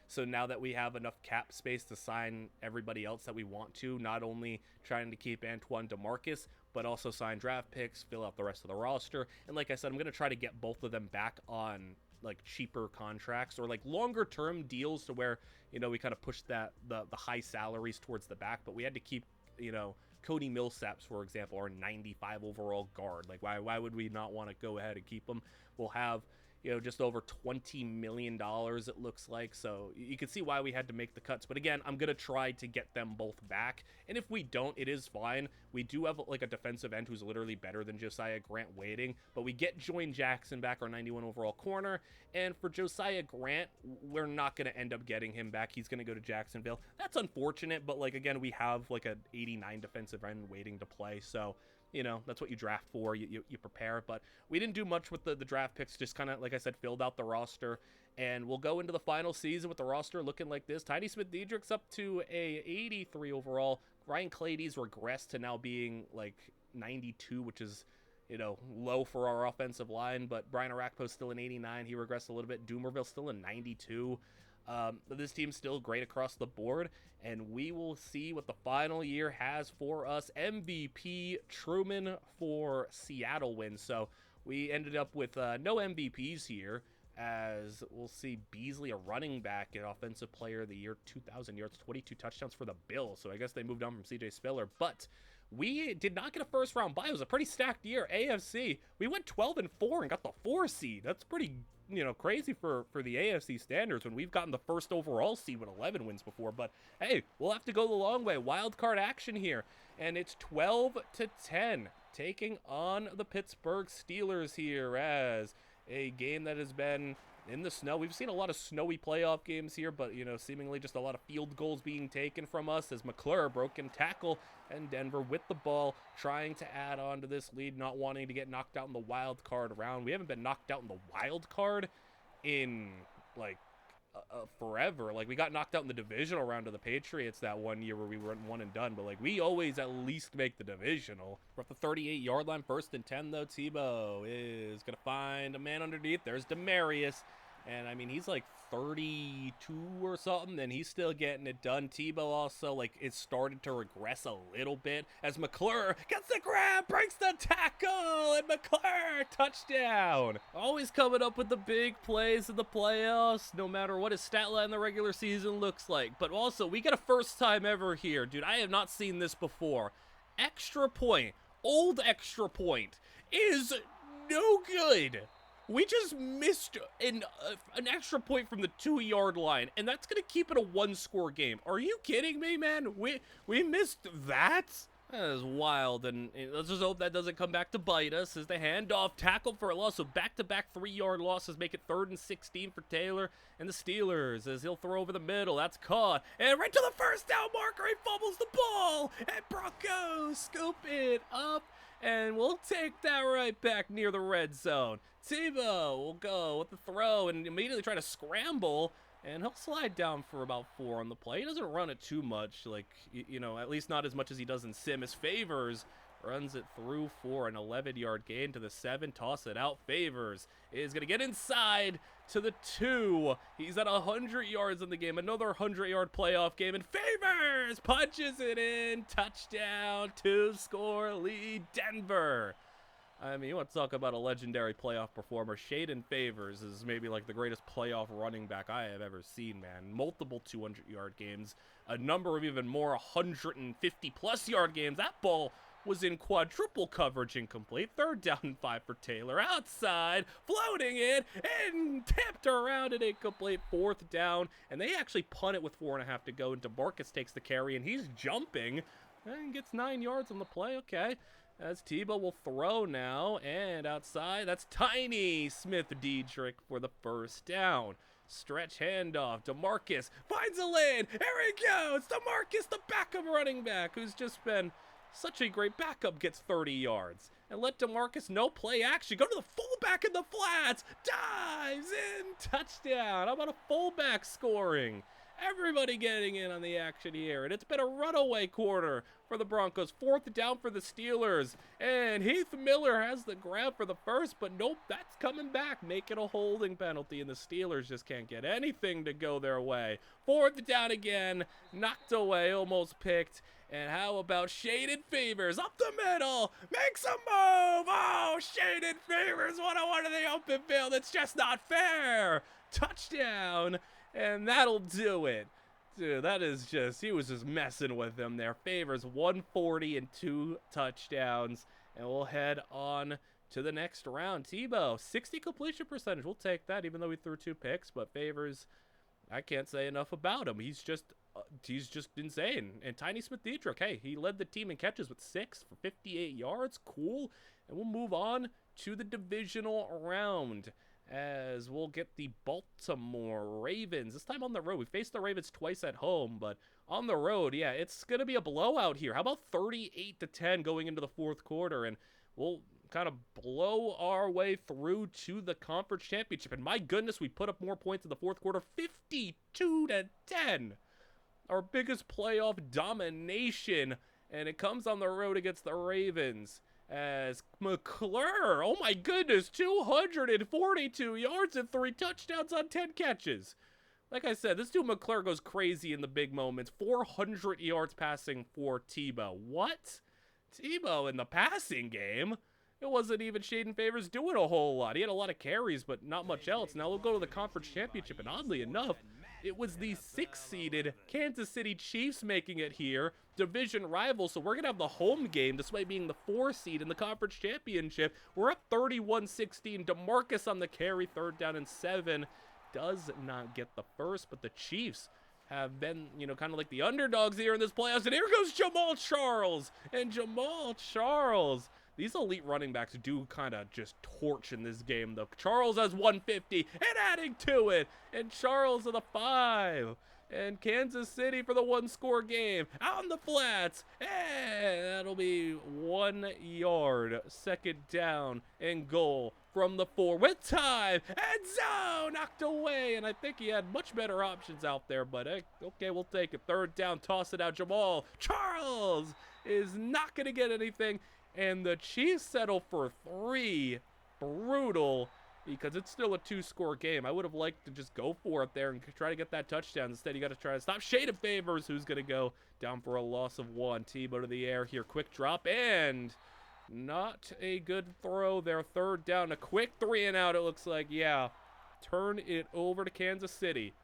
So now that we have enough cap space to sign everybody else that we want to, not only trying to keep Antoine DeMarcus, but also sign draft picks, fill out the rest of the roster. And like I said, I'm gonna try to get both of them back on like cheaper contracts or like longer term deals to where, you know, we kind of push that the high salaries towards the back. But we had to keep, you know, Cody Millsaps, for example, our 95 overall guard. Like why would we not want to go ahead and keep him? We'll have, you know, just over $20 million, it looks like. So you can see why we had to make the cuts. But again, I'm going to try to get them both back. And if we don't, it is fine. We do have like a defensive end who's literally better than Josiah Grant waiting. But we get Joyne Jackson back, our 91 overall corner. And for Josiah Grant, we're not going to end up getting him back. He's going to go to Jacksonville. That's unfortunate. But like, again, we have like an 89 defensive end waiting to play. So, you know, that's what you draft for. You prepare. But we didn't do much with the draft picks. Just kind of, like I said, filled out the roster. And we'll go into the final season with the roster looking like this. Tiny Smith Diedrich's up to a 83 overall. Ryan Clady's regressed to now being like 92, which is, you know, low for our offensive line. But Brian Arakpo's still an 89. He regressed a little bit. Doomerville's still a 92. But this team's still great across the board, and we will see what the final year has for us. MVP Truman for Seattle wins. So we ended up with no MVPs here, as we'll see Beasley, a running back, an offensive player of the year, 2,000 yards, 22 touchdowns for the Bills. So I guess they moved on from CJ Spiller, but we did not get a first round bye. It was a pretty stacked year. AFC, we went 12-4 and got the 4 seed. That's pretty, you know, crazy for the AFC standards when we've gotten the first overall seed with 11 wins before. But hey, we'll have to go the long way. Wild card action here, and it's 12-10 taking on the Pittsburgh Steelers here, as a game that has been in the snow. We've seen a lot of snowy playoff games here, but, you know, seemingly just a lot of field goals being taken from us as McClure broken tackle, and Denver with the ball trying to add on to this lead, not wanting to get knocked out in the wild card round. We haven't been knocked out in the wild card in like forever. Like, we got knocked out in the divisional round of the Patriots that one year where we went one and done, but like, we always at least make the divisional. We're at the 38-yard line, 1st and 10 though. Tebow is gonna find a man underneath. There's Demarius, and I mean, he's like 32 or something, and he's still getting it done. Tebow also, like, it started to regress a little bit as McClure gets the grab, breaks the tackle, and McClure, touchdown. Always coming up with the big plays in the playoffs, no matter what his stat line in the regular season looks like. But also, we get a first time ever here, dude. I have not seen this before. Extra point old extra point is no good. We just missed an extra point from the 2-yard line, and that's going to keep it a one-score game. Are you kidding me, man? We missed that? That is wild, and let's just hope that doesn't come back to bite us as the handoff tackled for a loss. So back-to-back 3-yard losses make it 3rd and 16 for Taylor and the Steelers as he'll throw over the middle. That's caught, and right to the first down marker, he fumbles the ball, and Broncos scoop it up, and we'll take that right back near the red zone. Tebow will go with the throw and immediately try to scramble, and he'll slide down for about 4 on the play. He doesn't run it too much, like, you know, at least not as much as he does in Sim. His Favors runs it through for an 11-yard gain to the 7. Toss it out. Favors is going to get inside to the 2. He's at 100 yards in the game. Another 100-yard playoff game, and Favors punches it in. Touchdown, 2-score lead, Denver. I mean, you want to talk about a legendary playoff performer. Shaden Favors is maybe like the greatest playoff running back I have ever seen, man. Multiple 200-yard games, a number of even more 150-plus yard games. That ball was in quadruple coverage, incomplete. 3rd down and 5 for Taylor. Outside, floating it, and tipped around and incomplete. 4th down, and they actually punt it with 4.5 to go, and DeMarcus takes the carry, and he's jumping and gets 9 yards on the play. Okay. As Tebow will throw now, and outside, that's Tiny Smith-Diedrich for the 1st down. Stretch handoff, DeMarcus finds a lane, here he goes, DeMarcus, the backup running back, who's just been such a great backup, gets 30 yards. And let DeMarcus know play action, go to the fullback in the flats, dives in, touchdown. How about a fullback scoring? Everybody getting in on the action here, and it's been a runaway quarter for the Broncos. 4th down for the Steelers, and Heath Miller has the grab for the first, but nope, that's coming back, making a holding penalty, and the Steelers just can't get anything to go their way. 4th down again, knocked away, almost picked, and how about Shaden Favors up the middle, makes a move, oh, Shaden Favors, 101 in the open field, it's just not fair, touchdown. And that'll do it. Dude, that is just, he was just messing with them there. Favors 140 and 2 touchdowns. And we'll head on to the next round. Tebow, 60 completion percentage. We'll take that, even though he threw 2 picks. But Favors, I can't say enough about him. He's just insane. And Tiny Smith-Diedrich, hey, he led the team in catches with 6 for 58 yards. Cool. And we'll move on to the divisional round, as we'll get the Baltimore Ravens, this time on the road. We faced the Ravens twice at home, but on the road, yeah, it's going to be a blowout here. How about 38-10 going into the 4th quarter, and we'll kind of blow our way through to the conference championship. And my goodness, we put up more points in the 4th quarter, 52-10. Our biggest playoff domination, and it comes on the road against the Ravens. As McClure, oh my goodness, 242 yards and 3 touchdowns on 10 catches. Like I said, this dude McClure goes crazy in the big moments. 400 yards passing for Tebow. What? Tebow in the passing game? It wasn't even Shaden Favors doing a whole lot. He had a lot of carries, but not much else. Now we'll go to the conference championship, and oddly enough, it was the 6-seeded Kansas City Chiefs making it here, division rival. So we're going to have the home game, despite being the 4 seed in the conference championship. We're up 31-16. DeMarcus on the carry, 3rd down and 7. Does not get the first, but the Chiefs have been, you know, kind of like the underdogs here in this playoffs. And here goes Jamal Charles. And Jamal Charles, these elite running backs do kind of just torch in this game, though. Charles has 150 and adding to it. And Charles to the 5. And Kansas City for the 1-score game. Out in the flats. And that'll be 1 yard. 2nd down and goal from the 4 with time. And zone knocked away. And I think he had much better options out there. But okay, we'll take it. 3rd down. Toss it out. Jamal Charles is not going to get anything. And the Chiefs settle for 3. Brutal, because it's still a 2-score game. I would have liked to just go for it there and try to get that touchdown. Instead, you got to try to stop Shaden Favors, who's going to go down for a loss of 1. Tebow to the air here. Quick drop, and not a good throw there. 3rd down, a quick 3 and out, it looks like. Yeah, turn it over to Kansas City.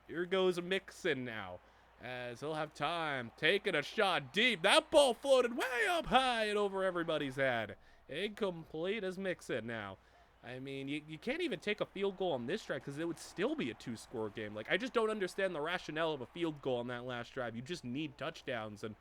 Here goes Mixon now. as he'll have time. Taking a shot deep. That ball floated way up high and over everybody's head. Incomplete as Mixon now. I mean, you can't even take a field goal on this drive because it would still be a 2-score game. Like, I just don't understand the rationale of a field goal on that last drive. You just need touchdowns. And,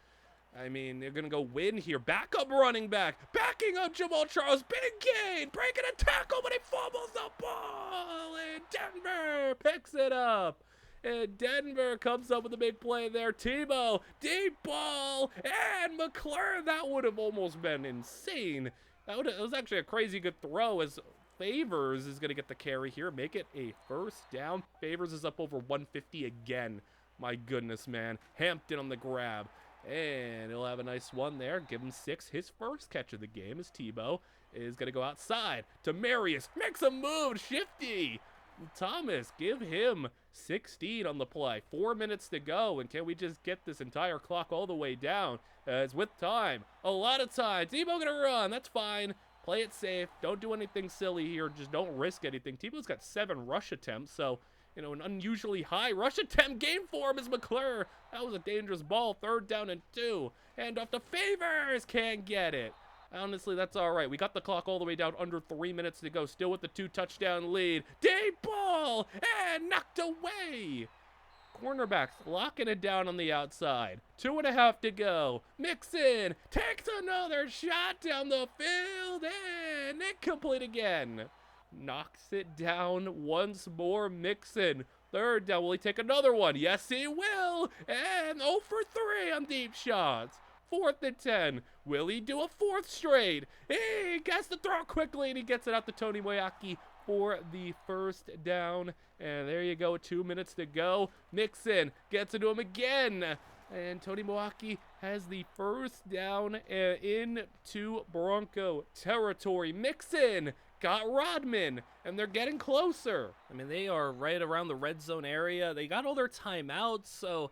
I mean, they're going to go win here. Backup running back. Backing up Jamal Charles. Big gain. Breaking a tackle, but he fumbles the ball. And Denver picks it up. And Denver comes up with a big play there. Tebow, deep ball, and McClure. That would have almost been insane. It was actually a crazy good throw as Favors is going to get the carry here. Make it a first down. Favors is up over 150 again. My goodness, man. Hampton on the grab. And he'll have a nice one there. Give him 6. His first catch of the game as Tebow is going to go outside to Marius. Makes a move. Shifty. Thomas, give him 16 on the play. 4 minutes to go. And can we just get this entire clock all the way down? As with time. A lot of time. Tebow going to run. That's fine. Play it safe. Don't do anything silly here. Just don't risk anything. Tebow's got 7 rush attempts. So, you know, an unusually high rush attempt game for him is McClure. That was a dangerous ball. 3rd down and 2. Hand off to Favors. Can't get it. Honestly, that's all right. We got the clock all the way down, under 3 minutes to go. Still with the 2-touchdown lead. Deep ball and knocked away. Cornerbacks locking it down on the outside. 2.5 to go. Mixon takes another shot down the field and incomplete again. Knocks it down once more. Mixon. 3rd down. Will he take another one? Yes, he will. And 0 for 3 on deep shots. 4th and 10. Will he do a 4th straight? He gets the throw quickly and he gets it out to Tony Moyaki for the first down. And there you go, 2 minutes to go. Mixon gets it to him again. And Tony Moyaki has the first down into Bronco territory. Mixon got Rodman, and they're getting closer. I mean, they are right around the red zone area. They got all their timeouts, so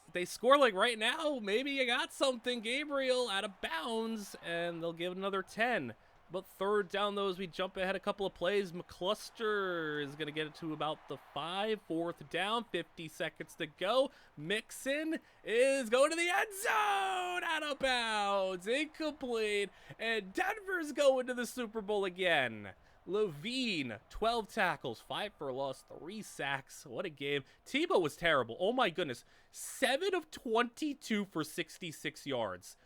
if they score like right now, maybe you got something. Gabriel out of bounds, and they'll give another 10. But 3rd down, though, as we jump ahead a couple of plays, McCluster is going to get it to about the 5. 4th down, 50 seconds to go. Mixon is going to the end zone, out of bounds, incomplete, and Denver's going to the Super Bowl again. Levine, 12 tackles, 5 for a loss, 3 sacks. What a game. Tebow was terrible. Oh, my goodness. 7 of 22 for 66 yards.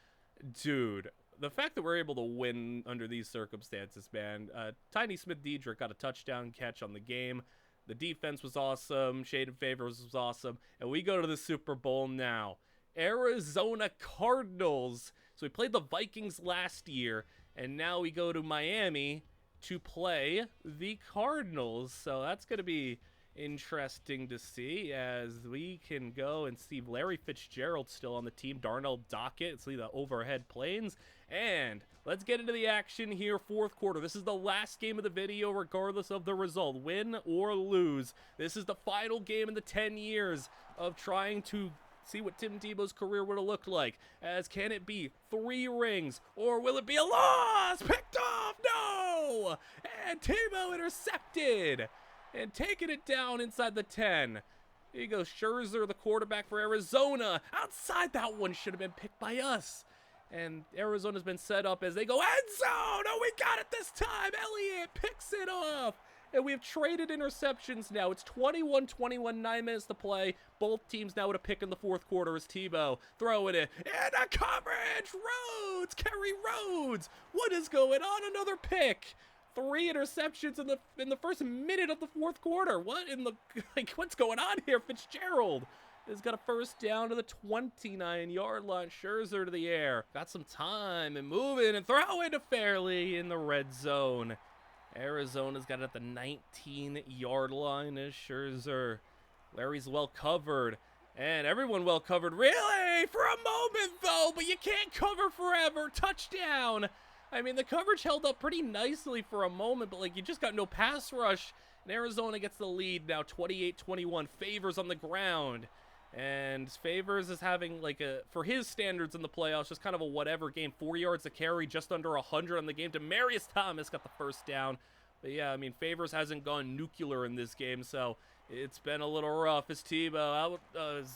Dude. The fact that we're able to win under these circumstances, man. Tiny Smith-Diedrich got a touchdown catch on the game. The defense was awesome. Shaden Favors was awesome. And we go to the Super Bowl now. Arizona Cardinals. So we played the Vikings last year. And now we go to Miami to play the Cardinals. So that's going to be interesting to see as we can go and see Larry Fitzgerald still on the team. Darnell Dockett. See the overhead planes. And let's get into the action here. 4th quarter. This is the last game of the video regardless of the result. Win or lose. This is the final game in the 10 years of trying to see what Tim Tebow's career would have looked like. As can it be 3 rings or will it be a loss? Picked off. No! And Tebow intercepted. And taking it down inside the 10. Here you go, Scherzer, the quarterback for Arizona. Outside that one should have been picked by us. And Arizona's been set up as they go end zone. Oh, we got it this time. Elliott picks it off. And we have traded interceptions now. It's 21-21, 9 minutes to play. Both teams now with a pick in the 4th quarter as Tebow throwing it. And a coverage. Rhodes, Kerry Rhodes. What is going on? Another pick. 3 interceptions in the first minute of the 4th quarter. What in the, what's going on here? Fitzgerald has got a first down to the 29-yard line. Scherzer to the air. Got some time and moving and throwing to Fairley in the red zone. Arizona's got it at the 19-yard line as Scherzer. Larry's well covered. And everyone well covered. Really? For a moment, though. But you can't cover forever. Touchdown. I mean, the coverage held up pretty nicely for a moment, but, like, you just got no pass rush. And Arizona gets the lead now, 28-21. Favors on the ground. And Favors is having, like, for his standards in the playoffs, just kind of a whatever game. 4 yards to carry, just under 100 on the game. Demaryius Thomas got the first down. But yeah, I mean, Favors hasn't gone nuclear in this game, so it's been a little rough as Tebow.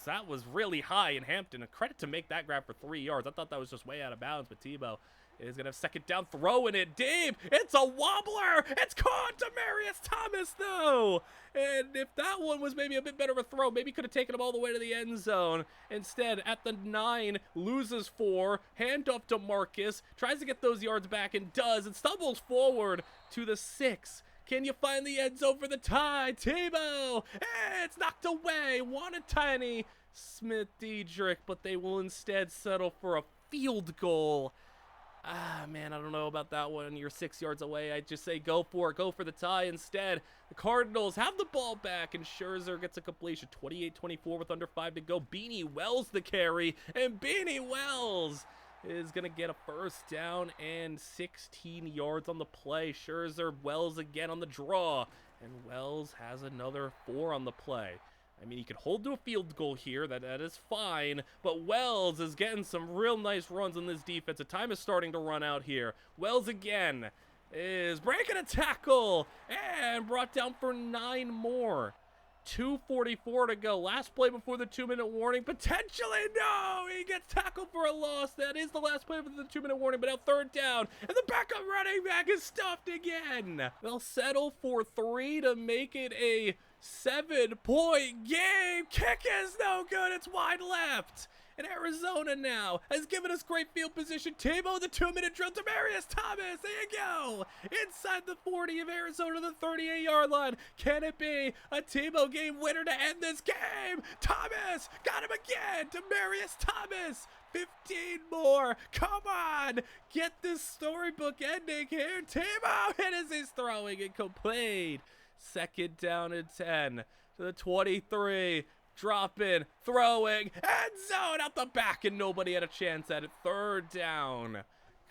That was really high in Hampton. A credit to make that grab for 3 yards. I thought that was just way out of bounds, but Tebow is going to have second down, throwing it deep. It's a wobbler. It's caught. Demaryius Thomas, though. And if that one was maybe a bit better of a throw, maybe could have taken him all the way to the end zone. Instead, at the 9, loses 4. Handoff to Marcus. Tries to get those yards back and does. And stumbles forward to the 6. Can you find the end zone for the tie? Tebow! It's knocked away. Wanted tiny Smith-Diedrich, but they will instead settle for a field goal. Man, I don't know about that one. You're 6 yards away. I'd just say go for it. Go for the tie instead. The Cardinals have the ball back, and Scherzer gets a completion. 28-24 with under 5 to go. Beanie Wells the carry, and Beanie Wells is going to get a first down and 16 yards on the play. Scherzer, Wells again on the draw, and Wells has another 4 on the play. I mean, he could hold to a field goal here. That is fine. But Wells is getting some real nice runs on this defense. The time is starting to run out here. Wells again is breaking a tackle and brought down for 9 more. 2:44 to go. Last play before the 2-minute warning. Potentially, no! He gets tackled for a loss. That is the last play before the 2-minute warning, but now third down. And the backup running back is stuffed again. They'll settle for 3 to make it a 7-point game. Kick is no good. It's wide left. And Arizona now has given us great field position. Tebow, the 2-minute drill. Demaryius Thomas, there you go. Inside the 40 of Arizona, the 38-yard line. Can it be a Tebow game winner to end this game? Thomas got him again. Demaryius Thomas, 15 more. Come on. Get this storybook ending here. Tebow, and as he's throwing it complete. Second down and 10 to the 23. Dropping, throwing, end zone out the back, and nobody had a chance at it. Third down.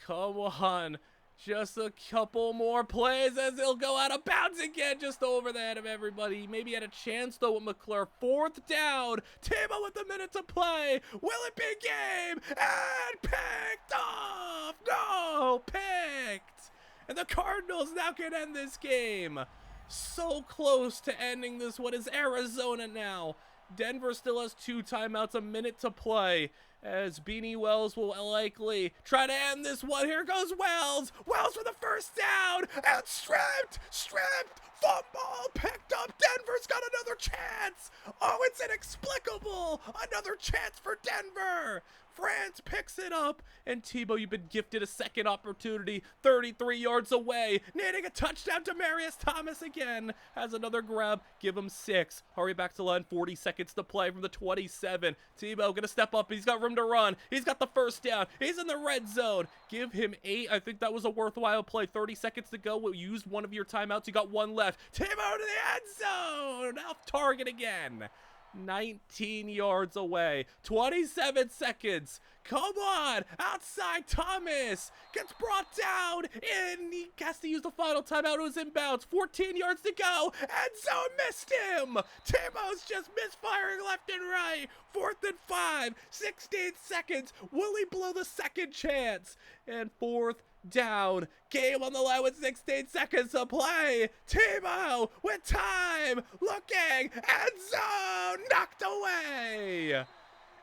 Come on. Just a couple more plays as he'll go out of bounds again, just over the head of everybody. Maybe had a chance, though, with McClure. Fourth down. Tebow with a minute to play. Will it be game? And picked off. No, picked. And the Cardinals now can end this game. So close to ending this one. Is Arizona now. Denver still has 2 timeouts, a minute to play, as Beanie Wells will likely try to end this one. Here goes Wells. Wells for the first down, and stripped, fumble, picked up. Denver's got another chance. Oh, it's inexplicable. Another chance for Denver. France picks it up, and Tebow, you've been gifted a second opportunity, 33 yards away, needing a touchdown. Demaryius Thomas again has another grab. Give him 6. Hurry back to line. 40 seconds to play from the 27. Tebow gonna step up. He's got room to run. He's got the first down. He's in the red zone. Give him 8. I think that was a worthwhile play. 30 seconds to go. We'll use one of your timeouts. You got 1 left. Tebow to the end zone. Off target again. 19 yards away. 27 seconds. Come on. Outside Thomas gets brought down, and he has to use the final timeout. It was inbounds. 14 yards to go. End zone missed him. Tebow's just misfiring left and right. 4th and 5. 16 seconds. Will he blow the second chance? And 4th down. Game on the line with 16 seconds to play. Tebow with time. Looking. End zone. Knocked away.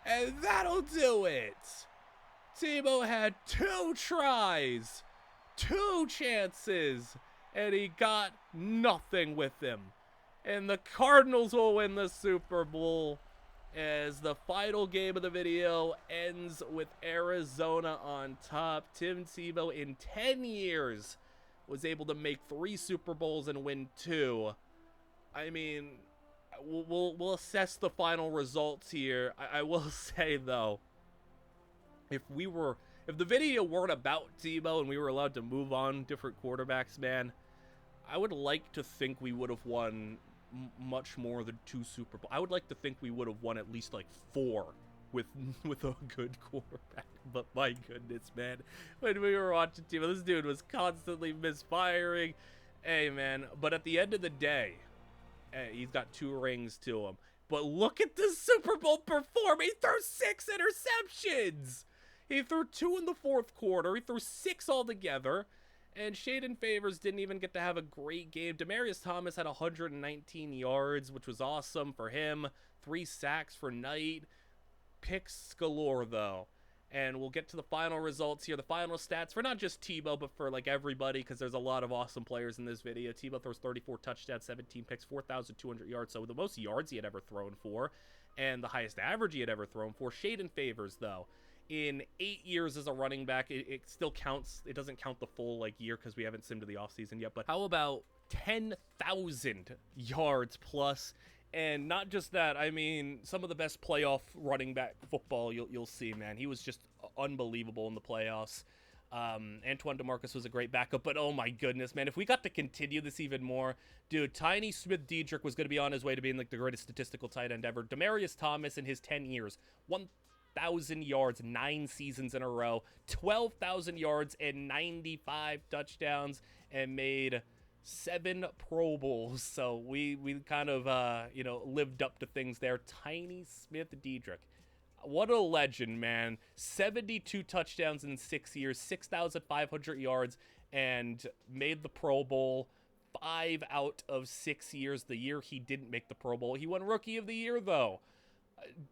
And that'll do it. Tebow had 2 tries, 2 chances, and he got nothing with him. And the Cardinals will win the Super Bowl, as the final game of the video ends with Arizona on top. Tim Tebow, in 10 years, was able to make 3 Super Bowls and win 2. I mean, we'll assess the final results here. I will say, though, if the video weren't about Tebow and we were allowed to move on different quarterbacks, man, I would like to think we would have won much more than 2 Super Bowls. I would like to think we would have won at least like 4 with a good quarterback. But my goodness, man, when we were watching Tebow, this dude was constantly misfiring. Hey, man, but at the end of the day, he's got 2 rings to him. But look at this Super Bowl performance. He threw 6 interceptions. He threw 2 in the 4th quarter. He threw 6 altogether. And Shaden Favors didn't even get to have a great game. Demaryius Thomas had 119 yards, which was awesome for him. 3 sacks for Knight. Picks galore, though. And we'll get to the final results here, the final stats for not just Tebow, but for like everybody, because there's a lot of awesome players in this video. Tebow throws 34 touchdowns, 17 picks, 4,200 yards, so the most yards he had ever thrown for, and the highest average he had ever thrown for. Shaden Favors, though, in 8 years as a running back, it still counts. It doesn't count the full like year because we haven't simmed to the offseason yet, but how about 10,000 yards plus? And not just that, I mean, some of the best playoff running back football you'll see, man. He was just unbelievable in the playoffs. Antoine DeMarcus was a great backup, but oh my goodness, man, if we got to continue this even more, dude, Tiny Smith-Diedrich was going to be on his way to being like the greatest statistical tight end ever. Demaryius Thomas in his 10 years, 1,000 yards, 9 seasons in a row, 12,000 yards and 95 touchdowns, and made 7 Pro Bowls. So we kind of lived up to things there. Tiny Smith-Diedrich, what a legend, man. 72 touchdowns in 6 years, 6,500 yards, and made the Pro Bowl 5 out of 6 years. The year he didn't make the Pro Bowl, he won Rookie of the Year, though.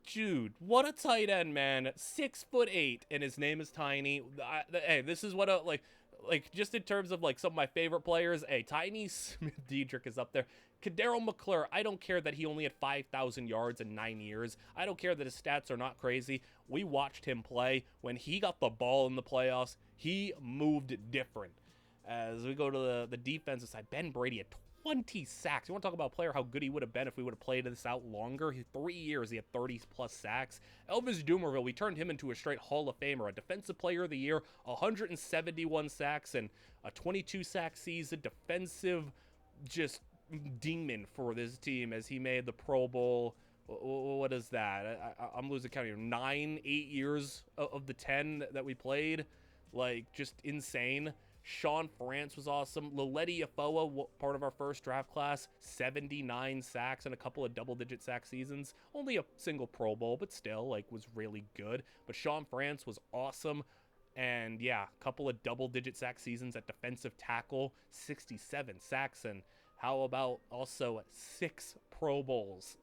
Dude, what a tight end, man. 6'8", and his name is Tiny. Hey, this is what a like just in terms of like some of my favorite players, Tiny Smith-Diedrich is up there. Kadero McClure, I don't care that he only had 5,000 yards in 9 years. I don't care that his stats are not crazy. We watched him play. When he got the ball in the playoffs, he moved different. As we go to the defensive side, Ben Brady had 20 sacks. You want to talk about a player, how good he would have been if we would have played this out longer? 3 years, he had 30-plus sacks. Elvis Dumervil, we turned him into a straight Hall of Famer, a Defensive Player of the Year, 171 sacks and a 22-sack season. Defensive just demon for this team as he made the Pro Bowl. What is that? I'm losing count here. 8 years of the 10 that we played. Like, just insane. Sean France was awesome. Loleti Afoa, part of our first draft class, 79 sacks and a couple of double-digit sack seasons. Only a single Pro Bowl, but still, like, was really good. But Sean France was awesome. And, yeah, a couple of double-digit sack seasons at defensive tackle, 67 sacks. And how about also 6 Pro Bowls?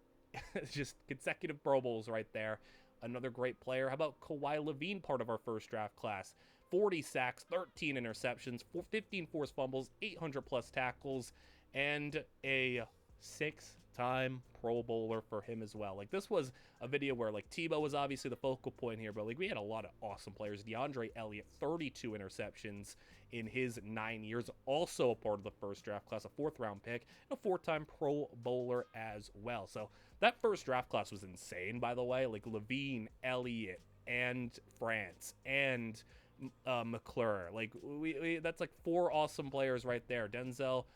Just consecutive Pro Bowls right there. Another great player. How about Kawhi Levine, part of our first draft class? 40 sacks, 13 interceptions, 15 forced fumbles, 800-plus tackles, and a 6-time Pro Bowler for him as well. Like, this was a video where, like, Tebow was obviously the focal point here, but, like, we had a lot of awesome players. DeAndre Elliott, 32 interceptions in his 9 years, also a part of the first draft class, a 4th-round pick, and a 4-time Pro Bowler as well. So that first draft class was insane, by the way. Like, Levine, Elliott, and France, and McClure. Like, we that's like 4 awesome players right there. Denzel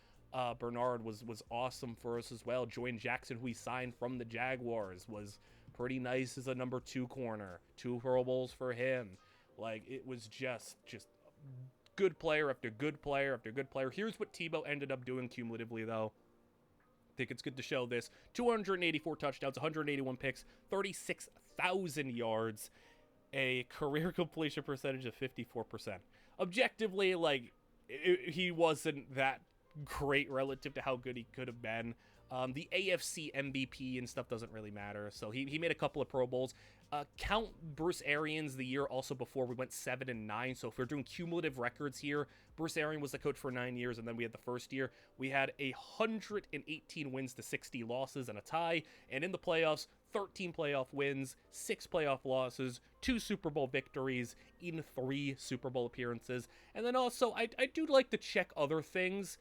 Bernard was awesome for us as well. Joyne Jackson, who we signed from the Jaguars, was pretty nice as a number 2 corner. 2 Pro Bowls for him. Like, it was just good player after good player after good player. Here's what Tebow ended up doing cumulatively, though. I think it's good to show this. 284 touchdowns, 181 picks, 36,000 yards, a career completion percentage of 54%. Objectively, like, he wasn't that great relative to how good he could have been. The AFC MVP and stuff doesn't really matter. So he made a couple of Pro Bowls. Count Bruce Arians the year also before we went 7-9. So if we're doing cumulative records here, Bruce Arians was the coach for 9 years, and then we had the first year. We had 118 wins to 60 losses and a tie. And in the playoffs, 13 playoff wins, 6 playoff losses, 2 Super Bowl victories in 3 Super Bowl appearances. And then also, I do like to check other things.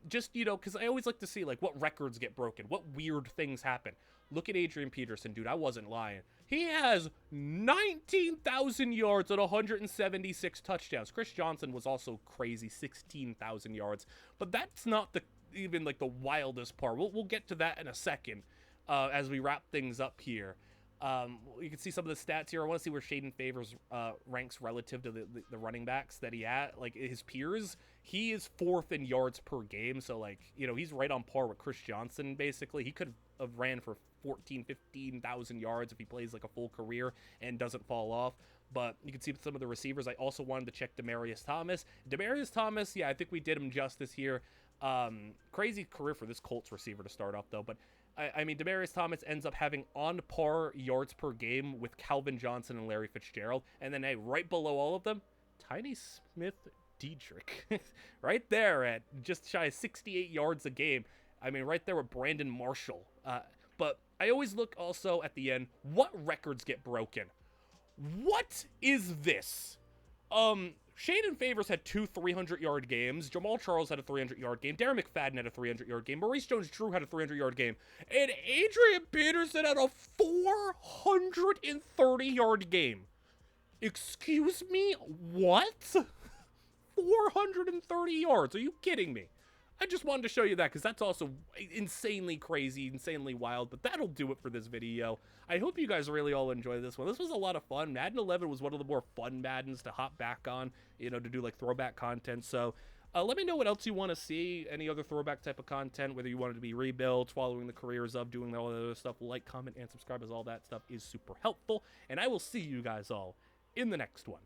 Just, because I always like to see, like, what records get broken, what weird things happen. Look at Adrian Peterson, dude. I wasn't lying. He has 19,000 yards and 176 touchdowns. Chris Johnson was also crazy, 16,000 yards. But that's not even the wildest part. We'll get to that in a second as we wrap things up here. You can see some of the stats here. I want to see where Shaden Favors ranks relative to the running backs that he had, like his peers. He is 4th in yards per game, so he's right on par with Chris Johnson. Basically, he could have ran for 15,000 yards if he plays like a full career and doesn't fall off. But you can see some of the receivers. I also wanted to check Demaryius Thomas. Demaryius Thomas, yeah, I think we did him justice here. Crazy career for this Colts receiver to start off, though. But, I mean, Demaryius Thomas ends up having on par yards per game with Calvin Johnson and Larry Fitzgerald. And then, hey, right below all of them, Tiny Smith Diedrich. Right there at just shy of 68 yards a game. I mean, right there with Brandon Marshall. But I always look also at the end, what records get broken? What is this? Shaden Favors had 2 300-yard games. Jamal Charles had a 300-yard game. Darren McFadden had a 300-yard game. Maurice Jones-Drew had a 300-yard game. And Adrian Peterson had a 430-yard game. Excuse me? What? 430 yards. Are you kidding me? I just wanted to show you that because that's also insanely crazy, insanely wild. But that'll do it for this video. I hope you guys really all enjoy this one. This was a lot of fun. Madden 11 was one of the more fun Maddens to hop back on, you know, to do like throwback content. So let me know what else you want to see. Any other throwback type of content, whether you want it to be rebuilds, following the careers of, doing all that other stuff. Like, comment, and subscribe, as all that stuff is super helpful. And I will see you guys all in the next one.